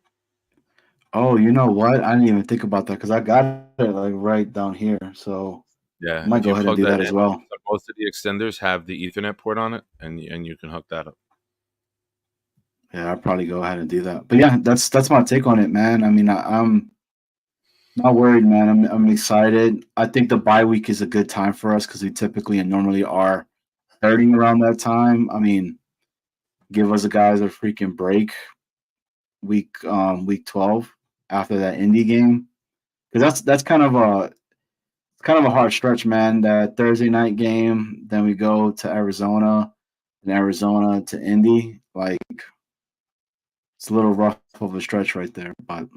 Oh, you know what? I didn't even think about that because I got it like right down here. So Yeah, I might if go you ahead and plug do that as in, well. most of the extenders have the Ethernet port on it, and you can hook that up. Yeah, I'll probably go ahead and do that. But yeah, that's my take on it, man. I mean, I'm not worried, man. I'm excited. I think the bye week is a good time for us because we typically and normally are hurting around that time. I mean, give us the guys a freaking break week 12 after that Indy game because that's kind of a hard stretch, man. That Thursday night game, then we go to Arizona, and Arizona to Indy. Like it's a little rough of a stretch right there, but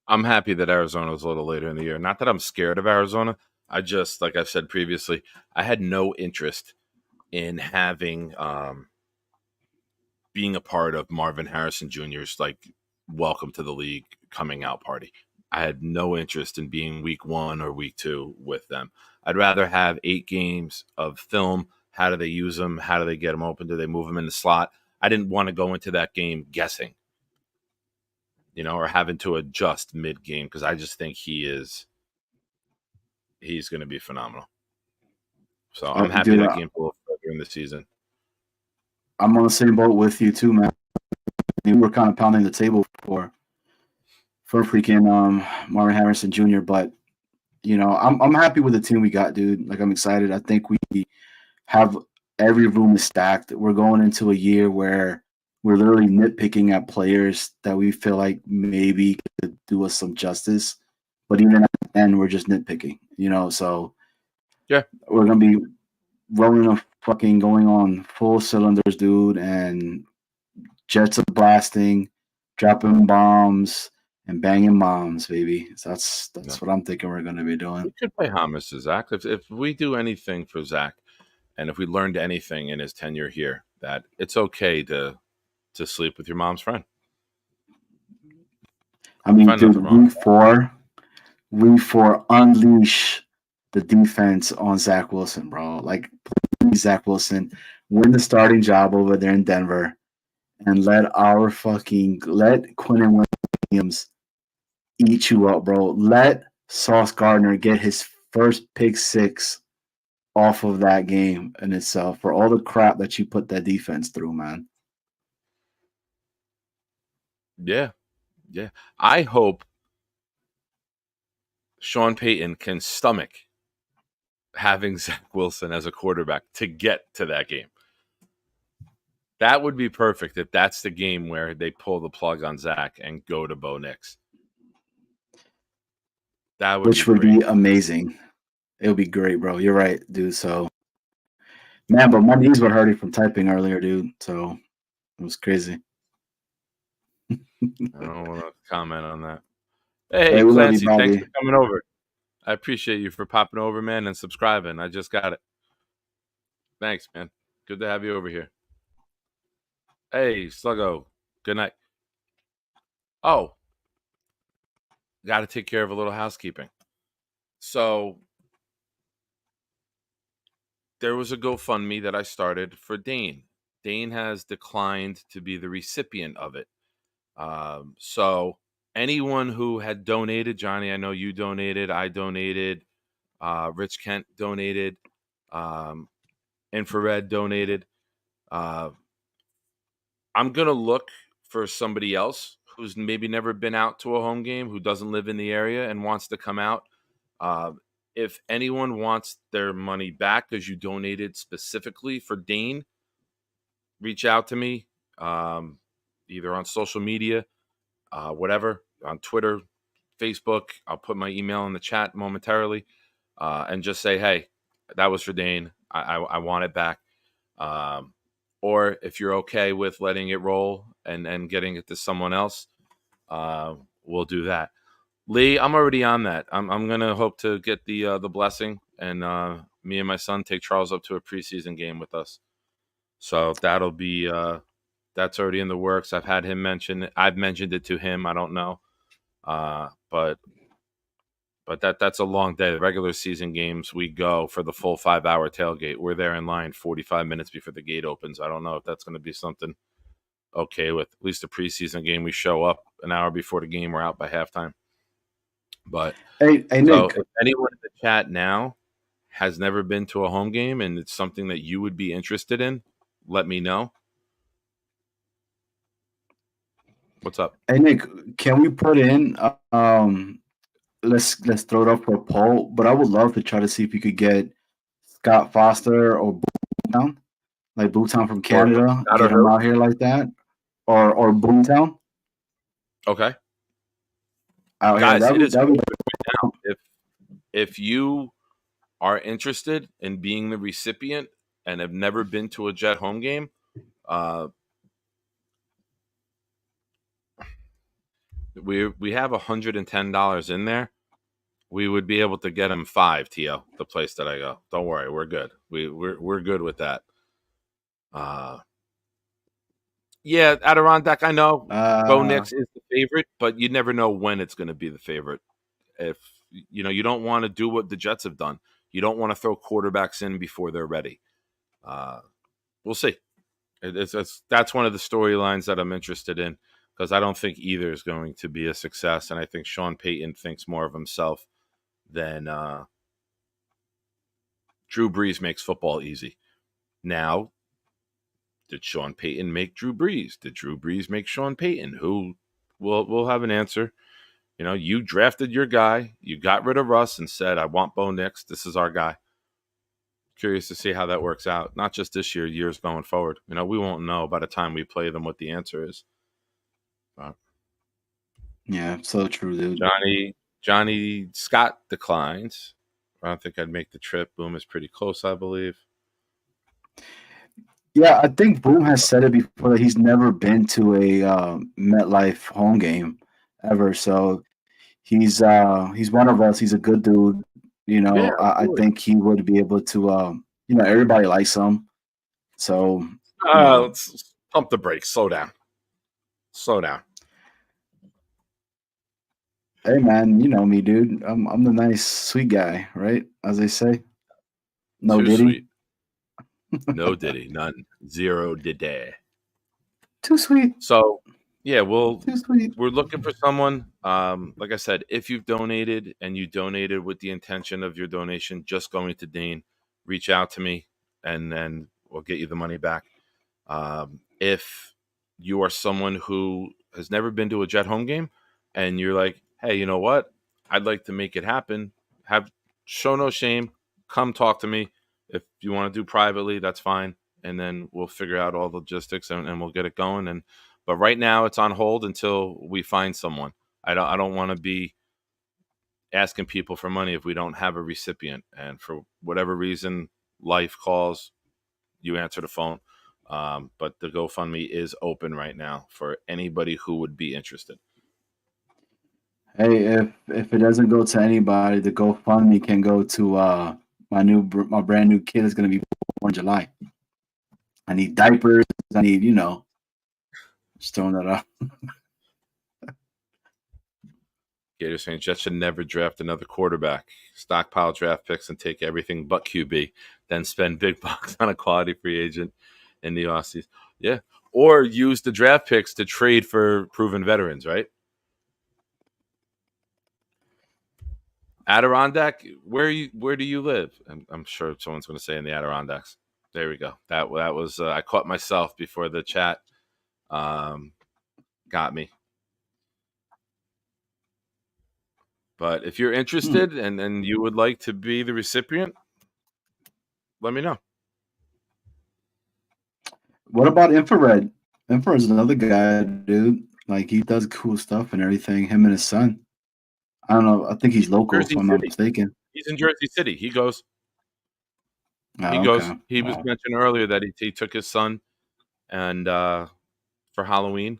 I'm happy that Arizona was a little later in the year. Not that I'm scared of Arizona. I just, like I've said previously, I had no interest in having being a part of Marvin Harrison Jr.'s like welcome to the league coming out party. I had no interest in being week 1 or week 2 with them. I'd rather have 8 games of film. How do they use them? How do they get them open? Do they move them in the slot? I didn't want to go into that game guessing, or having to adjust mid-game because I just think he's going to be phenomenal. So I'm happy that game a little further in the season. I'm on the same boat with you too, man. We were kind of pounding the table for freaking Marvin Harrison Jr., but I'm happy with the team we got, dude. Like I'm excited. I think we have every room is stacked. We're going into a year where we're literally nitpicking at players that we feel like maybe could do us some justice, but even at the end, we're just nitpicking, So yeah, we're gonna be rolling going on full cylinders, dude, and jets are blasting, dropping bombs and banging bombs, baby. So that's what I'm thinking we're gonna be doing. We could pay homage to Zach if we do anything for Zach, and if we learned anything in his tenure here, that it's okay to sleep with your mom's friend. I mean, dude, week four, unleash the defense on Zach Wilson, bro. Like, please, Zach Wilson, win the starting job over there in Denver, and let Quinnen Williams eat you up, bro. Let Sauce Gardner get his first pick 6 off of that game in itself for all the crap that you put that defense through, man. Yeah. I hope Sean Payton can stomach having Zach Wilson as a quarterback to get to that game. That would be perfect if that's the game where they pull the plug on Zach and go to Bo Nix. Which would be amazing. It would be great, bro. You're right, dude. So, man, but my knees were hurting from typing earlier, dude. So it was crazy. I don't want to comment on that. Hey, Clancy, thanks for coming over. I appreciate you for popping over, man, and subscribing. I just got it. Thanks, man. Good to have you over here. Hey, Sluggo. Good night. Oh, got to take care of a little housekeeping. So there was a GoFundMe that I started for Dane. Dane has declined to be the recipient of it. So anyone who had donated, Johnny, I know you donated, I donated, Rich Kent donated, Infrared donated. I'm going to look for somebody else who's maybe never been out to a home game, who doesn't live in the area and wants to come out. If anyone wants their money back because you donated specifically for Dane, reach out to me, either on social media, whatever, on Twitter, Facebook. I'll put my email in the chat momentarily, and just say, hey, that was for Dane. I want it back. Or if you're okay with letting it roll and getting it to someone else, we'll do that. Lee, I'm already on that. I'm gonna hope to get the blessing, and me and my son take Charles up to a preseason game with us. So that'll be that's already in the works. I've had him mention it. I've mentioned it to him. I don't know, but that's a long day. The regular season games, we go for the full 5-hour tailgate. We're there in line 45 minutes before the gate opens. I don't know if that's going to be something okay with. At least the preseason game, we show up an hour before the game. We're out by halftime. But hey, so Nick. if anyone in the chat now has never been to a home game and it's something that you would be interested in, let me know. What's up? Hey, Nick, can we put in let's throw it up for a poll, but I would love to try to see if you could get Scott Foster or Boomtown, like Boomtown from Canada, get him out here like that, or Boomtown. Okay. Guys, it is open right now. If you are interested in being the recipient and have never been to a Jet home game, we have $110 in there. We would be able to get him 5, Tio, the place that I go. Don't worry, we're good. We're good with that. Yeah, Adirondack, I know Bo Nix is the favorite, but you never know when it's going to be the favorite. If you don't want to do what the Jets have done. You don't want to throw quarterbacks in before they're ready. We'll see. That's one of the storylines that I'm interested in, because I don't think either is going to be a success, and I think Sean Payton thinks more of himself than Drew Brees makes football easy. Now, did Sean Payton make Drew Brees? Did Drew Brees make Sean Payton? Who we'll have an answer. You drafted your guy. You got rid of Russ and said, I want Bo Nix. This is our guy. Curious to see how that works out. Not just this year, years going forward. We won't know by the time we play them what the answer is. Yeah, so true, dude. Johnny Scott declines. I don't think I'd make the trip. Boom is pretty close, I believe. Yeah, I think Boom has said it before that he's never been to a MetLife home game ever. So he's one of us. He's a good dude. Yeah, I think he would be able to. Everybody likes him. So let's pump the brakes. Slow down. Hey man, you know me, dude. I'm the nice, sweet guy, right? As they say. No Too Diddy. sweet. No Diddy. None. Zero Diddy. Too sweet. So yeah, Too sweet. we're looking for someone. Like I said, if you've donated and you donated with the intention of your donation just going to Dane, reach out to me and then we'll get you the money back. If you are someone who has never been to a Jet home game and you're like, hey, you know what? I'd like to make it happen. Show no shame. Come talk to me. If you want to do privately, that's fine. And then we'll figure out all the logistics and we'll get it going. But right now it's on hold until we find someone. I don't want to be asking people for money if we don't have a recipient. And for whatever reason, life calls, you answer the phone. But the GoFundMe is open right now for anybody who would be interested. Hey, if it doesn't go to anybody, the GoFundMe can go to my brand new kid is gonna be born in July. I need diapers. I need just throwing that out. Gators saying Jets should never draft another quarterback. Stockpile draft picks and take everything but QB, then spend big bucks on a quality free agent in the offseason. Yeah. Or use the draft picks to trade for proven veterans, right? Adirondack, where do you live? I'm sure someone's going to say in the Adirondacks. There we go. That was I caught myself before the chat got me. But if you're interested and you would like to be the recipient, let me know. What about Infrared? Infrared's another guy, dude. Like, he does cool stuff and everything. Him and his son. I don't know. I think he's local, Jersey if I'm not City. mistaken. He's in Jersey City. He goes. Oh, He goes. okay. He was mentioned earlier that he took his son and for Halloween,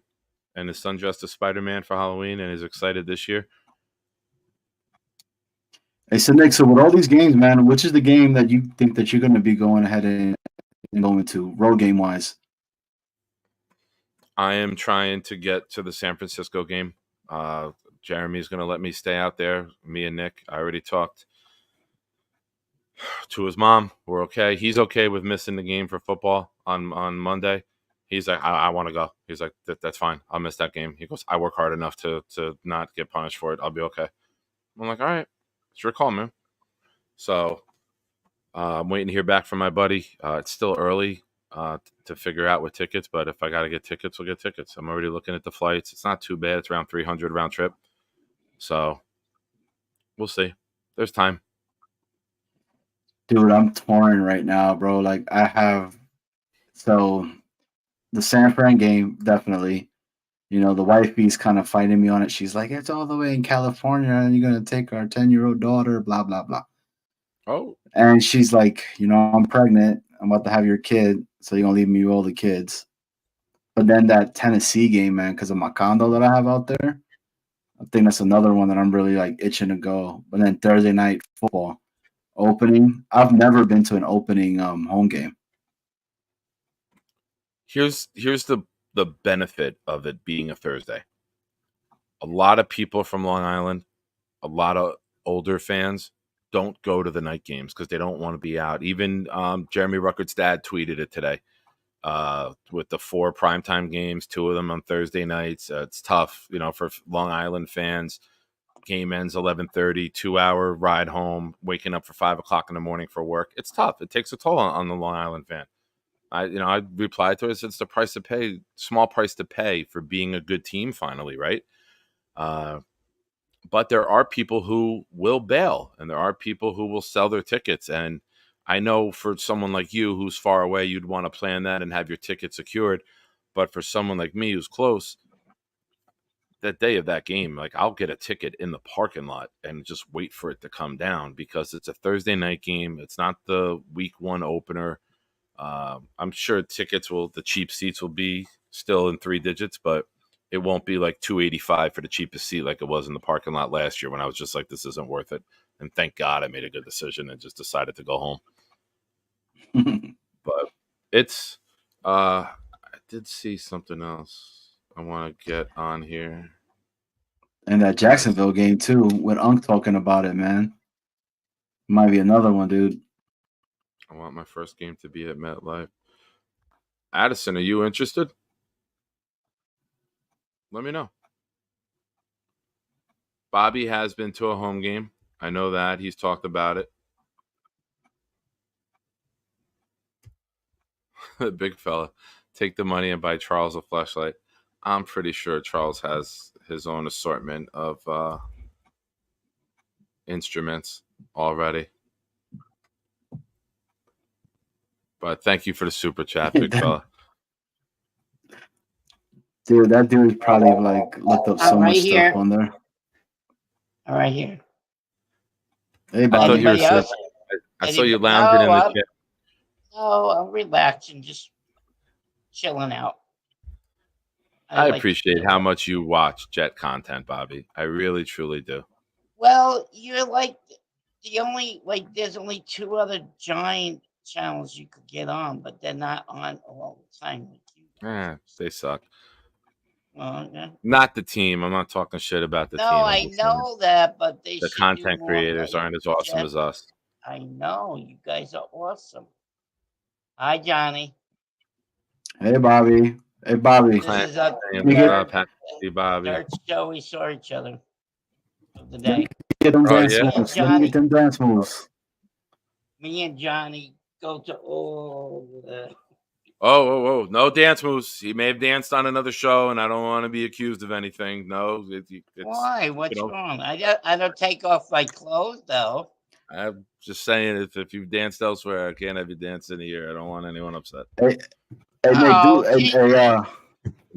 and his son dressed as Spider-Man for Halloween, and is excited this year. Hey, so Nick, so with all these games, man, which is the game that you think that you're going to be going ahead and going to road game wise? I am trying to get to the San Francisco game. Jeremy's going to let me stay out there. Me and Nick. I already talked to his mom. We're okay. He's okay with missing the game for football on Monday. He's like, I want to go. He's like, that's fine. I'll miss that game. He goes, I work hard enough to not get punished for it. I'll be okay. I'm like, all right. It's your call, man. So I'm waiting to hear back from my buddy. It's still early to figure out with tickets, but if I got to get tickets, we'll get tickets. I'm already looking at the flights. It's not too bad. It's around $300 round trip. So we'll see. There's time. Dude, I'm torn right now, bro. Like, so the San Fran game, definitely. The wifey's kind of fighting me on it. She's like, it's all the way in California, and you're going to take our 10-year-old daughter, blah, blah, blah. Oh. And she's like, I'm pregnant. I'm about to have your kid, so you're going to leave me with all the kids. But then that Tennessee game, man, because of my condo that I have out there, I think that's another one that I'm really, like, itching to go. But then Thursday night football opening. I've never been to an opening home game. Here's the benefit of it being a Thursday. A lot of people from Long Island, a lot of older fans don't go to the night games because they don't want to be out. Even Jeremy Ruckert's dad tweeted it today with the 4 primetime games, 2 of them on Thursday nights. It's tough, for Long Island fans. Game ends 11:30, 2-hour ride home, waking up for 5 o'clock in the morning for work. It's tough. It takes a toll on the Long Island fan. I replied to it. It's the price to pay, small price to pay for being a good team finally, right? But there are people who will bail, and there are people who will sell their tickets. And I know for someone like you who's far away, you'd want to plan that and have your ticket secured. But for someone like me who's close, that day of that game, like, I'll get a ticket in the parking lot and just wait for it to come down because it's a Thursday night game. It's not the week 1 opener. I'm sure the cheap seats will be still in 3 digits, but it won't be like $285 for the cheapest seat like it was in the parking lot last year when I was just like, this isn't worth it. And thank God I made a good decision and just decided to go home. But it's, I did see something else I want to get on here. And that Jacksonville game too, with Unc talking about it, man. Might be another one, dude. I want my first game to be at MetLife. Addison, are you interested? Let me know. Bobby has been to a home game. I know that. He's talked about it. The big fella. Take the money and buy Charles a flashlight. I'm pretty sure Charles has his own assortment of instruments already. But thank you for the super chat, big fella. Dude, that dude probably looked up so much stuff on there. All right here. Hey, Bobby. I saw you lounging in the chair. No, I'm relaxing, just chilling out. I like to appreciate do how it. much you watch Jet content, Bobby. I really, truly do. Well, you're like the only like. There's only 2 other giant channels you could get on, but they're not on all the time with you guys. They suck. Well, yeah. Not the team. I'm not talking shit about the No, team. I'm I just saying know that, but they the should do content more creators like aren't as awesome Jet. as us. I know you guys are awesome. Hi, Johnny. Hey, Bobby. Hey, Bobby. This is our Hey, You what's get, up? Happy to see you, Bobby. third show we saw each other of the day. get them Oh, dance yeah? moves. Let me get them dance moves. Me and Johnny go to all the. Oh, no dance moves. He may have danced on another show, and I don't want to be accused of anything. No, it's Why? What's you know, wrong? I don't take off my clothes though. I'm just saying if you've danced elsewhere, I can't have you dancing here. I don't want anyone upset. Hey, Nick, Oh, I'm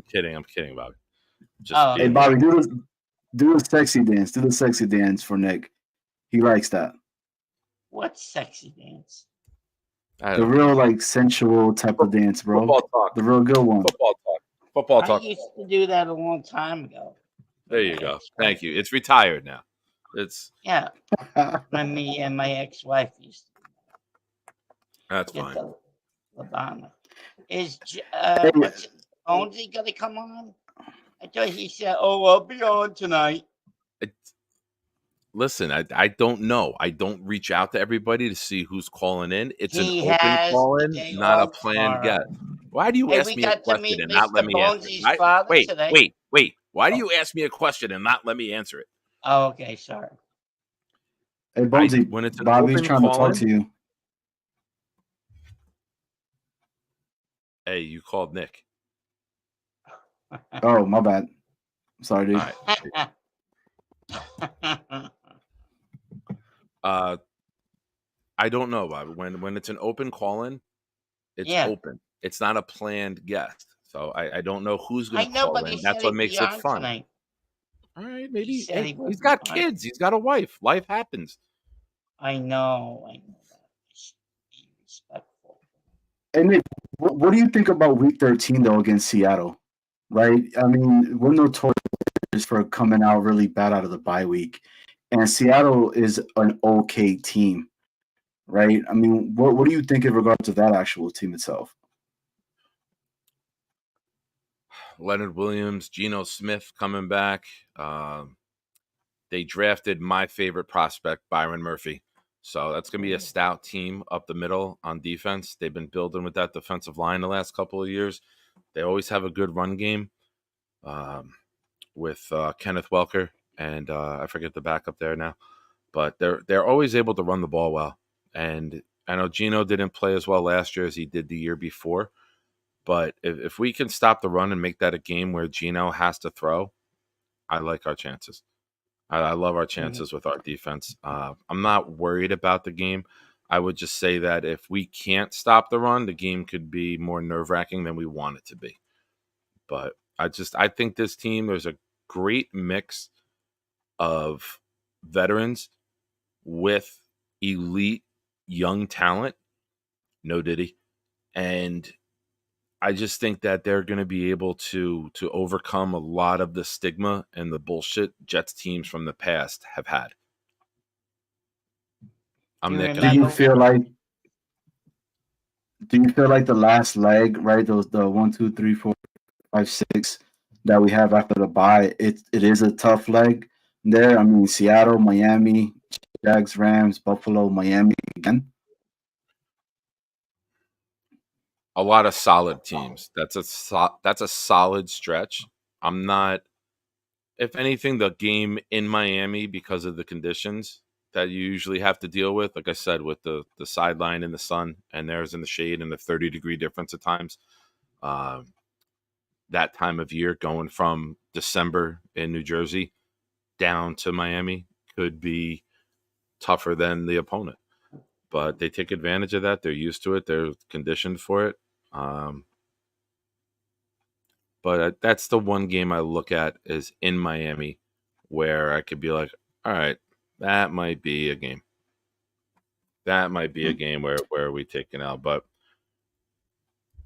kidding, Bobby. Just Oh, hey, being- Bobby, do the sexy dance. Do the sexy dance for Nick. He likes that. What sexy dance? I The don't real like sensual type of dance, bro. Football talk. The real good one. Football I talk. used to do that a long time ago. There you go. Thank you. It's retired now. It's Yeah, when me and my ex-wife used to that's get fine. the Labama. Is Hey. what's Bonesy gonna come on? I thought he said, "Oh, I'll be on tonight." Listen, I don't know. I don't reach out to everybody to see who's calling in. It's He an open has call the in, day not a off planned tomorrow. guest. Why do you Hey, ask we me a got to question meet and not let Mr. me answer it? Bonesy's father today. Wait. Why do you ask me a question and not let me answer it? Oh, okay, sorry. Hey, Bonesy, when it's an Bobby's open trying to call-in- talk to you. Hey, you called Nick. Oh, my bad. Sorry, dude. All right. I don't know, Bobby. When it's an open call-in, it's Yeah. open. It's not a planned guest. So I don't know who's I going to know, call but he in. said That's what he'd makes be it on fun. tonight. All right, maybe He said he would he's be got on. kids. He's got a wife. Life happens. I know that. I should be respectful. Hey, Nick, what do you think about Week 13 though against Seattle? Right? I mean, we're notorious for coming out really bad out of the bye week, and Seattle is an okay team, right? I mean, what do you think in regards to that actual team itself? Leonard Williams, Geno Smith coming back. They drafted my favorite prospect, Byron Murphy. So that's going to be a stout team up the middle on defense. They've been building with that defensive line the last couple of years. They always have a good run game with Kenneth Welker and I forget the backup there now. But they're always able to run the ball well. And I know Geno didn't play as well last year as he did the year before. But if we can stop the run and make that a game where Geno has to throw, I like our chances. I love our chances with our defense. I'm not worried about the game. I would just say that if we can't stop the run, the game could be more nerve-wracking than we want it to be. But I think this team, there's a great mix of veterans with elite young talent. No Diddy. And I just think that they're going to be able to overcome a lot of the stigma and the bullshit Jets teams from the past have had. I'm Nick. Do you feel like the last leg, right? The 1, 2, 3, 4, 5, 6 that we have after the bye, it is a tough leg there. I mean, Seattle, Miami, Jags, Rams, Buffalo, Miami again. A lot of solid teams. That's a solid stretch. I'm not. If anything, the game in Miami, because of the conditions that you usually have to deal with, like I said, with the sideline in the sun and theirs in the shade and the 30-degree difference at times, that time of year going from December in New Jersey down to Miami could be tougher than the opponent. But they take advantage of that. They're used to it. They're conditioned for it. But that's the one game I look at is in Miami where I could be like, all right, that might be a game. That might be a game where we take it out. But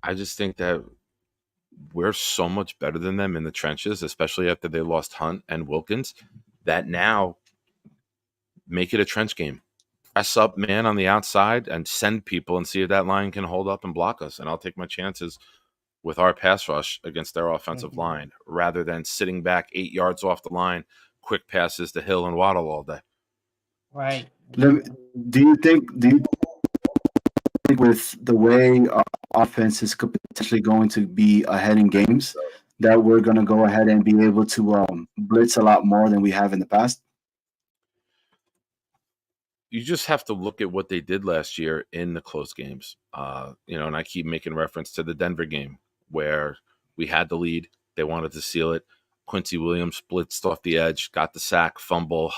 I just think that we're so much better than them in the trenches, especially after they lost Hunt and Wilkins, that now make it a trench game. Press up man on the outside and send people and see if that line can hold up and block us. And I'll take my chances with our pass rush against their offensive line rather than sitting back 8 yards off the line, quick passes to Hill and Waddle all day. Right. Do you think with the way our offense is potentially going to be ahead in games that we're going to go ahead and be able to blitz a lot more than we have in the past? You just have to look at what they did last year in the close games. And I keep making reference to the Denver game where we had the lead. They wanted to seal it. Quincy Williams blitzed off the edge, got the sack, fumble,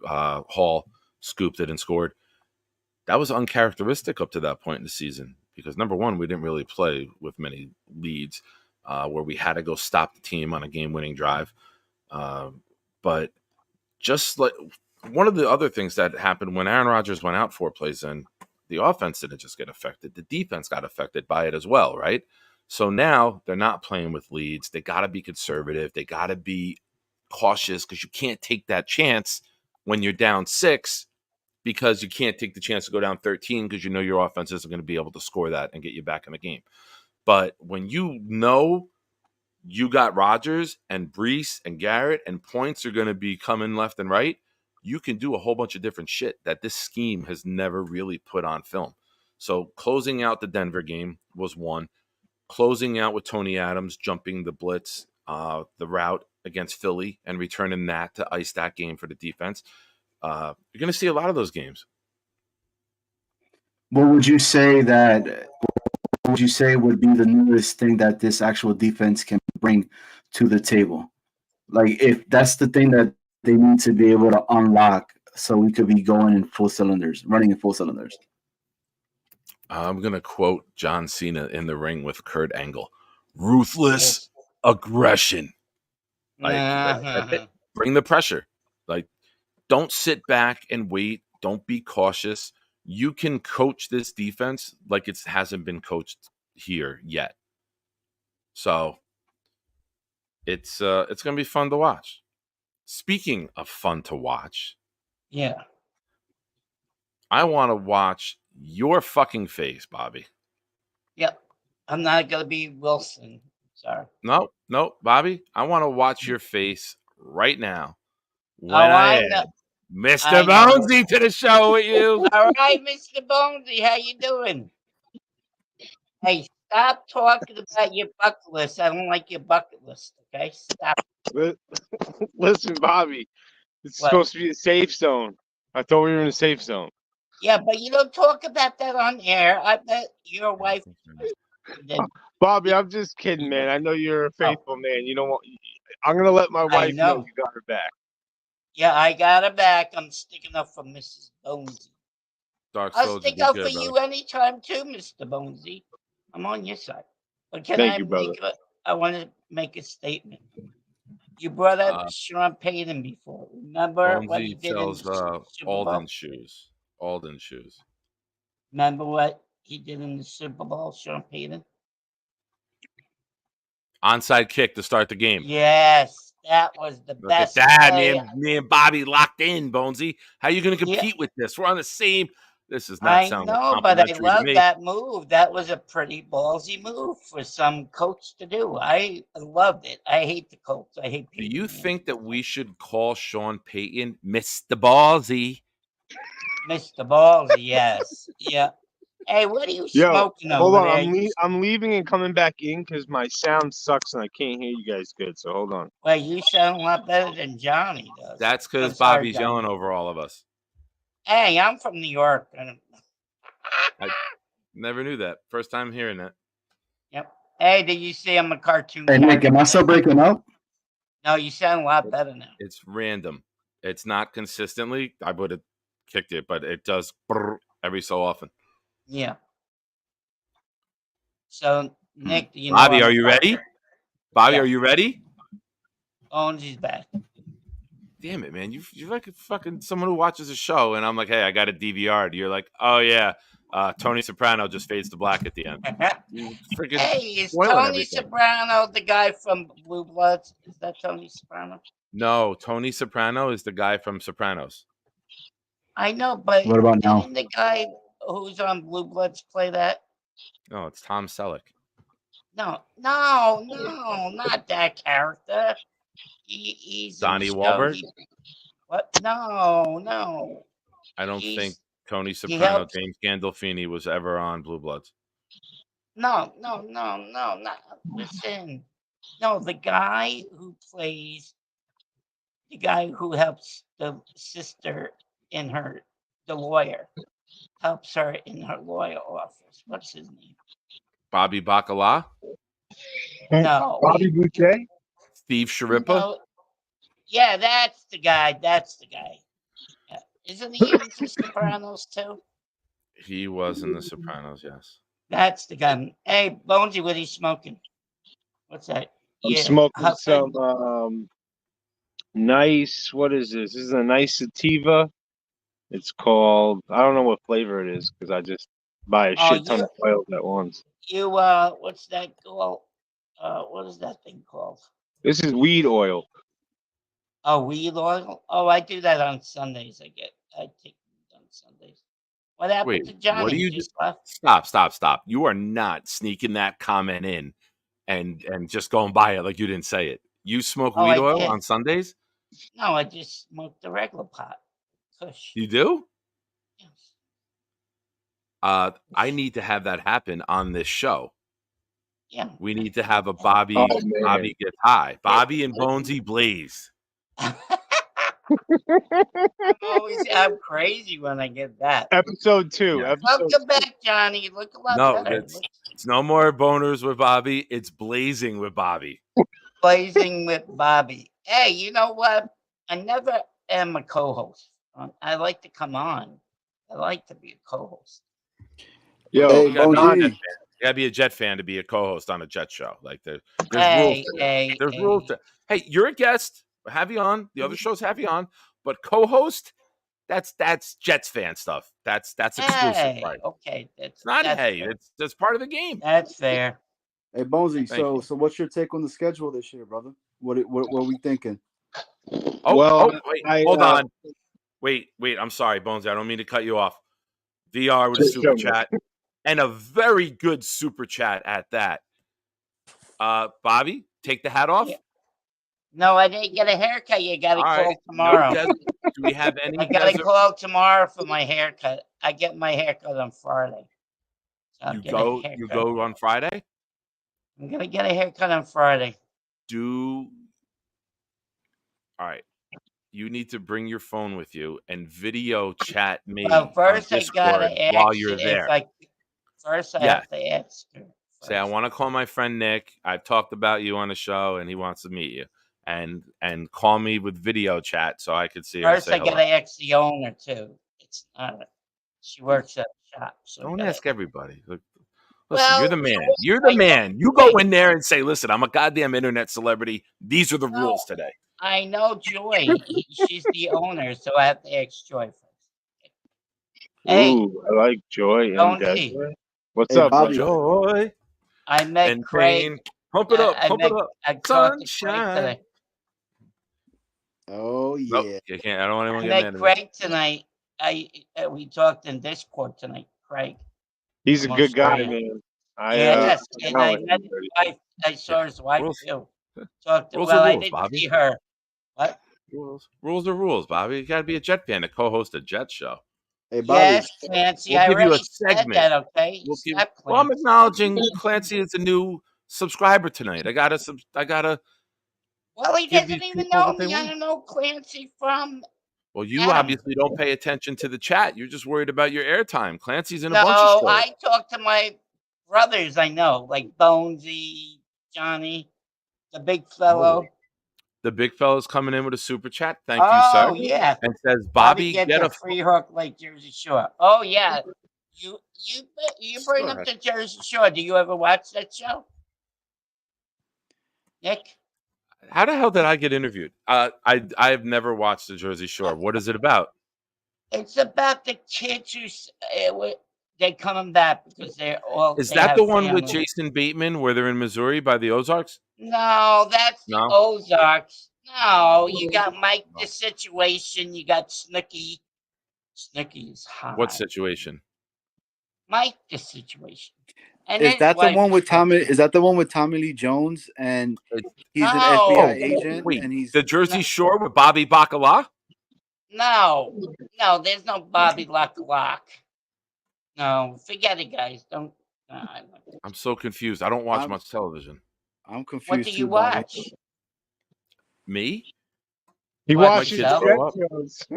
Hall scooped it and scored. That was uncharacteristic up to that point in the season because, number one, we didn't really play with many leads where we had to go stop the team on a game-winning drive. But just like one of the other things that happened when Aaron Rodgers went out 4 plays in, the offense didn't just get affected. The defense got affected by it as well, right? So now they're not playing with leads. They got to be conservative. They got to be cautious because you can't take that chance when you're down 6 because you can't take the chance to go down 13 because you know your offense isn't going to be able to score that and get you back in the game. But when you know you got Rodgers and Brees and Garrett and points are going to be coming left and right, you can do a whole bunch of different shit that this scheme has never really put on film. So closing out the Denver game was one. Closing out with Tony Adams, jumping the blitz, the route against Philly and returning that to ice that game for the defense. You're going to see a lot of those games. What would you say would be the newest thing that this actual defense can bring to the table? Like if that's the thing that they need to be able to unlock so we could be going in full cylinders, running in full cylinders. I'm going to quote John Cena in the ring with Kurt Angle. Ruthless aggression. Like, bring the pressure. Like, don't sit back and wait. Don't be cautious. You can coach this defense like it hasn't been coached here yet. So it's going to be fun to watch. Speaking of fun to watch, yeah, I want to watch your fucking face, Bobby. Yep. I'm not going to be Wilson. Sorry. No, Bobby. I want to watch your face right now. When I add know. Mr. Bonesy to the show with you. All right, Mr. Bonesy, how you doing? Hey, stop talking about your bucket list. I don't like your bucket list, okay? Stop. Listen, Bobby, it's supposed to be a safe zone. I thought we were in a safe zone. Yeah, but you don't talk about that on air. I bet your wife. Bobby, I'm just kidding, man. I know you're a faithful man. You don't want. I'm gonna let my wife know you got her back. Yeah, I got her back. I'm sticking up for Mrs. Bonesy. I'll stick up for you anytime too, Mr. Bonesy. I'm on your side. But can I I want to make a statement. You brought up Sean Payton before. Remember what he did in the Super Bowl? Alden shoes. Remember what he did in the Super Bowl, Sean Payton? Onside kick to start the game. Yes, that was the best. Look at that, me and Bobby locked in, Bonesy. How are you going to compete with this? We're on the same. This is not sounding but I love that move. That was a pretty ballsy move for some coach to do. I loved it. I hate the Colts. I hate Payton. Do you think that we should call Sean Payton Mr. Ballsy? Mr. Ballsy, yes. Yeah. Hey, what are you smoking over hold on. there? I'm leaving and coming back in because my sound sucks and I can't hear you guys good. So hold on. Well, you sound a lot better than Johnny does. That's because Bobby's yelling over all of us. Hey, I'm from New York. I never knew that. First time hearing that. Yep. Hey, did you see I'm a cartoon? Hey, Nick, am I still breaking up? No, you sound a lot better now. It's random. It's not consistently. I would have kicked it, but it does every so often. Yeah. So, Nick, you know Bobby, are you ready? Bobby, are you ready? Bonesy's back. Damn it, man. You're like fucking someone who watches a show, and I'm like, hey, I got a DVR. You're like, oh, yeah, Tony Soprano just fades to black at the end. Freaking Hey, is spoiling Tony everything. Soprano the guy from Blue Bloods? Is that Tony Soprano? No, Tony Soprano is the guy from Sopranos. I know, but What about now? didn't the guy who's on Blue Bloods play that? No, it's Tom Selleck. No, not that character. He's in the Donnie show. Wahlberg? What? No. I don't He's- think Tony he Soprano, helps- James Gandolfini was ever on Blue Bloods. No, not listen. No, the guy who plays the guy who helps the sister in the lawyer, helps her in her lawyer office. What's his name? Bobby Bacala, No. Bobby Boucher. Steve Sharippa. No. Yeah, that's the guy. Yeah. Isn't he in the Sopranos too? He was in The Sopranos, yes. That's the guy. Hey, Bonesy, what are you smoking? What's that? I'm Yeah, smoking Huffman? some nice. What is this? This is a nice sativa. It's called. I don't know what flavor it is because I just buy a shit ton of oils at once. You what's that called? What is that thing called? This is weed oil. Oh, weed oil. Oh, I do that on Sundays. I take it on Sundays. What happened Wait, to Johnny? what do you Just left? Stop. You are not sneaking that comment in and just going by it like you didn't say it. You smoke Oh, weed I oil did. on Sundays? No, I just smoked the regular pot. Kush. You do? Yes. I need to have that happen on this show. Yeah. We need to have a Bobby man. Bobby get high. Bobby and Bonesy blaze. I'm crazy when I get that. Episode 2. Yeah. Episode Welcome back, Johnny. You look a lot No, better. it's no more boners with Bobby. It's blazing with Bobby. Blazing with Bobby. Hey, you know what? I never am a co-host. I like to come on. I like to be a co-host. Yo, Hey, You gotta, be a Bonesy. Jet fan. You gotta be a Jet fan to be a co-host on a Jet show. Like there's rules. Hey, To that. hey, There's hey. rules. Hey, you're a guest. We'll have you on. The other shows have you on, but co-host, that's Jets fan stuff. That's exclusive, Hey, right? okay. It's not that's hey. fair. That's part of the game. That's fair. Hey, Bonesy. Thank you. So what's your take on the schedule this year, brother? What are we thinking? Wait, I, hold on. Wait. I'm sorry, Bonesy. I don't mean to cut you off. VR with a super chat and a very good super chat at that. Bobby, take the hat off. Yeah. No, I didn't get a haircut. You got to All call right. tomorrow. No do we have any? I got to desert- call tomorrow for my haircut. I get my haircut on Friday. So I'll You get a go haircut. on Friday. I'm gonna get a haircut on Friday. All right. You need to bring your phone with you and video chat me Well, first on I gotta Discord ask while you're if there. First I Yeah. have to ask her. Say, I want to call my friend Nick. I've talked about you on the show, and he wants to meet you. And call me with video chat so I could see her. and First say I gotta hello. ask the owner too. It's not. She works at the shop. So I Don't gotta- ask everybody. Look, listen, Well, you're the man. so You're the I- man. You go in there and say, "Listen, I'm a goddamn internet celebrity. These are the No. rules today." I know Joy. She's the owner, so I have to ask Joy first. Hey, Ooh, I like Joy and Bonesy. Desiree. What's Hey, up, Bobby. brother? Joy I met and Craig. pain. Pump it up. I Pump met- it up. I talked to Craig Sunshine. today. Oh yeah. Nope, you can't. I don't want anyone I getting met mad at me. Craig tonight. We talked in Discord tonight. Craig. He's a From good guy, Australia. man. I Yes, hang and out I with met him his pretty- wife. I saw his wife Rules. too. Talked to, Rules well, are I rules, didn't Bobby. see her. What? Rules are rules, Bobby. You got to be a Jet fan to co-host a Jet show. Hey, Bobby. Yes, Clancy. We'll I give you a already said segment. that. Okay. We'll give- Stop, Well, I'm Clancy. acknowledging Clancy is a new subscriber tonight. I gotta. Well, he give doesn't these even people know what they me. I want. don't know Clancy from. Well, you Adam. obviously don't pay attention to the chat. You're just worried about your airtime. Clancy's in a bunch of No, shows. I talk to my brothers. I know, like Bonesy, Johnny, the big fellow. The big fella's coming in with a super chat. Thank Oh, you, sir. yeah. And says, Bobby, gets get a free hook like Jersey Shore. Oh yeah, you bring Go up ahead. the Jersey Shore. Do you ever watch that show, Nick? How the hell did I get interviewed? I've never watched the Jersey Shore. What is it about? It's about the kids they're coming back because they're all. Is they that have the one with family. Jason Bateman where they're in Missouri by the Ozarks? No, that's the No? Ozarks. No, you got Mike the Situation. You got Snooki. Snooki is hot. What situation? Mike the Situation. And Is his that the wife one with is Tommy? okay. Is that the one with Tommy Lee Jones and he's an No. FBI agent Wait, and he's the Jersey Shore with Bobby Bacala? No, there's no Bobby Lock. No, forget it, guys. Don't. I'm so confused. I don't watch I'm- much television. I'm confused. What do you too, Bobby. watch? Me? He What, watches kids yourself? grow up. Jet shows.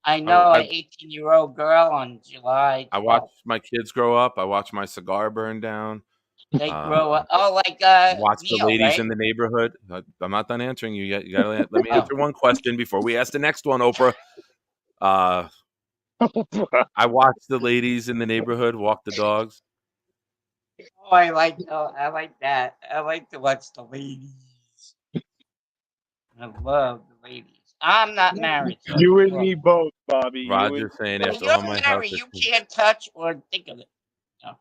I know I- an 18-year-old girl on July. I watch my kids grow up. I watch my cigar burn down. They grow up. Oh, like Watch the Neil, ladies right? in the neighborhood. I'm not done answering you yet. You gotta let me Oh. answer one question before we ask the next one, Oprah. I watch the ladies in the neighborhood walk the dogs. Oh, I like that. I like to watch the ladies. I love the ladies. I'm not married. So You and me both, Bobby. You Roger and- saying When after you're all my health married, you issues. can't touch or think of it. No.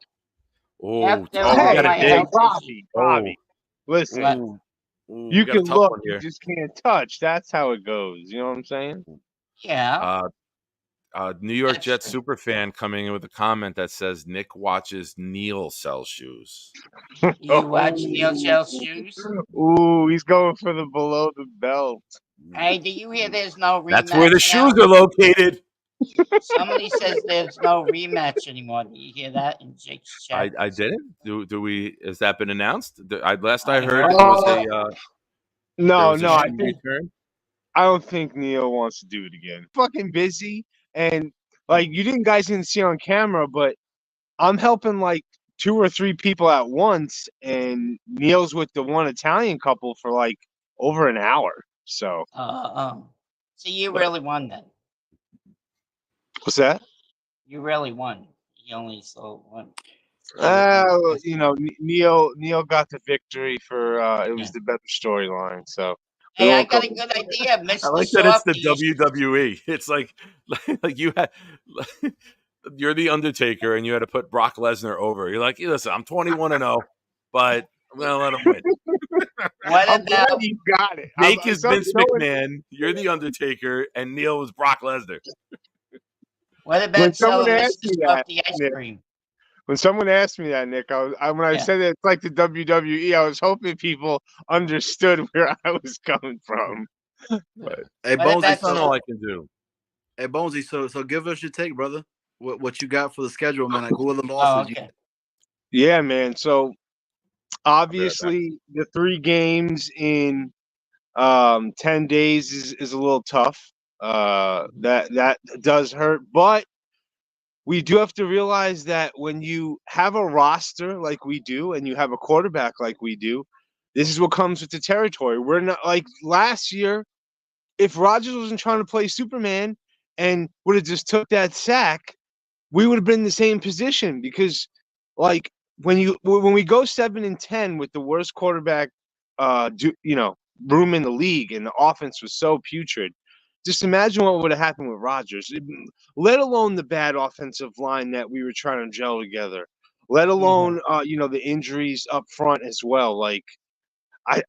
Oh, After we all got my a big. health Bobby, Bobby. Listen, What? Ooh, we you got a can tough look, one you here. just can't touch. That's how it goes. You know what I'm saying? Yeah. New York That's Jets true. super fan coming in with a comment that says Nick watches Neil sell shoes. You watch Neil Shell's shoes? Ooh, he's going for the below the belt. Hey, do you hear there's no rematch? That's where the shoes now? are located. Somebody says there's no rematch anymore. Do you hear that in Jake's chat? I didn't. Do we? Has that been announced? Last I I heard, heard it was it. a. there No, was a no, I shoe think return. I don't think Neil wants to do it again. Fucking busy, and like you guys didn't see on camera, but I'm helping like 2 or 3 people at once, and Neil's with the one Italian couple for like over an hour. So So you really won then. what's that? You really won. You only sold one. You know, Neil got the victory for it was the better storyline. So Hey, I won't got a go- good idea, Mr. I like that it's the Softies. WWE. It's like you had. You're the Undertaker, and you had to put Brock Lesnar over. You're like, hey, listen, I'm 21-0, but I'm gonna let him win. What I'm glad about you got it. Jake is so- Vince you know what? McMahon. You're the Undertaker, and Neil was Brock Lesnar. what When about someone selling asked Mr. me that, Softy ice Nick, cream? When someone asked me that, Nick, when I Yeah. said it's like the WWE, I was hoping people understood where I was coming from. But Hey What Bonesy, about That's not all so, I can do. hey Bonesy, so give us your take, brother. What you got for the schedule, man? Like who are the Oh, losses? okay. yeah, man. So I'll be right back. obviously the 3 games in 10 days is a little tough. That does hurt, but we do have to realize that when you have a roster like we do and you have a quarterback like we do, this is what comes with the territory. We're not like last year. If Rodgers wasn't trying to play Superman and would have just took that sack, we would have been in the same position because, like, when we go 7-10 with the worst quarterback, room in the league, and the offense was so putrid. Just imagine what would have happened with Rodgers, let alone the bad offensive line that we were trying to gel together, let alone the injuries up front as well. Like,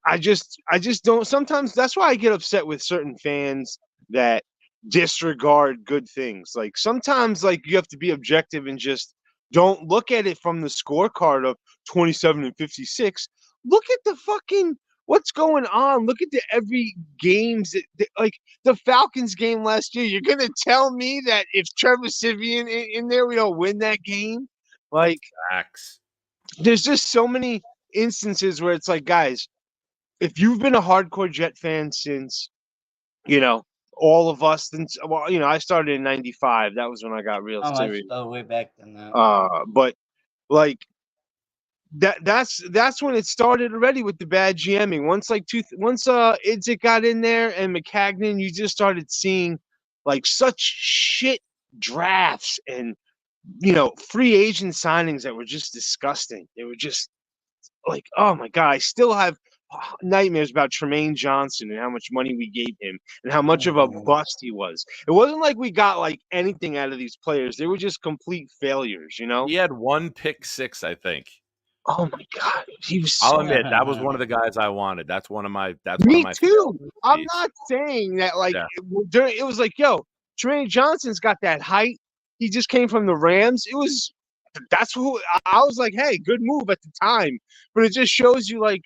I just don't. Sometimes that's why I get upset with certain fans that disregard good things. Like sometimes, like you have to be objective and just don't look at it from the scorecard of 27-56. Look at the fucking what's going on. Look at the every games like the Falcons game last year. You're gonna tell me that if Trevor Siemian in there, we don't win that game? Like, Facts. there's just so many instances where it's like, guys, if you've been a hardcore Jet fan since, all of us, since, I started in 95. That was when I got real Oh, I serious. go way back than that. But like that's when it started already with the bad GMing. Once Idzik got in there and McCagnon, you just started seeing like such shit drafts and free agent signings that were just disgusting. They were just like, oh my god, I still have nightmares about Tremaine Johnson and how much money we gave him and how much of a bust he was. It wasn't like we got like anything out of these players. They were just complete failures, you know? He had 1 pick six, I think. Oh my God. He was I'll so admit that was one of the guys I wanted. That's one of my one Me of my too. I'm favorites. not saying that like Yeah. it was like, yo, Tremaine Johnson's got that height. He just came from the Rams. That's who I was like, hey, good move at the time. But it just shows you like,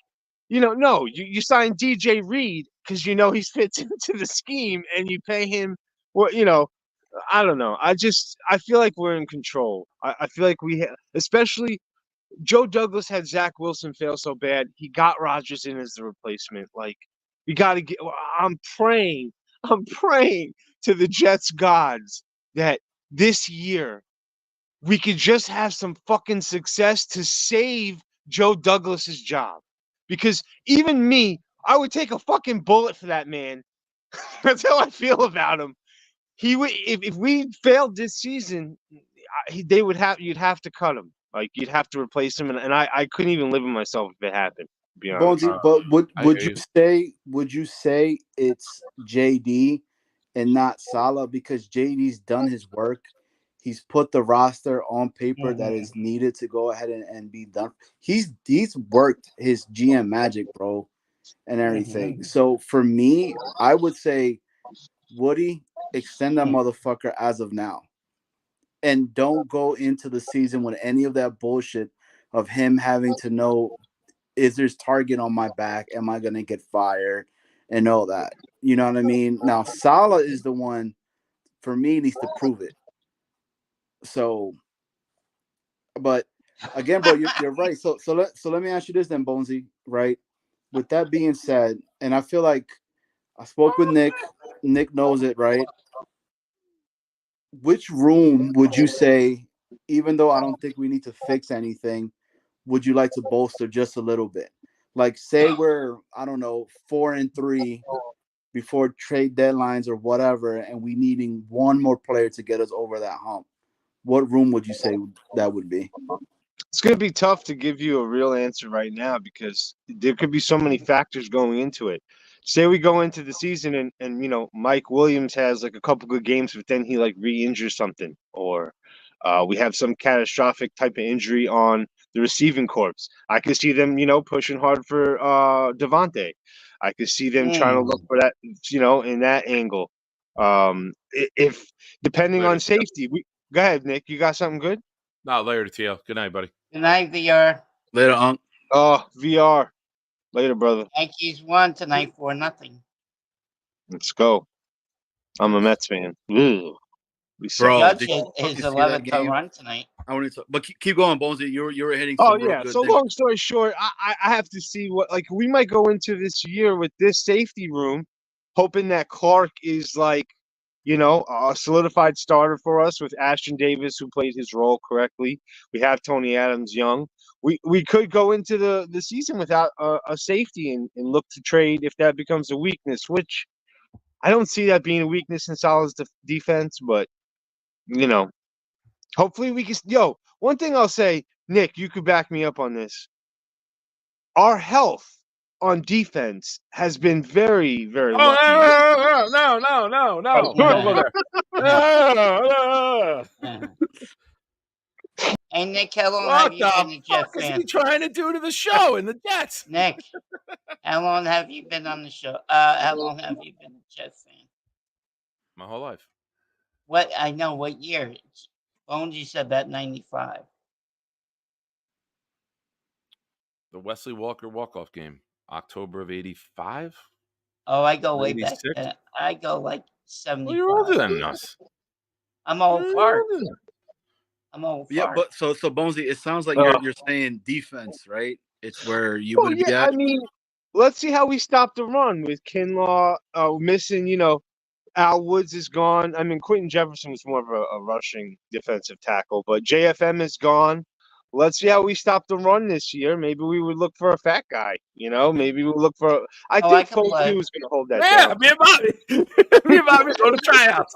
no, you sign DJ Reed because you know he fits into the scheme and you pay him I don't know. I feel like we're in control. I feel like especially Joe Douglas had Zach Wilson fail so bad. He got Rodgers in as the replacement. Like, you got to get. I'm praying to the Jets gods that this year we could just have some fucking success to save Joe Douglas's job. Because even me, I would take a fucking bullet for that man. That's how I feel about him. He would if we failed this season, you'd have to cut him. Like, you'd have to replace him, and I couldn't even live with myself if it happened. To be honest. Bonesy, but would you say it's JD and not Salah, because JD's done his work? He's put the roster on paper that is needed to go ahead and be done. He's worked his GM magic, bro, and everything. So for me, I would say, Woody, extend that motherfucker as of now. And don't go into the season with any of that bullshit of him having to know, is there's target on my back? Am I going to get fired? And all that. You know what I mean? Now, Salah is the one, for me, needs to prove it. So, but again, bro, you're right. So let me ask you this then, Bonesy, right? With that being said, and I feel like I spoke with Nick. Nick knows it, right? Which room would you say, even though I don't think we need to fix anything, would you like to bolster just a little bit? Like, say we're, I don't know, 4-3 before trade deadlines or whatever, and we needing one more player to get us over that hump. What room would you say that would be? It's going to be tough to give you a real answer right now because there could be so many factors going into it. Say we go into the season and Mike Williams has like a couple good games, but then he like re-injures something, or we have some catastrophic type of injury on the receiving corps. I could see them, pushing hard for Devontae. I could see them trying to look for that, in that angle. If depending on safety, go ahead, Nick. You got something good? No, later, TL. Good night, buddy. Good night, VR. Later, Unc. Oh, VR. Later, brother. Yankees won tonight 4-0. Let's go. I'm a Mets fan. Bro, Judge his 11th home run tonight. I want to, but keep going, Bonesy. You were hitting. Oh yeah. So long story short, I have to see what we might go into this year with this safety room, hoping that Clark is like, a solidified starter for us with Ashton Davis, who played his role correctly. We have Tony Adams young. We could go into the season without a safety and look to trade if that becomes a weakness, which I don't see that being a weakness in Salah's defense, but hopefully we can. One thing I'll say, Nick, you could back me up on this. Our health on defense has been very, very lucky. No. Don't go there. Hey, Nick, how long have you been a Jet fan? What is he trying to do to the show in the Jets? Nick, how long have you been on the show? How long have you been a Jet fan? My whole life. What? I know. What year? Bones, you said that 95. The Wesley Walker walk-off game, October of 85. Oh, I go way 86? back. I go like 75. Well, you're older than us. I'm old fart. I'm old fart. Yeah, but so Bonesy, it sounds like you're saying defense, right? It's where you would be at. I mean, let's see how we stop the run with Kinlaw missing. Al Woods is gone. I mean, Quentin Jefferson was more of a rushing defensive tackle, but JFM is gone. Let's see how we stop the run this year. Maybe we would look for a fat guy. Maybe we'll look for. I think Fotu is going to hold that down. Me and Bobby. Me and Bobby go to tryouts.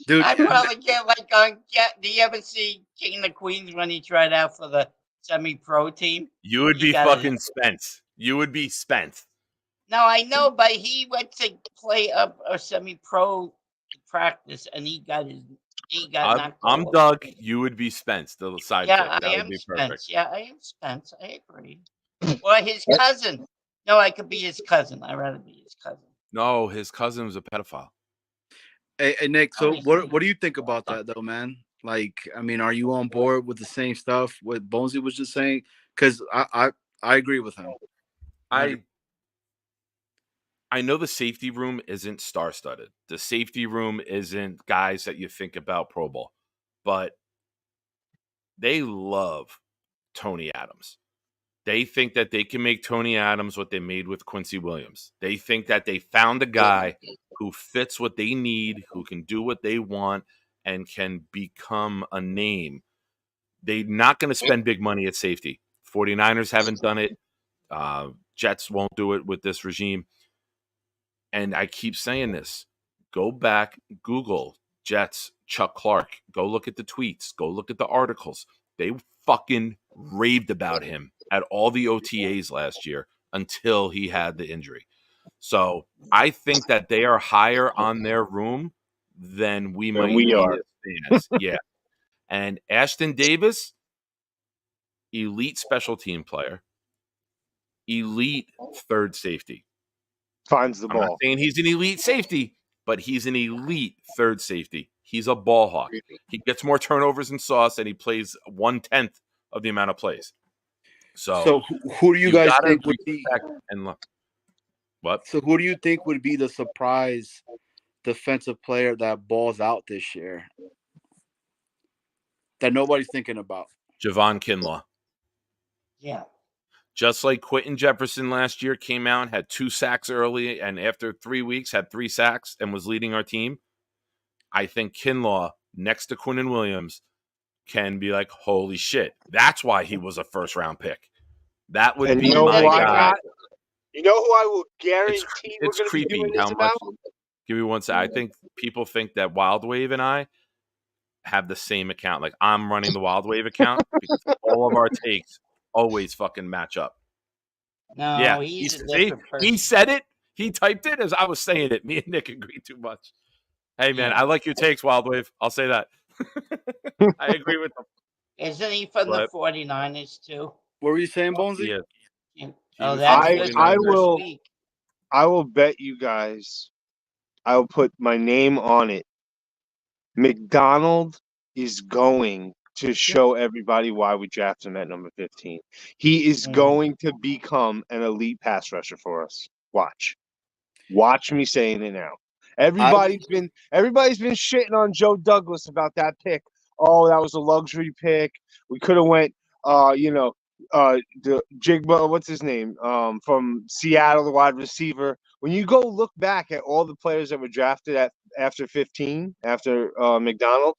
Dude, I probably get like on. Do you ever see King of Queens when he tried out for the semi-pro team. You would be fucking Spence. You would be Spence. No, I know, but he went to play up a semi-pro practice, and he got knocked I'm over. Doug. You would be Spence, the sidekick. Yeah, That I would am be Spence. perfect. Yeah, I am Spence. I agree. Or his cousin. No, I could be his cousin. I'd rather be his cousin. No, his cousin was a pedophile. Hey, Nick. So Obviously. what do you think about that though, man? Like, I mean, are you on board with the same stuff what Bonesy was just saying? Because I agree with him. I know the safety room isn't star-studded. The safety room isn't guys that you think about Pro Bowl, but they love Tony Adams. They think that they can make Tony Adams what they made with Quincy Williams. They think that they found a guy who fits what they need, who can do what they want, and can become a name. They're not going to spend big money at safety. 49ers haven't done it. Jets won't do it with this regime. And I keep saying this. Go back, Google Jets, Chuck Clark. Go look at the tweets. Go look at the articles. They fucking raved about him at all the OTAs last year until he had the injury. So I think that they are higher on their room than we might be as fans. Yeah. And Ashton Davis, elite special team player, elite third safety. Finds the I'm not ball. saying he's an elite safety, but he's an elite third safety. He's a ball hawk. He gets more turnovers than Sauce, and he plays 1/10 of the amount of plays. So who do you guys gotta think would be? respect and look. What? So who do you think would be the surprise defensive player that balls out this year that nobody's thinking about? Javon Kinlaw. Yeah. Just like Quentin Jefferson last year came out, had 2 sacks early, and after 3 weeks had 3 sacks and was leading our team. I think Kinlaw, next to Quinnen Williams, can be like, holy shit. That's why he was a first-round pick. That would be my guy. You know who I will guarantee It's we're going to be creepy doing how this much. about? Give me one second. I think people think that Wild Wave and I have the same account. Like, I'm running the Wild Wave account because all of our takes always fucking match up. No, Yeah, he's a see, different person. he said it. He typed it as I was saying it. Me and Nick agreed too much. Hey, man, I like your takes, Wild Wave. I'll say that. I agree with them. Isn't he from But- the 49ers too? What were you saying, Bonesy? Yeah. Oh, that's I will bet you guys. I will put my name on it. McDonald is going to show everybody why we drafted him at number 15. He is going to become an elite pass rusher for us. Watch me saying it now. Everybody's been shitting on Joe Douglas about that pick. Oh, that was a luxury pick. We could have went the Jigba, what's his name? From Seattle, the wide receiver. When you go look back at all the players that were drafted after 15, after McDonald,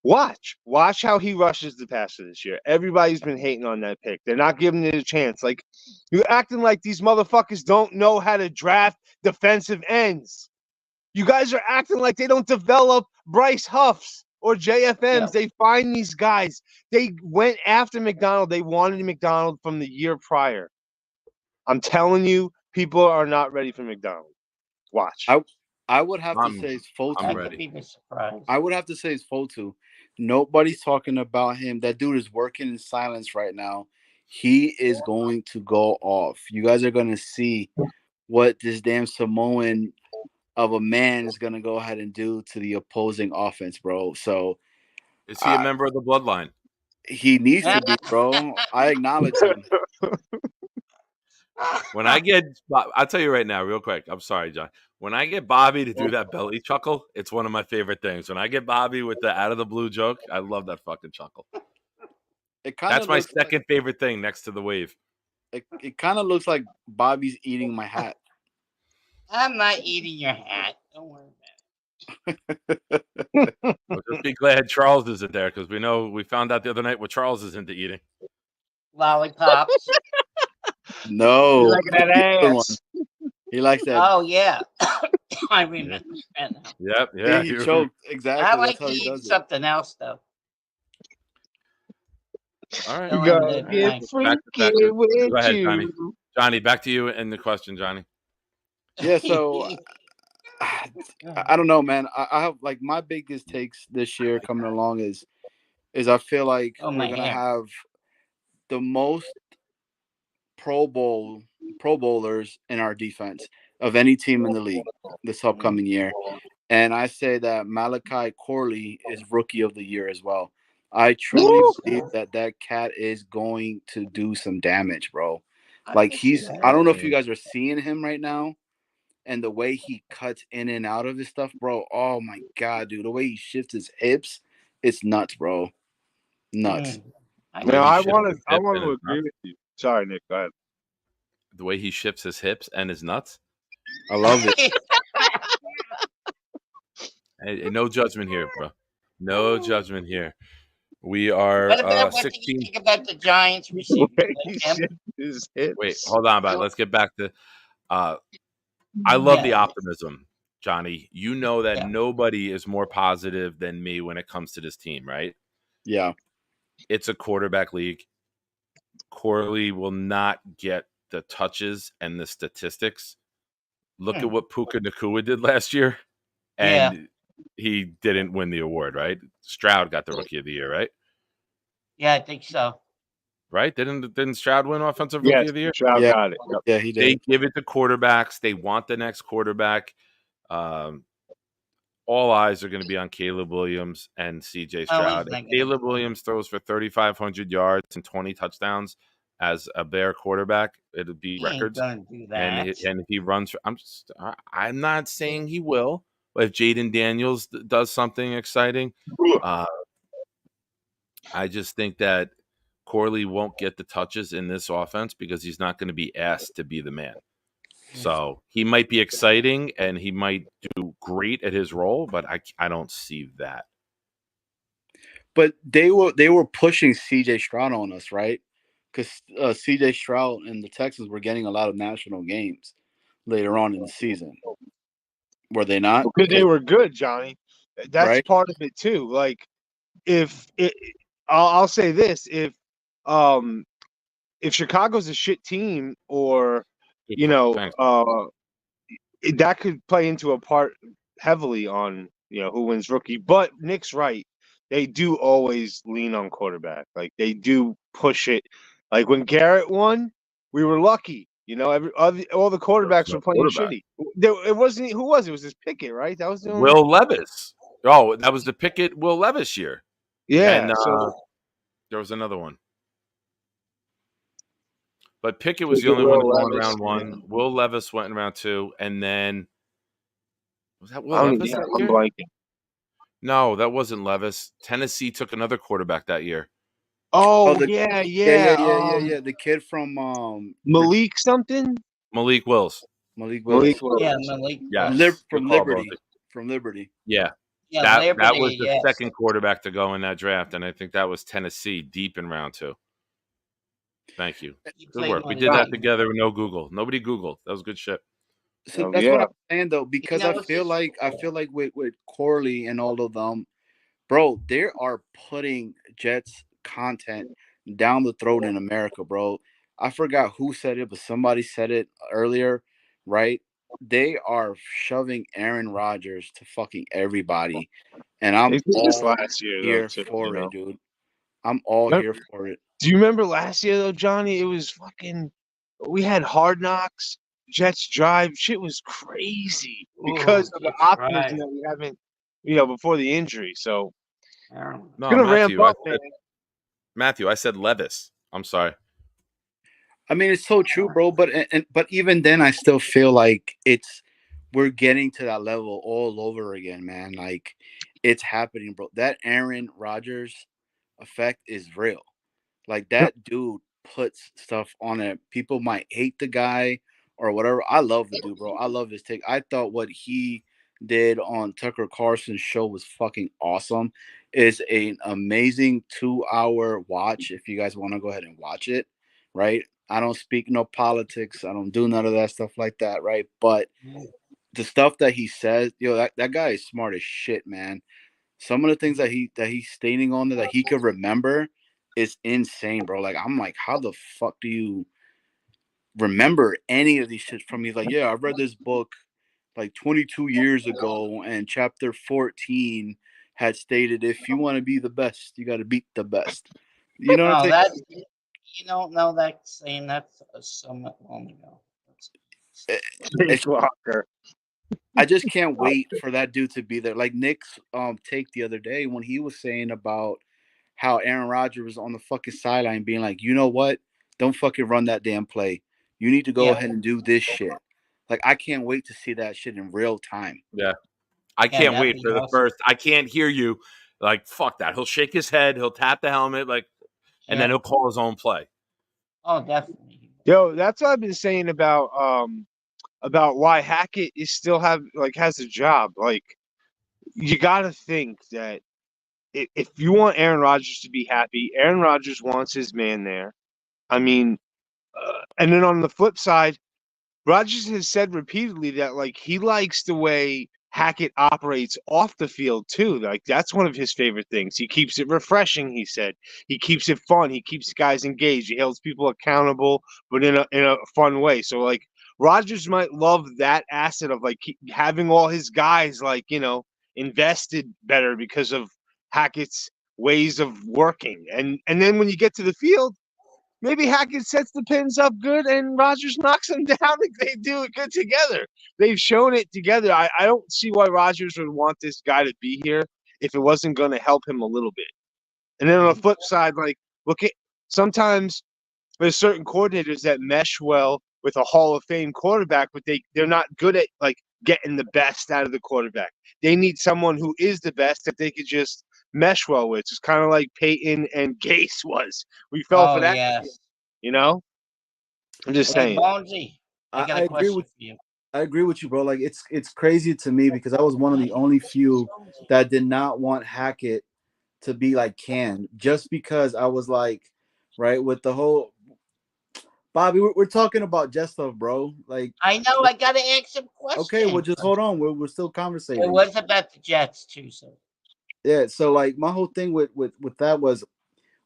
watch how he rushes the passer this year. Everybody's been hating on that pick. They're not giving it a chance. Like, you're acting like these motherfuckers don't know how to draft defensive ends. You guys are acting like they don't develop Bryce Huffs or JFMs. Yeah. They find these guys. They went after McDonald. They wanted McDonald from the year prior. I'm telling you, people are not ready for McDonald. Watch. I would have to say it's Fotu. I'm ready. I would have to say it's Fotu. Nobody's talking about him. That dude is working in silence right now. He is going to go off. You guys are going to see what this damn Samoan of a man is going to go ahead and do to the opposing offense, bro. So is he a member of the bloodline? He needs to be, bro. I acknowledge him. When I get, I'll tell you right now, real quick. I'm sorry, John. When I get Bobby to do that belly chuckle, it's one of my favorite things. When I get Bobby with the out of the blue joke, I love that fucking chuckle. That's my second favorite thing next to the wave. It kind of looks like Bobby's eating my hat. I'm not eating your hat. Don't worry about it. Well, just be glad Charles isn't there because we found out the other night what Charles is into eating. Lollipops. No. You like that ass? He likes that. Oh, yeah. I remember that now. Yeah. He choked. Exactly. I like to eat something else, though. All right. Still We in gotta the get Back to freaky Packers. with Go ahead, Johnny. you. Johnny, back to you and the question, Johnny. Yeah, so I don't know, man. I have like my biggest takes this year coming along is I feel like Oh, we're my gonna hair. have the most Pro Bowlers in our defense of any team in the league this upcoming year. And I say that Malachi Corley is rookie of the year as well. I truly believe that that cat is going to do some damage, bro. Like I don't know if you guys are seeing him right now and the way he cuts in and out of his stuff, bro. Oh my God, dude. The way he shifts his hips, it's nuts, bro. Nuts. Now, I want his to. I hip want and to his agree nuts. with you. Sorry, Nick. Go ahead. The way he shifts his hips and his nuts. I love it. Hey, no judgment here, bro. No judgment here. We are What about what do 16. you think about the Giants receiver? His hips. Wait, hold on, but let's get back to. I love the Yeah. optimism, Johnny. You know that nobody is more positive than me when it comes to this team, right? Yeah. It's a quarterback league. Corley will not get the touches and the statistics. Look at what Puka Nacua did last year, and he didn't win the award, right? Stroud got the rookie of the year, right? Yeah, I think so. Right? Didn't Stroud win offensive rookie Yes, of the year? Stroud got it. Yep. Yeah, he They did. give it to quarterbacks. They want the next quarterback. All eyes are going to be on Caleb Williams and CJ Stroud. If Caleb Williams throws for 3,500 yards and 20 touchdowns as a Bear quarterback, it'll be He ain't records. gonna do And that. if he runs, I'm not saying he will, but if Jaden Daniels does something exciting, I just think that Corley won't get the touches in this offense because he's not going to be asked to be the man. So he might be exciting and he might do great at his role, but I don't see that. But they were pushing CJ Stroud on us, right? Because CJ Stroud and the Texans were getting a lot of national games later on in the season. Were they not? Because they were good, Johnny. That's Right? part of it too. Like, I'll say this: if Chicago's a shit team, or that could play into a part heavily on who wins rookie. But Nick's right; they do always lean on quarterback. Like they do push it. Like when Garrett won, we were lucky. All the quarterbacks were playing shitty. It wasn't. Who was it? It was this Pickett, right? That was the only Will Levis. Oh, that was the Pickett Will Levis year. Yeah. And there was another one. But Pickett was the only one that won round one. Will Levis went in round two. And then was that Will Levis that year? I'm blanking. No, that wasn't Levis. Tennessee took another quarterback that year. Oh, yeah. The kid from Malik something? Malik Wills. Malik Willis. Yeah, Malik. Yeah. From Liberty. From Liberty. Yeah. Yeah, that Liberty, was the yes. second quarterback to go in that draft, and I think that was Tennessee deep in round two. Thank you. Good work. We did that together with no Google. Nobody Googled. That was good shit. So that's what I'm saying though, because I feel like with Corley and all of them, bro, they are putting Jets content down the throat in America, bro. I forgot who said it, but somebody said it earlier, right? They are shoving Aaron Rodgers to fucking everybody, and I'm all last year here though, for it, dude. I'm all here for it. Do you remember last year though, Johnny? It was fucking. We had Hard Knocks, Jets Drive. Shit was crazy because of the optimism that we haven't, before the injury. So No, gonna ramp up, man. Matthew, I said Levis. I'm sorry. I mean, it's so true, bro. But even then, I still feel like we're getting to that level all over again, man. Like it's happening, bro. That Aaron Rodgers effect is real. Like that dude puts stuff on it. People might hate the guy or whatever. I love the dude, bro. I love his take. I thought what he did on Tucker Carlson's show was fucking awesome. It's an amazing 2-hour watch if you guys want to go ahead and watch it, right? I don't speak no politics. I don't do none of that stuff like that, right? But the stuff that he says, that guy is smart as shit, man. Some of the things that he's stating on there that he could remember, is insane, bro. Like, I'm like, how the fuck do you remember any of these shit from me? Like, yeah, I read this book like 22 years ago, and chapter 14 had stated, if you want to be the best, you got to beat the best. You know what I'm No, saying? that's you don't know that saying. That's somewhat long ago. It's- I just can't wait for that dude to be there. Like Nick's take the other day when he was saying about how Aaron Rodgers was on the fucking sideline being like, you know what? Don't fucking run that damn play. You need to go ahead and do this shit. Like, I can't wait to see that shit in real time. Yeah. I can't wait for the first. I can't hear you. Like, fuck that. He'll shake his head. He'll tap the helmet. Like, and then he'll call his own play. Oh, definitely. Yo, that's what I've been saying about why Hackett is still has a job. Like, you got to think that if you want Aaron Rodgers to be happy, Aaron Rodgers wants his man there. I mean, and then on the flip side, Rodgers has said repeatedly that like he likes the way Hackett operates off the field too. Like that's one of his favorite things. He keeps it refreshing. He said he keeps it fun. He keeps guys engaged. He holds people accountable, but in a fun way. So like Rodgers might love that asset of like having all his guys like invested better because of Hackett's ways of working. And then when you get to the field, maybe Hackett sets the pins up good and Rodgers knocks them down. They do it good together. They've shown it together. I don't see why Rodgers would want this guy to be here if it wasn't going to help him a little bit. And then on the flip side, like look at sometimes there's certain coordinators that mesh well with a Hall of Fame quarterback, but they're not good at like getting the best out of the quarterback. They need someone who is the best that they could just mesh well with. It's kind of like Peyton and Gase was. We fell for that. Yes. I'm just saying. Bonzi, I got a question for you. I agree with you, bro. Like it's crazy to me because I was one of the only few that did not want Hackett to be like Cam, just because I was like, right, with the whole Bobby, we're talking about Jet stuff, bro. Like I know, I gotta ask some questions. Okay, well just hold on. We're still conversating. It was about the Jets too, so yeah. So like my whole thing with that was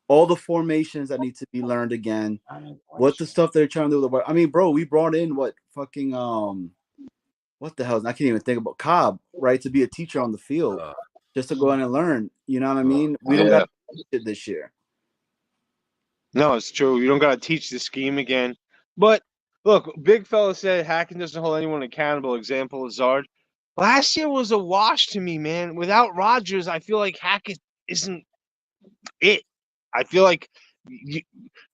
all the formations that need to be learned again. What the stuff they're trying to do. I mean, bro, we brought in what fucking what the hell? I can't even think about Cobb, right? To be a teacher on the field, just to go in and learn. You know what I mean? We don't got to teach it this year. No, it's true. You don't got to teach the scheme again. But look, big fella said Hackett doesn't hold anyone accountable. Example, Lazard. Last year was a wash to me, man. Without Rodgers, I feel like Hackett isn't it. I feel like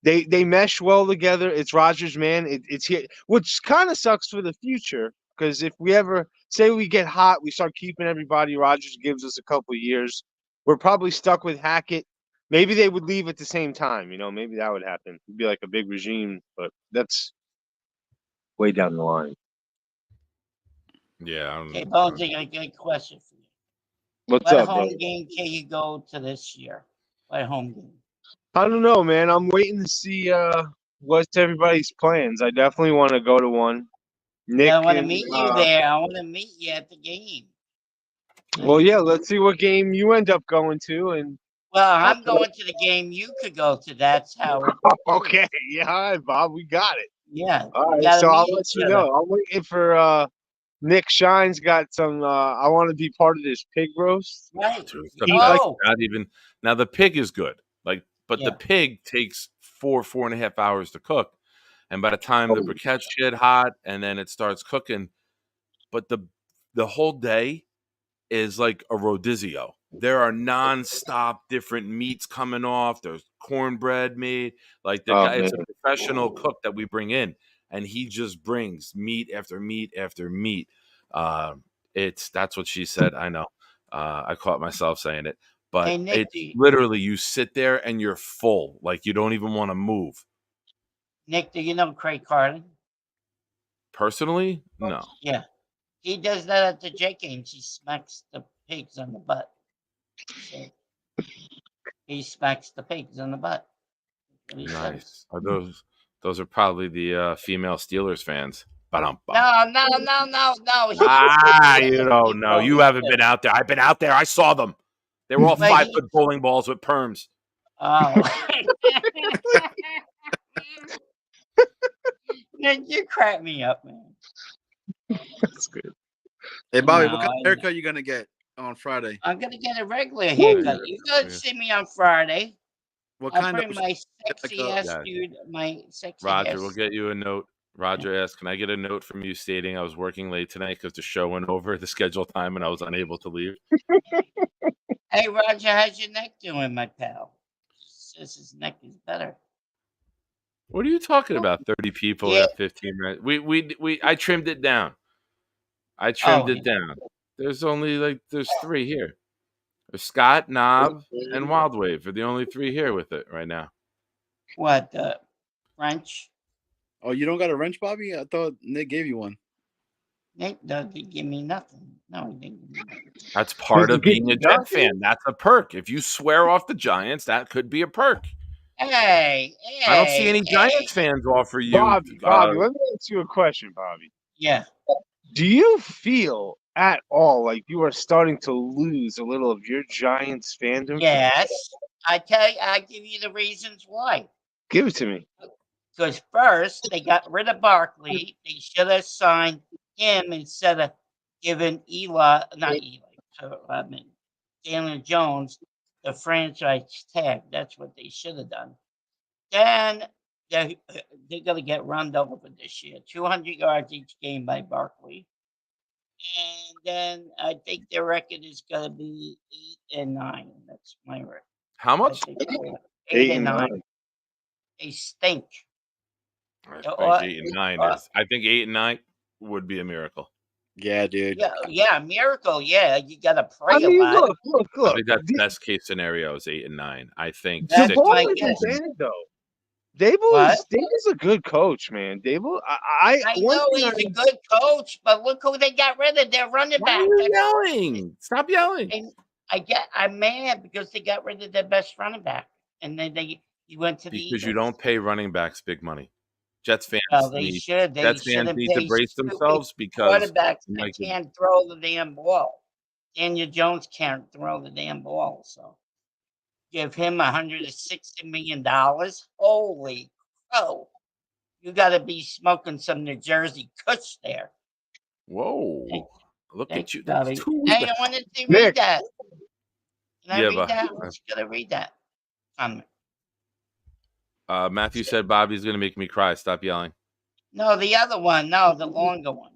they mesh well together. It's Rodgers, man. It's here, which kind of sucks for the future because if we ever say we get hot, we start keeping everybody. Rodgers gives us a couple of years. We're probably stuck with Hackett. Maybe they would leave at the same time. Maybe that would happen. It'd be like a big regime, but that's way down the line. Yeah. Okay, Bonesy, I got a question for you. What's up, What home bro? game can you go to this year? What home game? I don't know, man. I'm waiting to see what's everybody's plans. I definitely want to go to one. Nick, I want to meet you there. I want to meet you at the game. Well, yeah. Let's see what game you end up going to, and Well, I'm going to the game. You could go to. That's how. Okay. Yeah, all right, Bob. We got it. Yeah. All we right. gotta So I'll meet let each you other. know. I'm waiting for Nick Shine's got some. I want to be part of this pig roast. Right. The Oh. not even now. The pig is good, but the pig takes 4.5 hours to cook, and by the time the briquettes get hot and then it starts cooking, but the whole day is like a rodizio. There are nonstop different meats coming off. There's cornbread made. Like the guy, it's a professional cook that we bring in, and he just brings meat after meat after meat. That's what she said. I know. I caught myself saying it, but Hey, Nick, it's literally you sit there and you're full, like you don't even want to move. Nick, do you know Craig Carlin? Personally, no. Yeah. He does that at the Jet games. He smacks the pigs on the butt. So, he smacks the pigs on the butt. That's what he says. Nice. Are those are probably the female Steelers fans. Ba-dum, bum. No. You don't know. You haven't been out there. I've been out there. I saw them. They were all But 5-foot bowling balls with perms. Oh. Man, you crack me up, man. That's good. Hey, Bobby, No, what kind of haircut you gonna get on Friday? I'm gonna get a regular haircut. You gotta see me on Friday. What I'll kind bring of my sexy ass Yeah. dude, my sexy Roger, ass. we'll get you a note. Roger asked, "Can I get a note from you stating I was working late tonight because the show went over the scheduled time and I was unable to leave?" Hey, Roger, how's your neck doing, my pal? Says his neck is better. What are you talking about? 30 people Yeah. at 15 minutes. I trimmed it down. I trimmed it down. There's only there's 3 here. There's Scott, Knob, and Wild Wave are the only 3 here with it right now. What, wrench? Oh, you don't got a wrench, Bobby? I thought Nick gave you one. Nick doesn't give me nothing. No, he didn't give me nothing. That's part of being a Jet fan. That's a perk. If you swear off the Giants, that could be a perk. Hey, I don't see any Giants fans offer you. Bobby, let me ask you a question, Bobby. Yeah. Do you feel at all like you are starting to lose a little of your Giants fandom? Yes. I give you the reasons why. Give it to me. Because first, they got rid of Barkley. They should have signed him instead of giving Daniel Jones the franchise tag. That's what they should have done. Then they're going to get run over for this year. 200 yards each game by Barkley. And then I think their record is going to be 8-9. That's my record. How much? 8-9. They stink. I think 8-9 is. I think 8-9 would be a miracle. Yeah, dude. Yeah, miracle. Yeah, you gotta pray I mean, a lot. look. I think that's best case scenario is 8-9. I think That's 6. my Dable guess. isn't bad though. Dable's a good coach, man. Dable, I know he's a good coach, but look who they got rid of. Their running Why back. are you yelling? Stop yelling. And I'm mad because they got rid of their best running back, and then he went to the Because you Eagles. don't pay running backs big money. Jets fans Well, they need, should. They Jets fans shouldn't need to pay brace stupid themselves because quarterbacks that can't throw the damn ball. Daniel Jones can't throw the damn ball, so give him $160 million. Holy crow! You got to be smoking some New Jersey Kush there. Whoa! Look at you. Bobby. That's too Hey, I wanted to read Nick. that. Can I Yeah, read but- that? I'm just gonna read that. Matthew said Bobby's going to make me cry. Stop yelling. No, the other one. No, the longer one.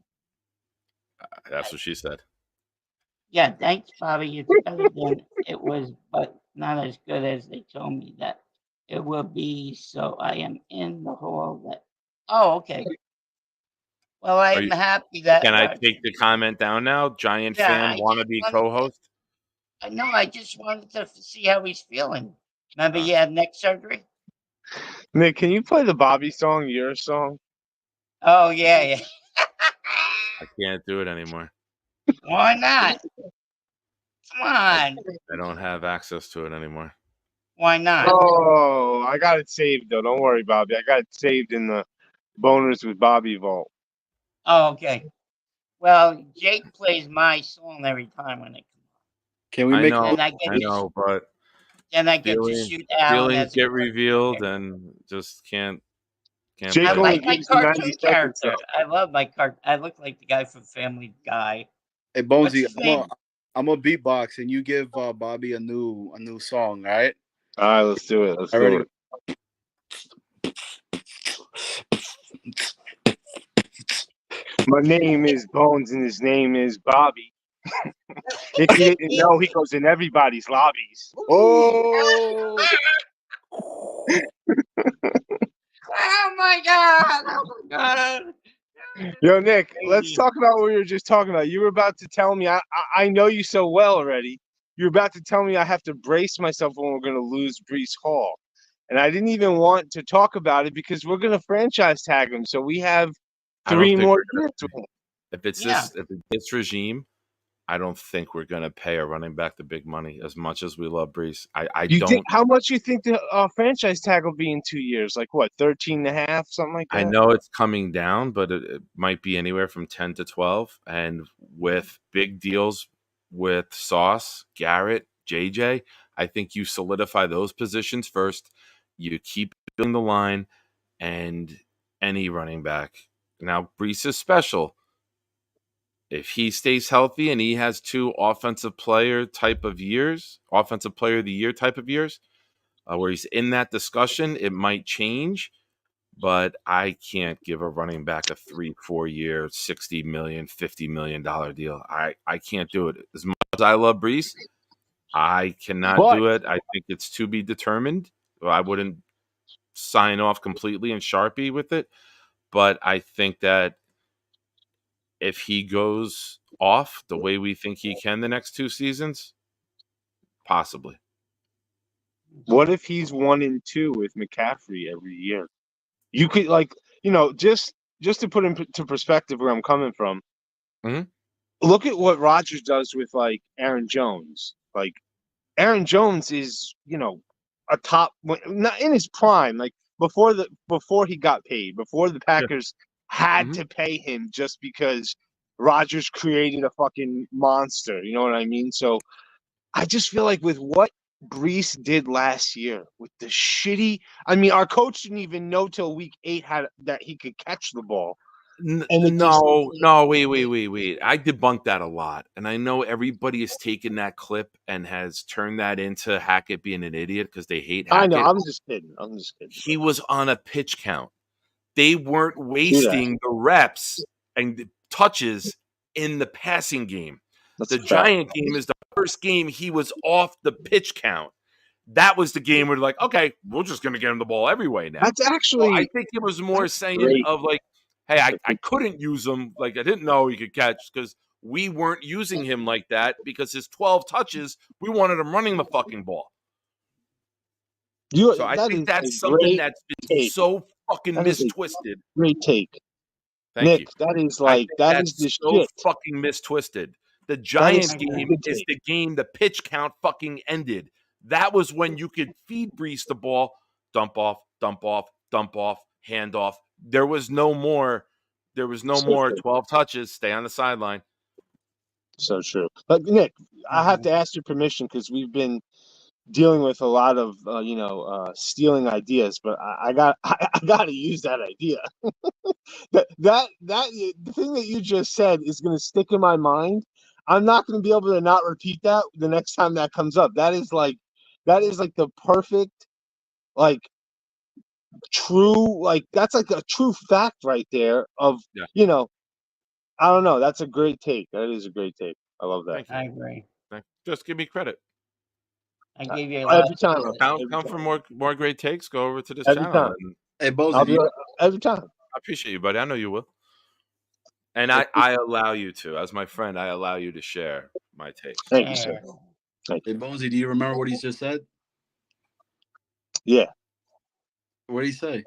That's what she said. Yeah, thanks, Bobby. It's better than it was, but not as good as they told me that it will be. So I am in the hall. That. Oh, okay. Well, I Are am you- happy that. Can I take the comment down now? Giant Yeah, fan, I just wannabe wanted co-host. No, I just wanted to see how he's feeling. Remember, he had neck surgery. Nick, can you play the Bobby song, your song? Oh yeah. I can't do it anymore. Why not? Come on. I don't have access to it anymore. Why not? Oh, I got it saved though. Don't worry, Bobby. I got it saved in the Boners with Bobby vault. Oh, okay. Well, Jake plays my song every time when it comes. Can we I make? know, And I I get to know, but Then I get to feelings, shoot Alan feelings as a get cartoon revealed character. and just can't Jake I play. only like my gives you 90 cartoon seconds, character. I love my I look like the guy from Family Guy. Hey, What's Bonesy, his name? I'm a beatbox, and you give Bobby a new song. All right. All right, let's do it. Let's All do right. it. My name is Bones, and his name is Bobby. If you didn't know, he goes in everybody's lobbies. Oh. Oh my god! Oh my god! Yo, Nick, let's talk about what we were just talking about. You were about to tell me, I know you so well already. You're about to tell me I have to brace myself when we're going to lose Breece Hall. And I didn't even want to talk about it because we're going to franchise tag him. So we have I don't 3 think more we're gonna- years with him. If it's Yeah. this regime, I don't think we're going to pay a running back the big money as much as we love Breece. I You don't. think how much you think the franchise tag will be in 2 years? Like what, 13 and a half, something like that? I know it's coming down, but it might be anywhere from 10 to 12. And with big deals with Sauce, Garrett, JJ, I think you solidify those positions first. You keep building the line and any running back. Now, Brees is special. If he stays healthy and he has 2 offensive player of the year type of years, where he's in that discussion, it might change. But I can't give a running back a 3-4 year, $60 million, $50 million deal. I can't do it. As much as I love Brees, I cannot do it. I think it's to be determined. I wouldn't sign off completely and Sharpie with it. But I think that if he goes off the way we think he can the next 2 seasons, possibly. What if he's 1-2 with McCaffrey every year? You could just to put into perspective where I'm coming from. Mhm. Look at what Rodgers does with like Aaron Jones. Like Aaron Jones is, a top, not in his prime, like before he got paid, before the Packers had to pay him just because Rodgers created a fucking monster. You know what I mean? So I just feel like with what Brees did last year with the shitty. I mean, our coach didn't even know till week 8 that he could catch the ball. Wait. I debunked that a lot. And I know everybody has taken that clip and has turned that into Hackett being an idiot because they hate Hackett. I know. I'm just kidding. He was on a pitch count. They weren't wasting the reps and the touches in the passing game. The Giant game is the first game he was off the pitch count. That was the game where like, okay, we're just going to get him the ball every way now. That's actually. So I think it was more saying of like, hey, I couldn't use him. Like I didn't know he could catch because we weren't using him like that because his 12 touches, we wanted him running the fucking ball. So I think that's something that's been so fucking mistwisted. Great take. Thank you. That is like that is the so shit. fucking mistwisted. The Giants game is the game the pitch count fucking ended. That was when you could feed Brees the ball, dump off, hand off. There was no more 12 touches, stay on the sideline. So true. But Nick, I have to ask your permission because we've been dealing with a lot of stealing ideas, but I got to use that idea. The thing that you just said is going to stick in my mind. I'm not going to be able to not repeat that the next time that comes up. That is like the perfect, like true, like that's like a true fact right there of, I don't know. That's a great take. That is a great take. I love that. I agree. Just give me credit. I gave you every time. Count for more great takes. Go over to this every channel. Time. Hey, Bozy, every time. I appreciate you, buddy. I know you will. And I allow you to, as my friend, I allow you to share my takes. Thank you, sir. Hey, Bonesy, do you remember what he just said? Yeah. What did he say?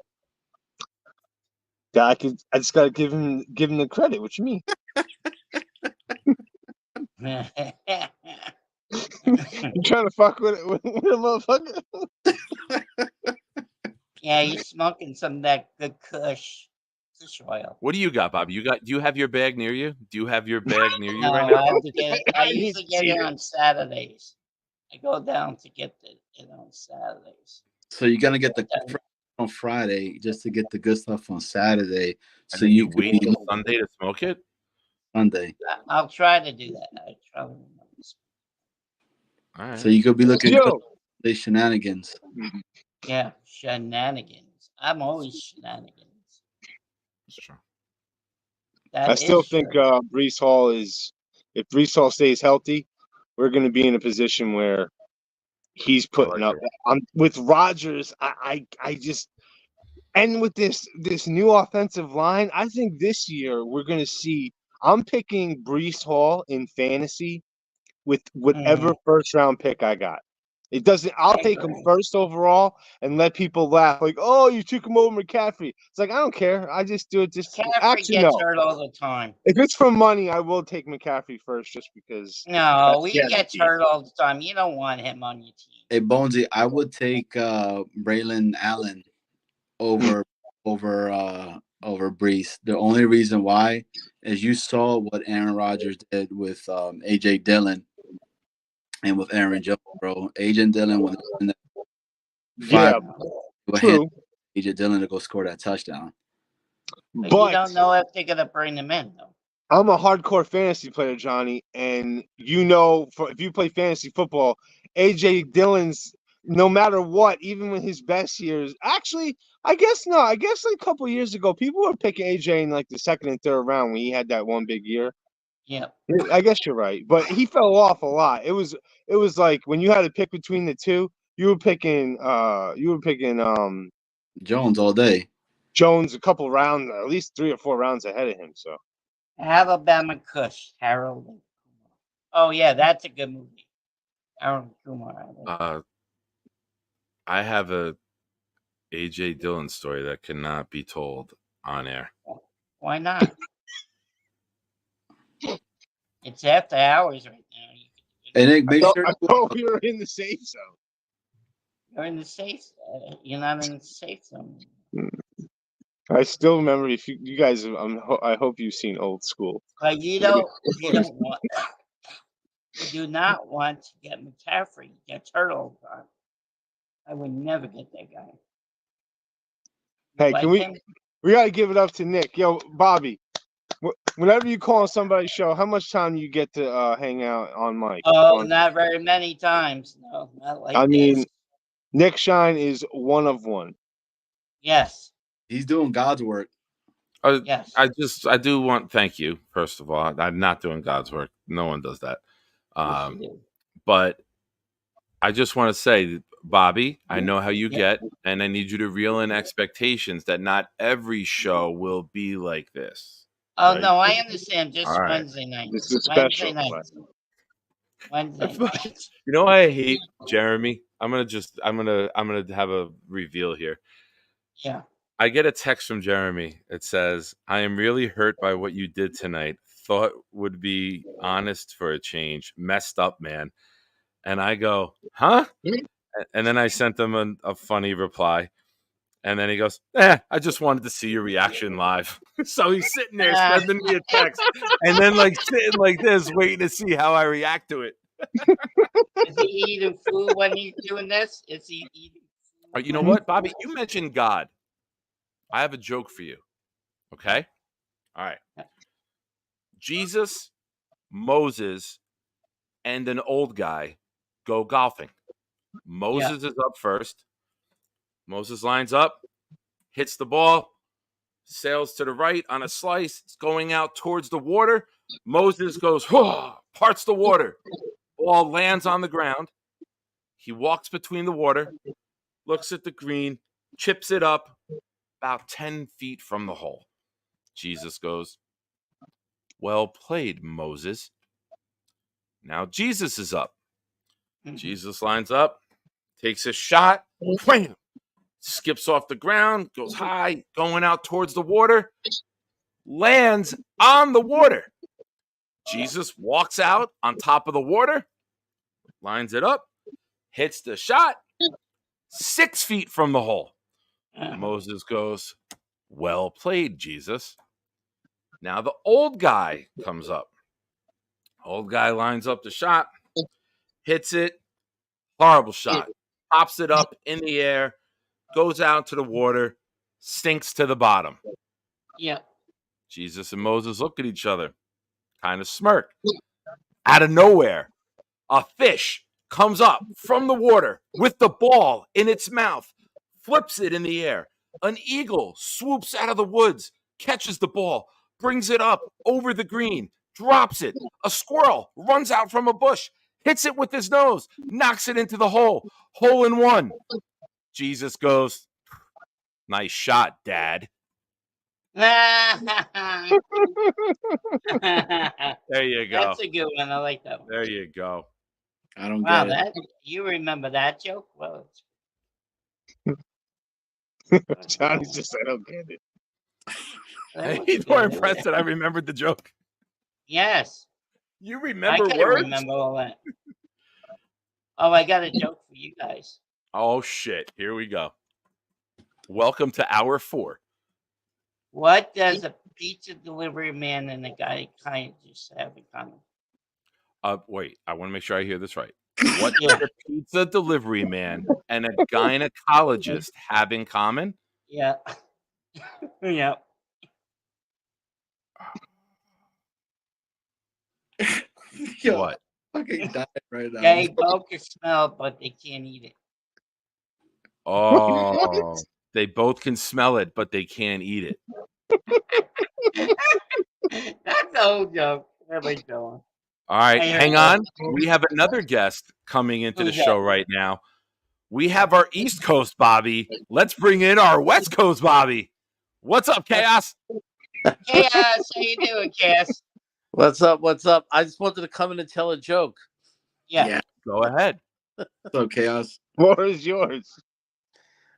I just gotta give him the credit. What you mean? You trying to fuck with a motherfucker? Yeah, you're smoking some of that good Kush oil. What do you got, Bobby? Do you have your bag near you? Do you have your bag near you No, right now? I usually get it on Saturdays. I go down to get it on Saturdays. So you're gonna get the on Friday just to get the good stuff on Saturday. And So then you wait till Sunday to smoke it? Sunday. I'll try to do that. I try to remember. All right. So you could be looking good. The shenanigans. Yeah, shenanigans. I'm always shenanigans. That's true. I still think Brees Hall if Brees Hall stays healthy, we're going to be in a position where he's putting up. With Rodgers, I just, and with this new offensive line, I think this year we're going to see. I'm picking Brees Hall in fantasy with whatever first round pick I got. It doesn't. I'll take him first overall and let people laugh like, "Oh, you took him over McCaffrey." It's like I don't care. I just do it. Just McCaffrey gets hurt all the time. If it's for money, I will take McCaffrey first, just because. No, he gets hurt all the time. You don't want him on your team. Hey, Bonesy, I would take Braylon Allen over Brees. The only reason why is you saw what Aaron Rodgers did with AJ Dillon. and with Aaron Jones, bro. Agent Dillon was in the Yeah, true. Agent Dillon to go score that touchdown. But you But don't know if they're gonna bring him in though. I'm a hardcore fantasy player, Johnny, and you know, if you play fantasy football, AJ Dillon's no matter what, even with his best years. Actually, I guess like a couple years ago, people were picking AJ in like the second and third round when he had that one big year. Yeah. I guess you're right, but he fell off a lot. It was like when you had to pick between the two, you were picking Jones all day. Jones a couple rounds, at least 3 or 4 rounds ahead of him. So Alabama Kush, Harold and Kumar. Oh yeah, that's a good movie. Harold and Kumar. I have a AJ Dillon story that cannot be told on air. Why not? It's after hours right now. And Nick, make sure I thought we were in the safe zone. You're in the safe. You're not in the safe zone. I still remember if you guys. I hope you've seen Old School. But you don't want. You do not want to get McCaffrey. Get Turtle. I would never get that guy. Hey, Like can we? him? We gotta give it up to Nick. Yo, Bobby. Whenever you call on somebody's show, how much time do you get to hang out on mic? Oh, not very many times. No, not like I mean, this. Nick Shine is one of one. Yes. he's doing God's work. Yes. I do want, thank you, first of all. I'm not doing God's work. No one does that. But I just want to say, Bobby, I know how you get, and I need you to reel in expectations that not every show will be like this. Oh right? no, I understand. Just All right. Wednesday night. This is Wednesday special. night. Wednesday night. You know why I hate Jeremy? I'm gonna have a reveal here. Yeah. I get a text from Jeremy. It says, "I am really hurt by what you did tonight. Thought would be honest for a change. Messed up, man." And I go, "Huh?" And then I sent him a funny reply. And then he goes, I just wanted to see your reaction live. So he's sitting there sending me a text and then like sitting like this, waiting to see how I react to it. Is he eating food when he's doing this? Is he eating food? You know what, Bobby? You mentioned God. I have a joke for you. Okay? All right. Jesus, Moses, and an old guy go golfing. Moses is up first. Moses lines up, hits the ball, sails to the right on a slice. It's going out towards the water. Moses goes, parts the water. Ball lands on the ground. He walks between the water, looks at the green, chips it up about 10 feet from the hole. Jesus goes, "Well played, Moses." Now Jesus is up. Jesus lines up, takes a shot, wham! Skips off the ground, goes high, going out towards the water, lands on the water. Jesus walks out on top of the water, lines it up, hits the shot 6 feet from the hole. Moses goes, "Well played, Jesus." Now the old guy comes up. Old guy lines up the shot, hits it, horrible shot, pops it up in the air, goes out to the water, sinks to the bottom. Yeah. Jesus and Moses look at each other, kind of smirk. Out of nowhere, a fish comes up from the water with the ball in its mouth, flips it in the air. An eagle swoops out of the woods, catches the ball, brings it up over the green, drops it. A squirrel runs out from a bush, hits it with his nose, knocks it into the hole. Hole in one. Jesus goes, "Nice shot, Dad." There you go. That's a good one. I like that one. There you go. I don't Wow, get it. that you remember that joke? Well, Johnny's just, I don't get it. He's more impressed that I remembered the joke. Yes. You I remember can words? remember all that. Oh, I got a joke for you guys. Oh, shit. Here we go. Welcome to hour 4. What does a pizza delivery man and a guy kind of just have in common? Wait, I want to make sure I hear this right. What Yeah. does a pizza delivery man and a gynecologist have in common? Yeah. Yeah. Yo, What? fucking dying right now. They both can smell, but they can't eat it. Oh, they both can smell it, but they can't eat it. That's the whole joke. Everybody's going. All right, I heard hang that. on. We have another guest coming into the Who's that? show right now. We have our East Coast Bobby. Let's bring in our West Coast Bobby. What's up, Chaos? Chaos, how you doing, Cass? What's up? What's up? I just wanted to come in and tell a joke. Yeah. Go ahead. So Chaos. What is yours?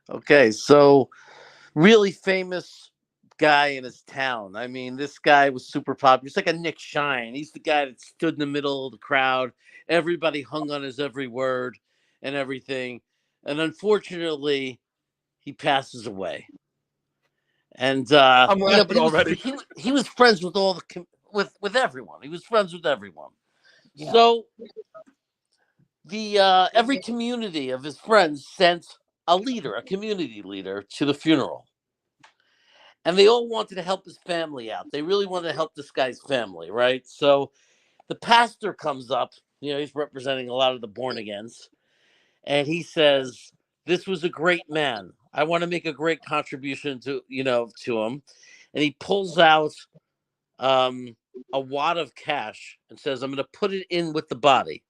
Okay, so really famous guy in his town. I mean, this guy was super popular. He's like a Nick Shine. He's the guy that stood in the middle of the crowd. Everybody hung on his every word and everything. And unfortunately, he passes away. And I'm laughing but already. He was friends with all the with everyone. He was friends with everyone. Yeah. So the every community of his friends sent a leader, a community leader, to the funeral. And they all wanted to help his family out. They really wanted to help this guy's family, right? So the pastor comes up, he's representing a lot of the born agains, and he says, "This was a great man. I want to make a great contribution to him." And he pulls out a wad of cash and says, "I'm going to put it in with the body."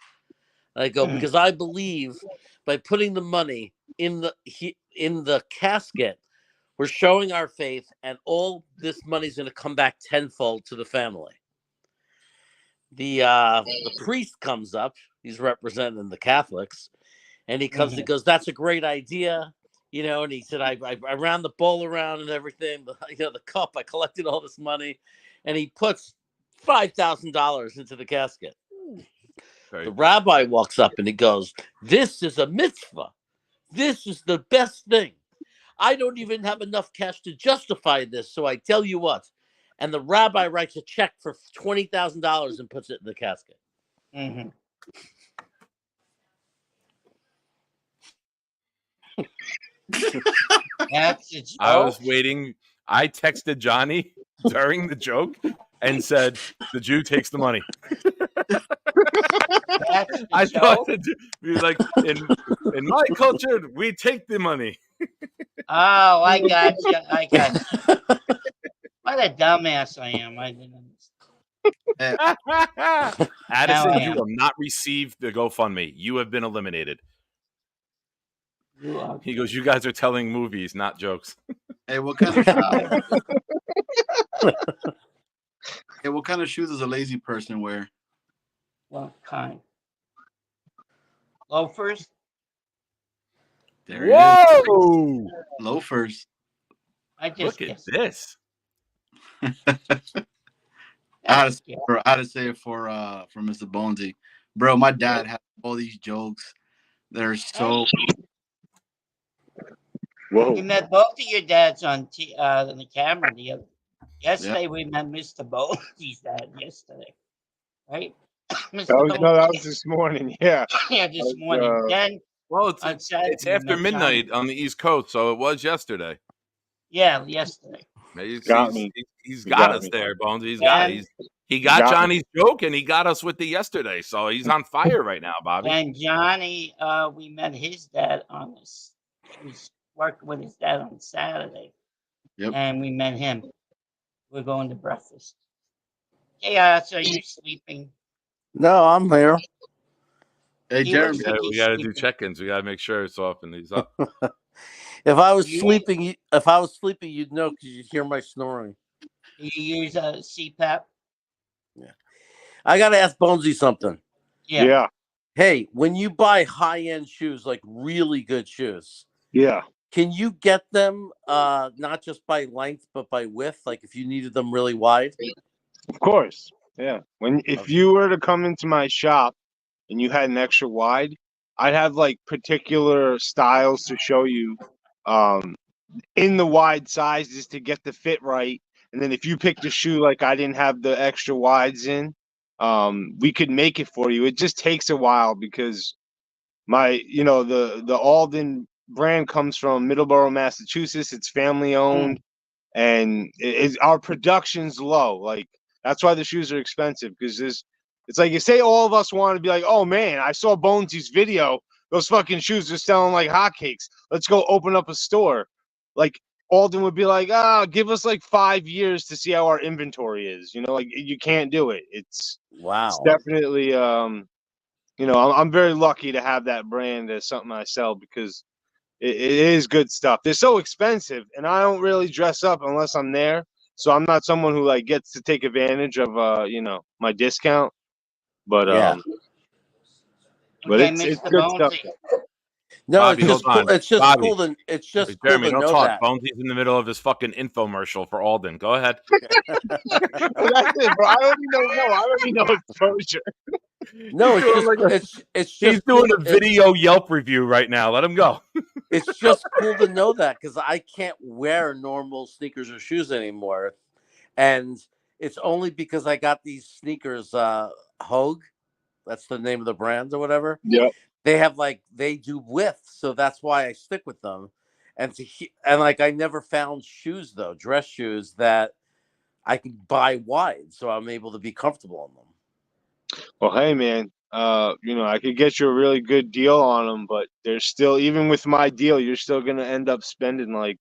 And I go, because I believe by putting the money in the casket, we're showing our faith, and all this money is going to come back tenfold to the family. The priest comes up. He's representing the Catholics, and he comes and goes, "That's a great idea." And he said, I ran the bowl around and everything, the cup, I collected all this money, and he puts $5,000 into the casket. The rabbi walks up and he goes, "This is a mitzvah. This is the best thing. I don't even have enough cash to justify this, so I tell you what." And the rabbi writes a check for $20,000 and puts it in the casket. Mm-hmm. That's a joke. I was waiting. I texted Johnny during the joke and said, "The Jew takes the money." I thought that he was like, in my culture, we take the money. Oh, I got you. What a dumbass I am. I didn't understand. Addison, Now I you am. will not receive the GoFundMe. You have been eliminated. He goes, "You guys are telling movies, not jokes." Hey, what kind of hey, what kind of shoes does a lazy person wear? What kind? Loafers? There it Whoa! is. Loafers. I just Look at guessed. this. I had to say it for Mr. Bonesy. Bro, my dad had all these jokes that are so We met both of your dads on the camera yesterday. We met Mr. Bonesy's dad yesterday, right? Mr. That was this morning. Yeah. Yeah, this morning. Then Well, it's Saturday, after we met midnight on the East Coast, so it was yesterday. Yeah, yesterday. He's Got got us me. there, Bones. He got Johnny's joke, and he got us with the yesterday. So he's on fire right now, Bobby. And Johnny, we met his dad on this. He was working with his dad on Saturday. Yep. And we met him. We're going to breakfast. Yeah, so are you sleeping? No, I'm here. Hey, Jeremy. We got to do check-ins. We got to make sure it's off and he's up. If I was sleeping, you'd know because you'd hear my snoring. Do you use a CPAP? Yeah. I got to ask Bonesy something. Yeah. Hey, when you buy high-end shoes, like really good shoes, Yeah. can you get them not just by length but by width? Like if you needed them really wide? Of course. Yeah. If you were to come into my shop and you had an extra wide, I'd have like particular styles to show you in the wide sizes to get the fit right. And then if you picked a shoe like I didn't have the extra wides in, we could make it for you. It just takes a while because the Alden brand comes from Middleborough, Massachusetts. It's family owned, and our production's low. Like that's why the shoes are expensive because it's like you say all of us want to be like, oh man, I saw Bonesy's video. Those fucking shoes are selling like hotcakes. Let's go open up a store. Like Alden would be like, give us like 5 years to see how our inventory is. Like you can't do it. It's definitely I'm very lucky to have that brand as something I sell because it is good stuff. They're so expensive, and I don't really dress up unless I'm there. So I'm not someone who like gets to take advantage of my discount. But but it's good stuff. No, Bobby, it's just hold cool. on. It's just Bobby. cool to it's just Hey, cool Jeremy, to don't know talk. that. Bonesy's in the middle of his fucking infomercial for Alden. Go ahead. That's it, bro. I already know exposure. No, it's just like it's just he's doing cool. a video Yelp review right now. Let him go. It's just cool to know that because I can't wear normal sneakers or shoes anymore, and it's only because I got these sneakers. Hogue, that's the name of the brand or whatever. Yep. They do width, so that's why I stick with them. And like I never found shoes though, dress shoes that I could buy wide, so I'm able to be comfortable in them. Well, hey man, I could get you a really good deal on them, but there's still, even with my deal, you're still gonna end up spending like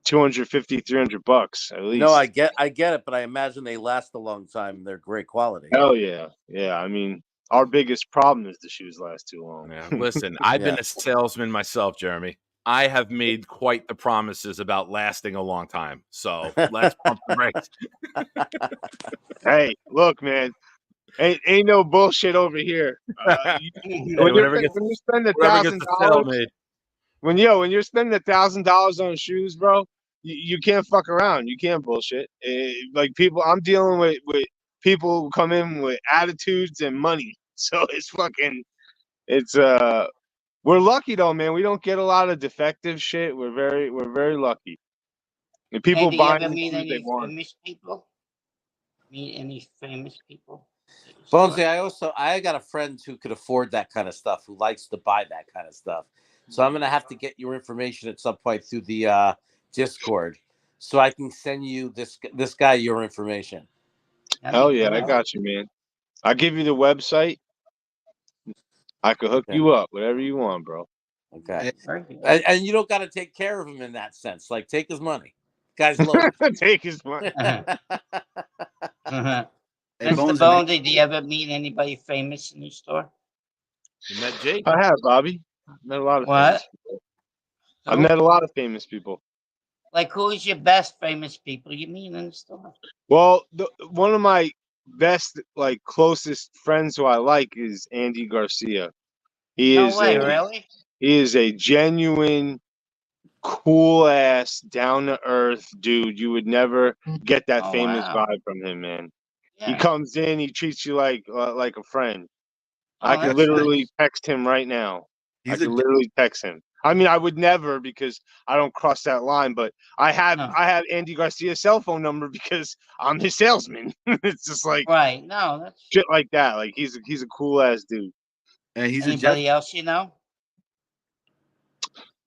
$250-$300 at least. No, I get it, but I imagine they last a long time. They're great quality. Hell yeah, yeah. I mean, our biggest problem is the shoes last too long. Yeah, listen, I've been a salesman myself, Jeremy. I have made quite the promises about lasting a long time. So let's pump the brakes. Hey, look, man. Ain't no bullshit over here. When you spend $1,000, when you're spending $1,000 on shoes, bro, you can't fuck around. You can't bullshit. Like people, I'm dealing with people who come in with attitudes and money. So we're lucky though, man. We don't get a lot of defective shit. We're very lucky. And people do you buy ever the meet shoes they any want. famous people? Meet any famous people? Bonesy, I got a friend who could afford that kind of stuff, who likes to buy that kind of stuff. So I'm gonna have to get your information at some point through the Discord, so I can send you this guy your information. Hell yeah, I got you, man. I'll give you the website. I could hook you up, whatever you want, bro. Okay. And you don't got to take care of him in that sense. Like, take his money. Guy's loaded. Take his money. Mr. Bonesy, do you ever meet anybody famous in your store? You met Jake? I have, Bobby. Met a lot of famous people. I've met a lot of famous people. Like, who's your best famous people you meet in the store? Well, one of my best, like, closest friends who I like is Andy Garcia. Really? He is a genuine, cool ass, down to earth dude. You would never get that famous vibe from him, man. Yeah. He comes in, he treats you like a friend. I can literally text him right now. Literally text him. I mean, I would never because I don't cross that line, but I have Andy Garcia's cell phone number because I'm his salesman. It's just like that's shit like that. Like he's a cool ass dude. And he's anybody else you know?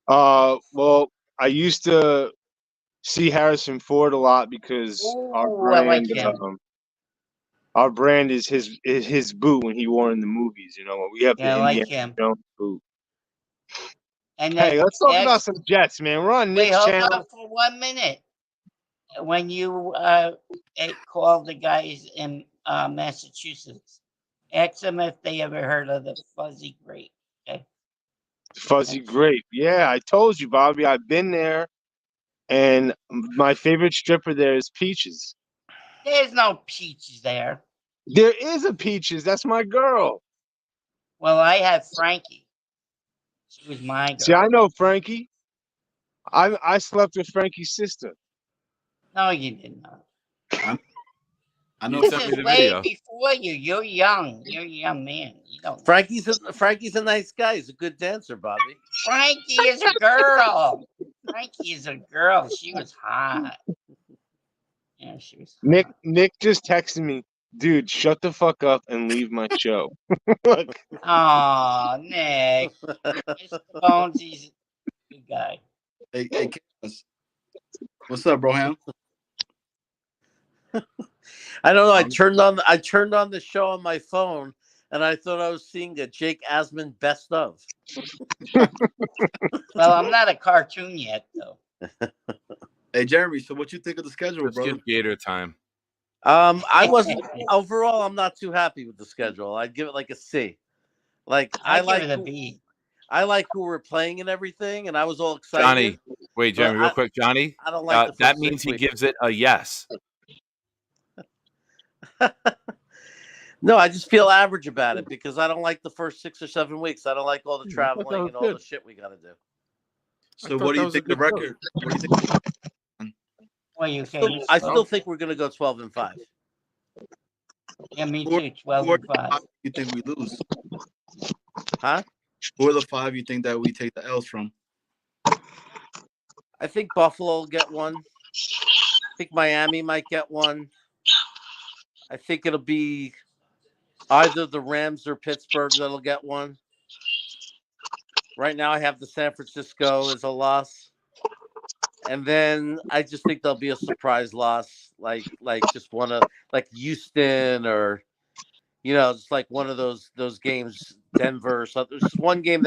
Well, I used to see Harrison Ford a lot because our brand is his boot when he wore in the movies. We have the Indiana Jones boot. And hey, let's talk about some Jets, man. We're on Nick's channel. Hold on for 1 minute. When you called the guys in Massachusetts, ask them if they ever heard of the Fuzzy Grape. Okay. Fuzzy Grape. Yeah, I told you, Bobby. I've been there, and my favorite stripper there is Peaches. There's no Peaches there. There is a Peaches. That's my girl. Well, I had Frankie. She was my girl. See, I know Frankie. I slept with Frankie's sister. No, you did not. I know. This is way before you. You're young. You're a young man. You don't. Frankie's a nice guy. He's a good dancer, Bobby. Frankie is a girl. Frankie is a girl. She was hot. Yeah, she was hot. Nick just texted me. Dude, shut the fuck up and leave my show. Look, Aw, Nick. Mr. Bones, he's a good guy. Hey, Chaos. What's up, Broham? I don't know. I turned on the show on my phone, and I thought I was seeing a Jake Asman best of. Well, I'm not a cartoon yet, though. Hey, Jeremy. So, what you think of the schedule, Let's bro? get Gator time. I wasn't overall. I'm not too happy with the schedule. I'd give it like a C. Like I I'd like give it a B. I like who we're playing and everything, and I was all excited. Johnny, wait, but Jeremy, real quick, Johnny. I don't like the that first means 6 he weeks. gives it a yes. No, I just feel average about it because I don't like the first 6 or 7 weeks. I don't like all the traveling and all the shit we got to do. So, what do you think the record? What do you think? Well, you say I still think we're going to go 12-5. Yeah, me too. 12-5. You think we lose? Huh? Who are the 5 you think that we take the L's from? I think Buffalo will get one. I think Miami might get one. I think it'll be either the Rams or Pittsburgh that'll get one. Right now, I have the San Francisco as a loss. And then I just think there'll be a surprise loss, like just one of like Houston or, just like one of those games, Denver or something. There's just one game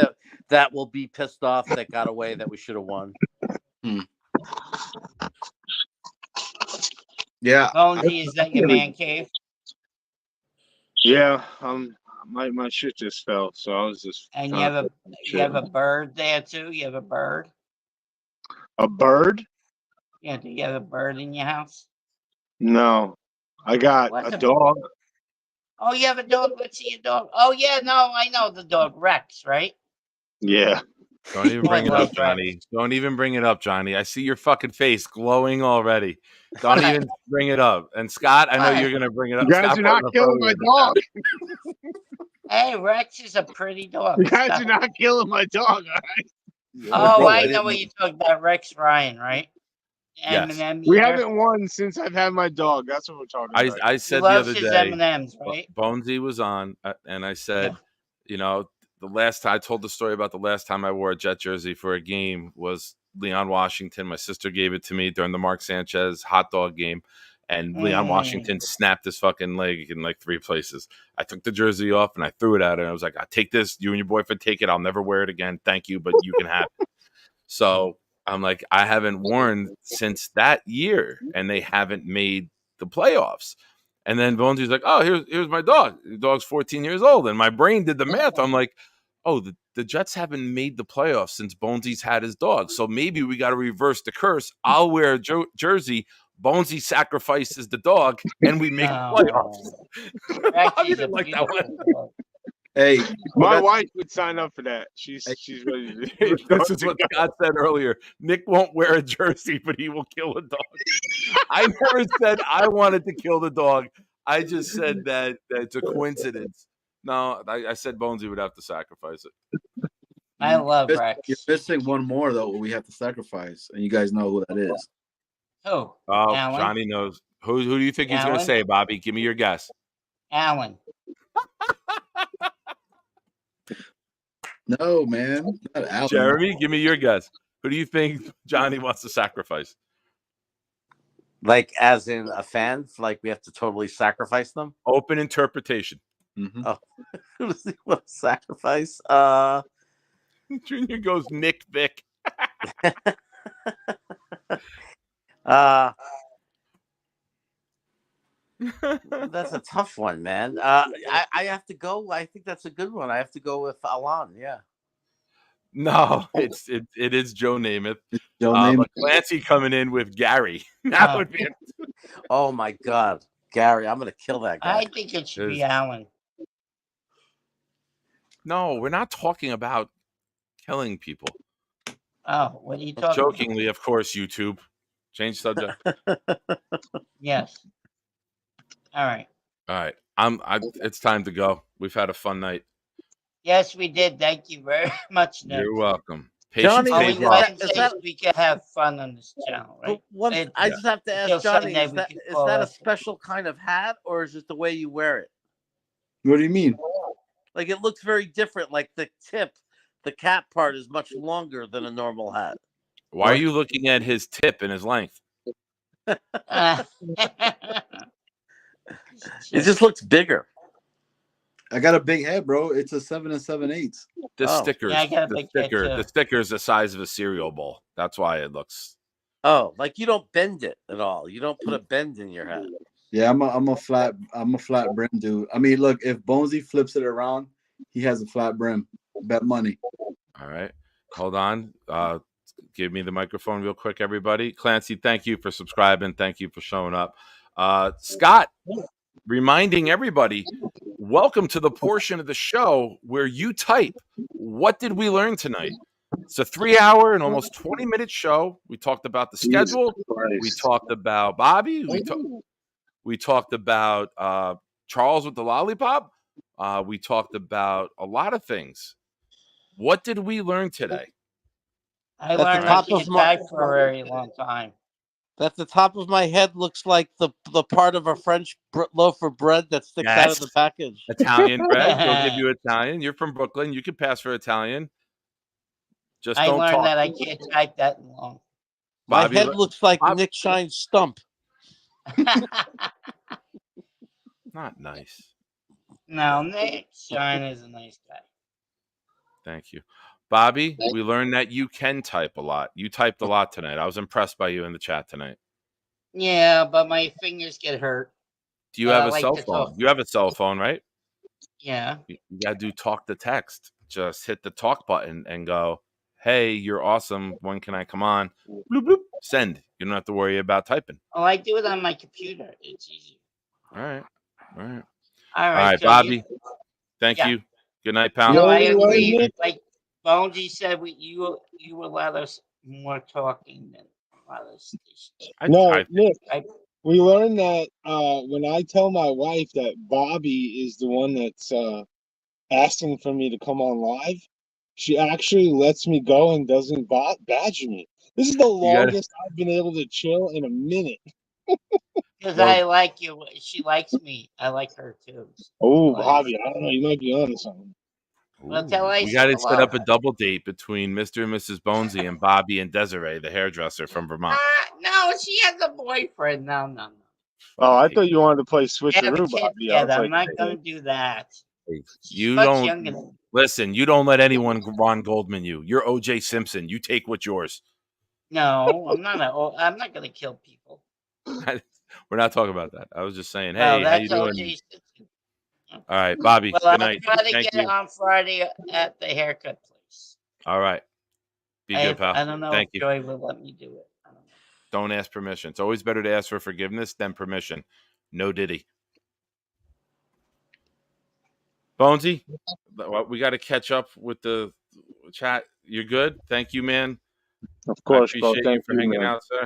that will be pissed off that got away that we should have won. Yeah. Bonesy, is that your man cave? yeah, my shit just fell, so I was just. And you have a bird there too? You have a bird? A bird? Yeah, do you have a bird in your house? No, I got What's a a- dog. Oh, you have a dog? Let's see your dog. Oh, yeah, no, I know the dog, Rex, right? Yeah. Don't even bring it I up, love Johnny. Don't even bring it up, Johnny. I see your fucking face glowing already. Don't even bring it up. And Scott, I know Why? you're gonna bring it up. You guys Scott are not brought it up killing my earlier. dog. Hey, Rex is a pretty dog. You guys Stop are it. not killing my dog, all right? Oh, bro, I I know didn't what know. you're talking about. Rex Ryan, right? Yes. M&M We eater. haven't won since I've had my dog. That's what we're talking about. I He said the loves other his day, M&Ms, right? Bonesy was on, and I said, the last time I told the story about the last time I wore a Jet jersey for a game was Leon Washington. My sister gave it to me during the Mark Sanchez hot dog game, and Leon Washington snapped his fucking leg in like 3 places. I took the jersey off and I threw it at her. And I was like, "I take this. You and your boyfriend take it. I'll never wear it again. Thank you, but you can have it." So I'm like, I haven't worn since that year, and they haven't made the playoffs. And then Bonesy's like, "Oh, here's my dog. The dog's 14 years old." And my brain did the math. I'm like, "Oh, the Jets haven't made the playoffs since Bonesy's had his dog. So maybe we got to reverse the curse. I'll wear a jersey. Bonesy sacrifices the dog, and we make the playoffs." Rex How you is a didn't like that one? beautiful dog. Hey, My wife would sign up for that. She's ready to do This is what Scott said earlier. Nick won't wear a jersey, but he will kill a dog. I never said I wanted to kill the dog. I just said that it's a coincidence. No, I said Bonesy would have to sacrifice it. I love You're Rex. missing one more though. We have to sacrifice, and you guys know who that is. Who? Oh, Alan? Johnny knows. Who do you think he's going to Alan? say, Bobby? Give me your guess. Alan. No, man, not Alan. Jeremy, give me your guess. Who do you think Johnny wants to sacrifice? Like, as in a fan, like we have to totally sacrifice them. Open interpretation. Mm-hmm. Oh, who does he want to sacrifice? Junior goes Nick Vick. That's a tough one, man. I have to go. I think that's a good one. I have to go with Alan. Yeah. No, it is Joe Namath. Joe But Namath. Clancy coming in with Gary. That would be. Oh my God, Gary! I'm gonna kill that guy. I think it should be Alan. No, we're not talking about killing people. Oh, what are you talking Jokingly, of course, YouTube. Change subject. Yes. All right. All right. It's time to go. We've had a fun night. Yes, we did. Thank you very much, Nick. You're welcome. Patience Johnny, pays Only well. Wednesdays we can have fun on this channel, But right? one, And I just have to until ask Johnny: Sunday is we that can is call that a us. special kind of hat, or is it the way you wear it? What do you mean? Like it looks very different. Like the tip, the cap part is much longer than a normal hat. Why are you looking at his tip and his length? It just looks bigger. I got a big head, bro. It's a 7 7/8. The Oh. stickers, Yeah, I got a the big head, sticker, too. the sticker is the size of a cereal bowl. That's why it looks. Oh, like you don't bend it at all. You don't put a bend in your hat. Yeah, I'm a flat brim dude. I mean, look, if Bonesy flips it around, he has a flat brim. Bet money. All right, hold on. Give me the microphone real quick, everybody. Clancy, thank you for subscribing. Thank you for showing up. Scott, reminding everybody, welcome to the portion of the show where you type, what did we learn tonight? It's a 3-hour and almost 20-minute show. We talked about the schedule. We talked about Bobby. We talked about Charles with the lollipop. We talked about a lot of things. What did we learn today? I At the learned I top of can't my- type for a very long time. That the top of my head looks like the part of a French loaf of bread that sticks out of the Yes. package. Italian bread. They'll give you Italian. You're from Brooklyn. You can pass for Italian. Just I don't learned talk. that I can't type that long. My Bobby, head looks like Nick Shine's stump. not nice. No, Nick Shine is a nice guy. Thank you. Bobby, we learned that you can type a lot. You typed a lot tonight. I was impressed by you in the chat tonight. Yeah, but my fingers get hurt. Do you And have I a like cell to phone? talk. You have a cell phone, right? Yeah. You got to do talk to text. Just hit the talk button and go, hey, you're awesome. When can I come on? Bloop, bloop. Send. You don't have to worry about typing. Oh, I do it on my computer. It's easy. All right. All right. All All right, so Bobby. Thank Yeah. you. Good night, pal. No, I agree. Like Bonesy said, you let us more talking than others. No, Nick, I- we learned that when I tell my wife that Bobby is the one that's asking for me to come on live, she actually lets me go and doesn't badger me. This is the longest I've been able to chill in a minute. Because I like you. She likes me. I like her too. Oh, Bobby, I don't know. You might be on to something. Well, tell her I We got to said set up hello. a double date between Mr. and Mrs. Bonesy and Bobby and Desiree, the hairdresser from Vermont. No, she has a boyfriend. No. Oh, I thought you wanted to play They have a switcheroo, kid Bobby. I was together. I'm like, not going to do that. You much don't younger than- listen. You don't let anyone Ron Goldman you. You're O.J. Simpson. You take what's yours. No, I'm not. I'm not going to kill people. We're not talking about that. I was just saying, Well, hey, how you that's doing? O.J. Simpson. All right, Bobby. Well, Good I'll night. try to Thank get you. on Friday at the haircut place. All right. Be good, pal. I don't know Thank if you. Joy will let me do it. I don't know. Don't ask permission. It's always better to ask for forgiveness than permission. No diddy. Bonesy, we got to catch up with the chat. You're good? Thank you, man. Of course, I bro. appreciate you Thank for you, hanging man. out, sir.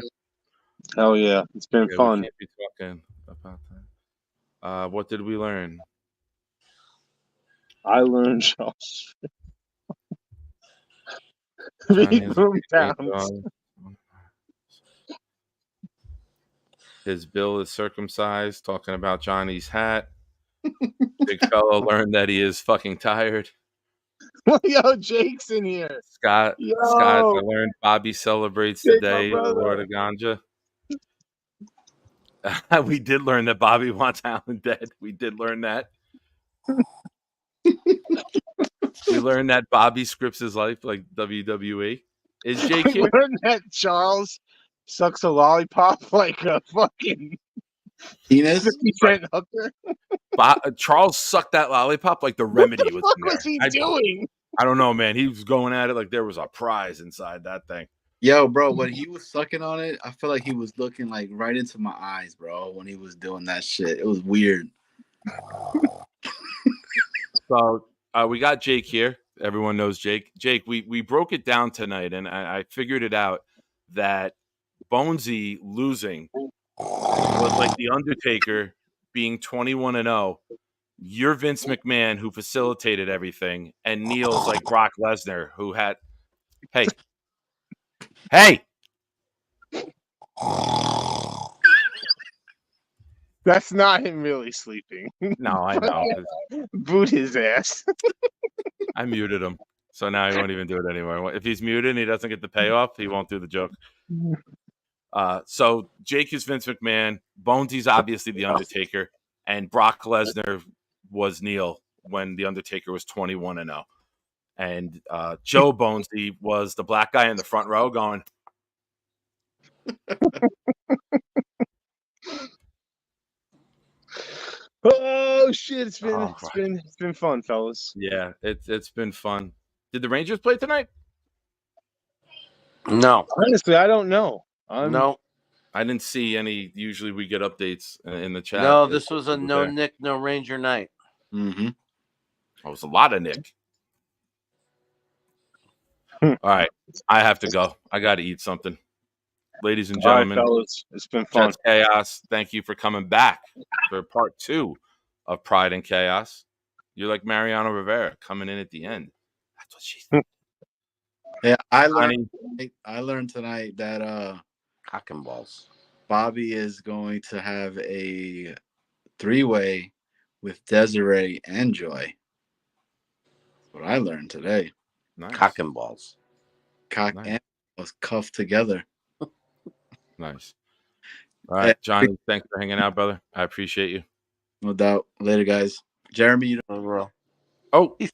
Hell yeah. It's been Yeah, fun. we can't be talking about that. What did we learn? I learned Charles. Johnny Big has a boom great pounds. dog. His bill is circumcised. Talking about Johnny's hat. Big fellow learned that he is fucking tired. Yo, Jake's in here. Scott, Yo. I learned Bobby celebrates the Jake, my day of the Lord of Ganja. We did learn that Bobby wants Alan dead. We did learn that. We learned that Bobby scripts his life like WWE. Is Jake I here? learned that Charles sucks a lollipop like a fucking penis. 50 Cent hooker. Charles sucked that lollipop like the remedy was What in the fuck there. was he doing? I don't know, man. He was going at it like there was a prize inside that thing. Yo, bro, when he was sucking on it, I feel like he was looking like right into my eyes, bro, when he was doing that shit. It was weird. So we got Jake here. Everyone knows Jake. Jake, we broke it down tonight, and I figured it out that Bonesy losing was like the Undertaker being 21-0. You're Vince McMahon, who facilitated everything, and Neil's like Brock Lesnar, who had Hey. Hey. That's not him really sleeping. No, I know. Boot his ass. I muted him. So now he won't even do it anymore. If he's muted and he doesn't get the payoff, he won't do the joke. So Jake is Vince McMahon. Bonesy's obviously The Undertaker. And Brock Lesnar was Neil when The Undertaker was 21-0. And Joe Bonesy was the black guy in the front row going. Oh shit! It's Oh, been fun, fellas. Yeah, it's been fun. Did the Rangers play tonight? No. Honestly, I don't know. No. I didn't see any. Usually we get updates in the chat. No, this was a no Nick, no Ranger night. Mm-hmm. It was a lot of Nick. All right, I have to go. I got to eat something. Ladies and gentlemen, all right, fellas, it's been fun. Jets Chaos. Thank you for coming back for part 2 of Pride and Chaos. You're like Mariano Rivera coming in at the end. That's what she said. Yeah, I learned tonight that cock and balls. Bobby is going to have a 3-way with Desiree and Joy. That's what I learned today. Nice. Cock and balls. Cock and balls cuffed together. Nice. All right, Johnny, thanks for hanging out, brother. I appreciate you. No doubt. Later, guys. Jeremy, you know. Oh, say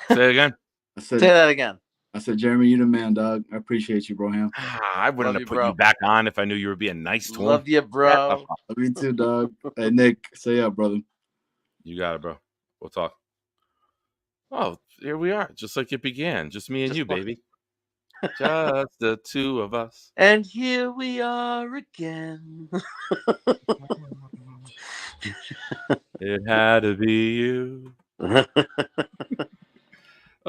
it again. Say that again. I said, Jeremy, you the man, dog. I appreciate you, bro. I wouldn't have put you back on if I knew you were being nice to him. Love you, bro. Me too, dog. Hey, Nick, say up, brother. You got it, bro. We'll talk. Oh, here we are. Just like it began. Just me and you, baby. Just the two of us. And here we are again. It had to be you.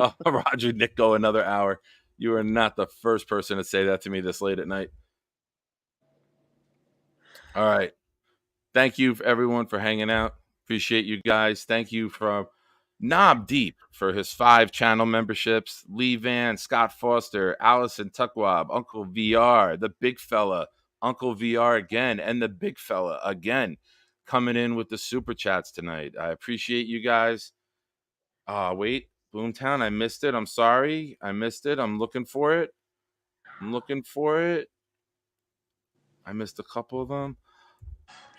Oh, Roger, Nick, go another hour. You are not the first person to say that to me this late at night. All right. Thank you, everyone, for hanging out. Appreciate you guys. Thank you from Knob Deep for his 5 channel memberships. Lee Van, Scott Foster, Allison Tuckwab, Uncle VR, the big fella, Uncle VR again, and the big fella again coming in with the super chats tonight. I appreciate you guys. Wait, Boomtown, I missed it. I'm sorry. I missed it. I'm looking for it. I missed a couple of them.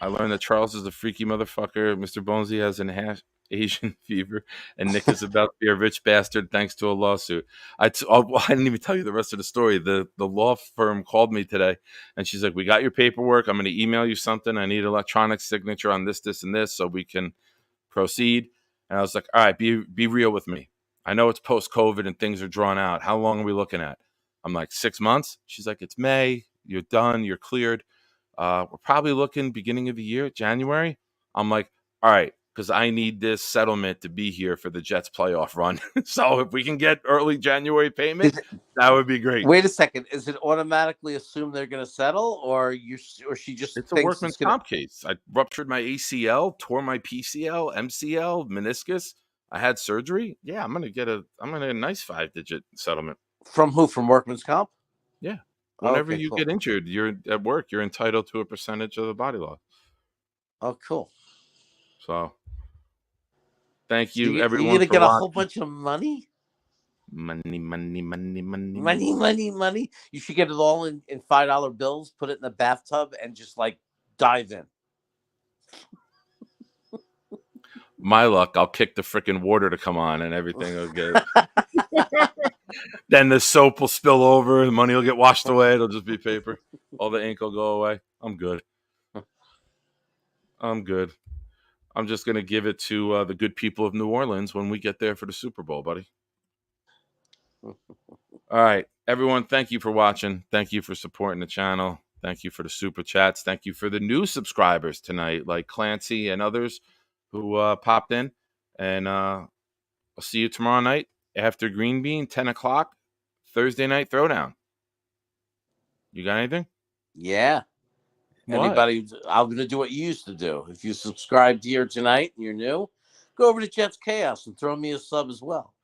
I learned that Charles is a freaky motherfucker. Mr. Bonesy has an Asian fever, and Nick is about to be a rich bastard thanks to a lawsuit. I didn't even tell you the rest of the story. The law firm called me today, and she's like, "We got your paperwork. I'm going to email you something. I need electronic signature on this, this, and this, so we can proceed." And I was like, "All right, be real with me. I know it's post-COVID and things are drawn out. How long are we looking at?" I'm like, 6 months. She's like, "It's May. You're done. You're cleared. We're probably looking beginning of the year, January." I'm like, all right, because I need this settlement to be here for the Jets playoff run. So if we can get early January payment, that would be great. Wait a second. Is it automatically assumed they're going to settle, or she just It's a thinks workman's comp case. I ruptured my ACL, tore my PCL, MCL, meniscus. I had surgery. Yeah, I'm gonna get a nice 5-digit settlement. From who? From workman's comp? Yeah. Whenever Okay, you cool. get injured, you're at work, you're entitled to a percentage of the body loss. Oh, cool. So thank you, You're everyone. going to for get a watching. whole bunch of money? Money. Money. You should get it all in $5 bills, put it in the bathtub, and just like dive in. My luck, I'll kick the freaking water to come on and everything will get. Then the soap will spill over, the money will get washed away. It'll just be paper. All the ink will go away. I'm good. I'm just going to give it to the good people of New Orleans when we get there for the Super Bowl, buddy. All right, everyone, thank you for watching. Thank you for supporting the channel. Thank you for the super chats. Thank you for the new subscribers tonight, like Clancy and others who popped in. And I'll see you tomorrow night after Green Bean, 10 o'clock, Thursday Night Throwdown. You got anything? Yeah. What? Anybody, I'm going to do what you used to do. If you subscribed here tonight and you're new, go over to Jets Chaos and throw me a sub as well.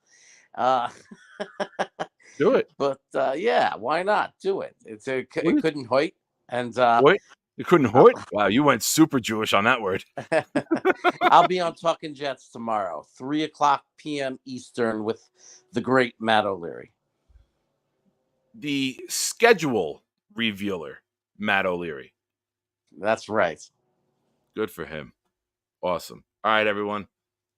Do it. But yeah, why not do it? It couldn't hurt. And Wait, you couldn't hurt? Wow, you went super Jewish on that word. I'll be on Talking Jets tomorrow, 3:00 p.m. Eastern, with the great Matt O'Leary. The schedule revealer, Matt O'Leary. That's right. Good for him. Awesome. All right, everyone.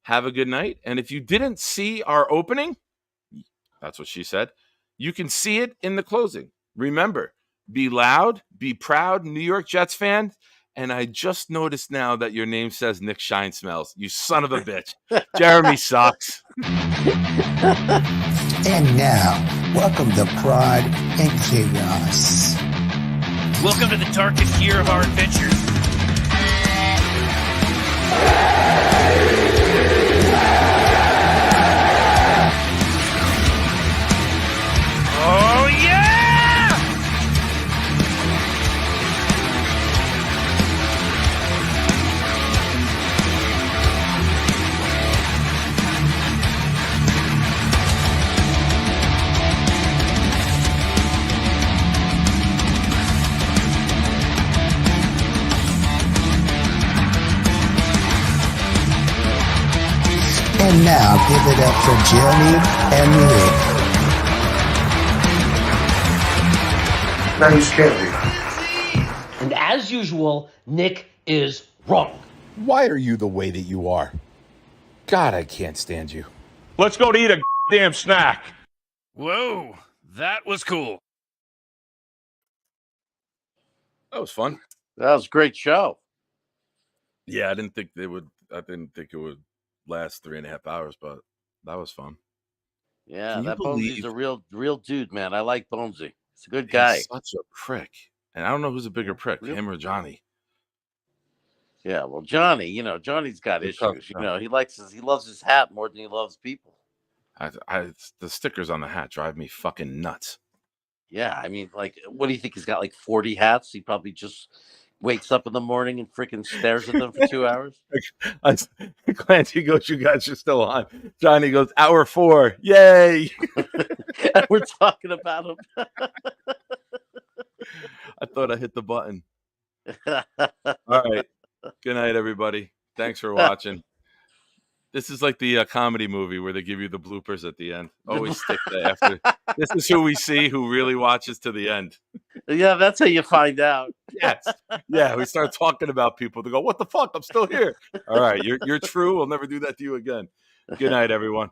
Have a good night. And if you didn't see our opening, that's what she said, you can see it in the closing. Remember, be loud, be proud, New York Jets fan. And I just noticed now that your name says Nick Shine Smells. You son of a bitch. Jeremy sucks. And now, welcome to Pride and Chaos. Welcome to the darkest year of our adventures. Oh, yeah! And now, give it up for Jeremy and Nick. Now you scared me. And as usual, Nick is wrong. Why are you the way that you are? God, I can't stand you. Let's go to eat a damn snack. Whoa, that was cool. That was fun. That was a great show. Yeah, I didn't think it would last 3.5 hours, but that was fun. Yeah, Can you that Bonesy's believe- a real dude, man. I like Bonesy. He's a good guy. He's such a prick. And I don't know who's a bigger prick, Really? him or Johnny. Yeah, well, Johnny, Johnny's got He's tough, issues. yeah. He loves his hat more than he loves people. The stickers on the hat drive me fucking nuts. Yeah, I mean, like, what do you think? He's got like 40 hats. He probably just wakes up in the morning and freaking stares at them for 2 hours. Clancy goes, "You guys are still on." Johnny goes, "Hour 4, yay!" And we're talking about him. I thought I hit the button. All right. Good night, everybody. Thanks for watching. This is like the comedy movie where they give you the bloopers at the end. Always stick that after. This is who we see who really watches to the end. Yeah, that's how you find out. Yes. Yeah, we start talking about people to go, "What the fuck? I'm still here." All right, you're true. We'll never do that to you again. Good night, everyone.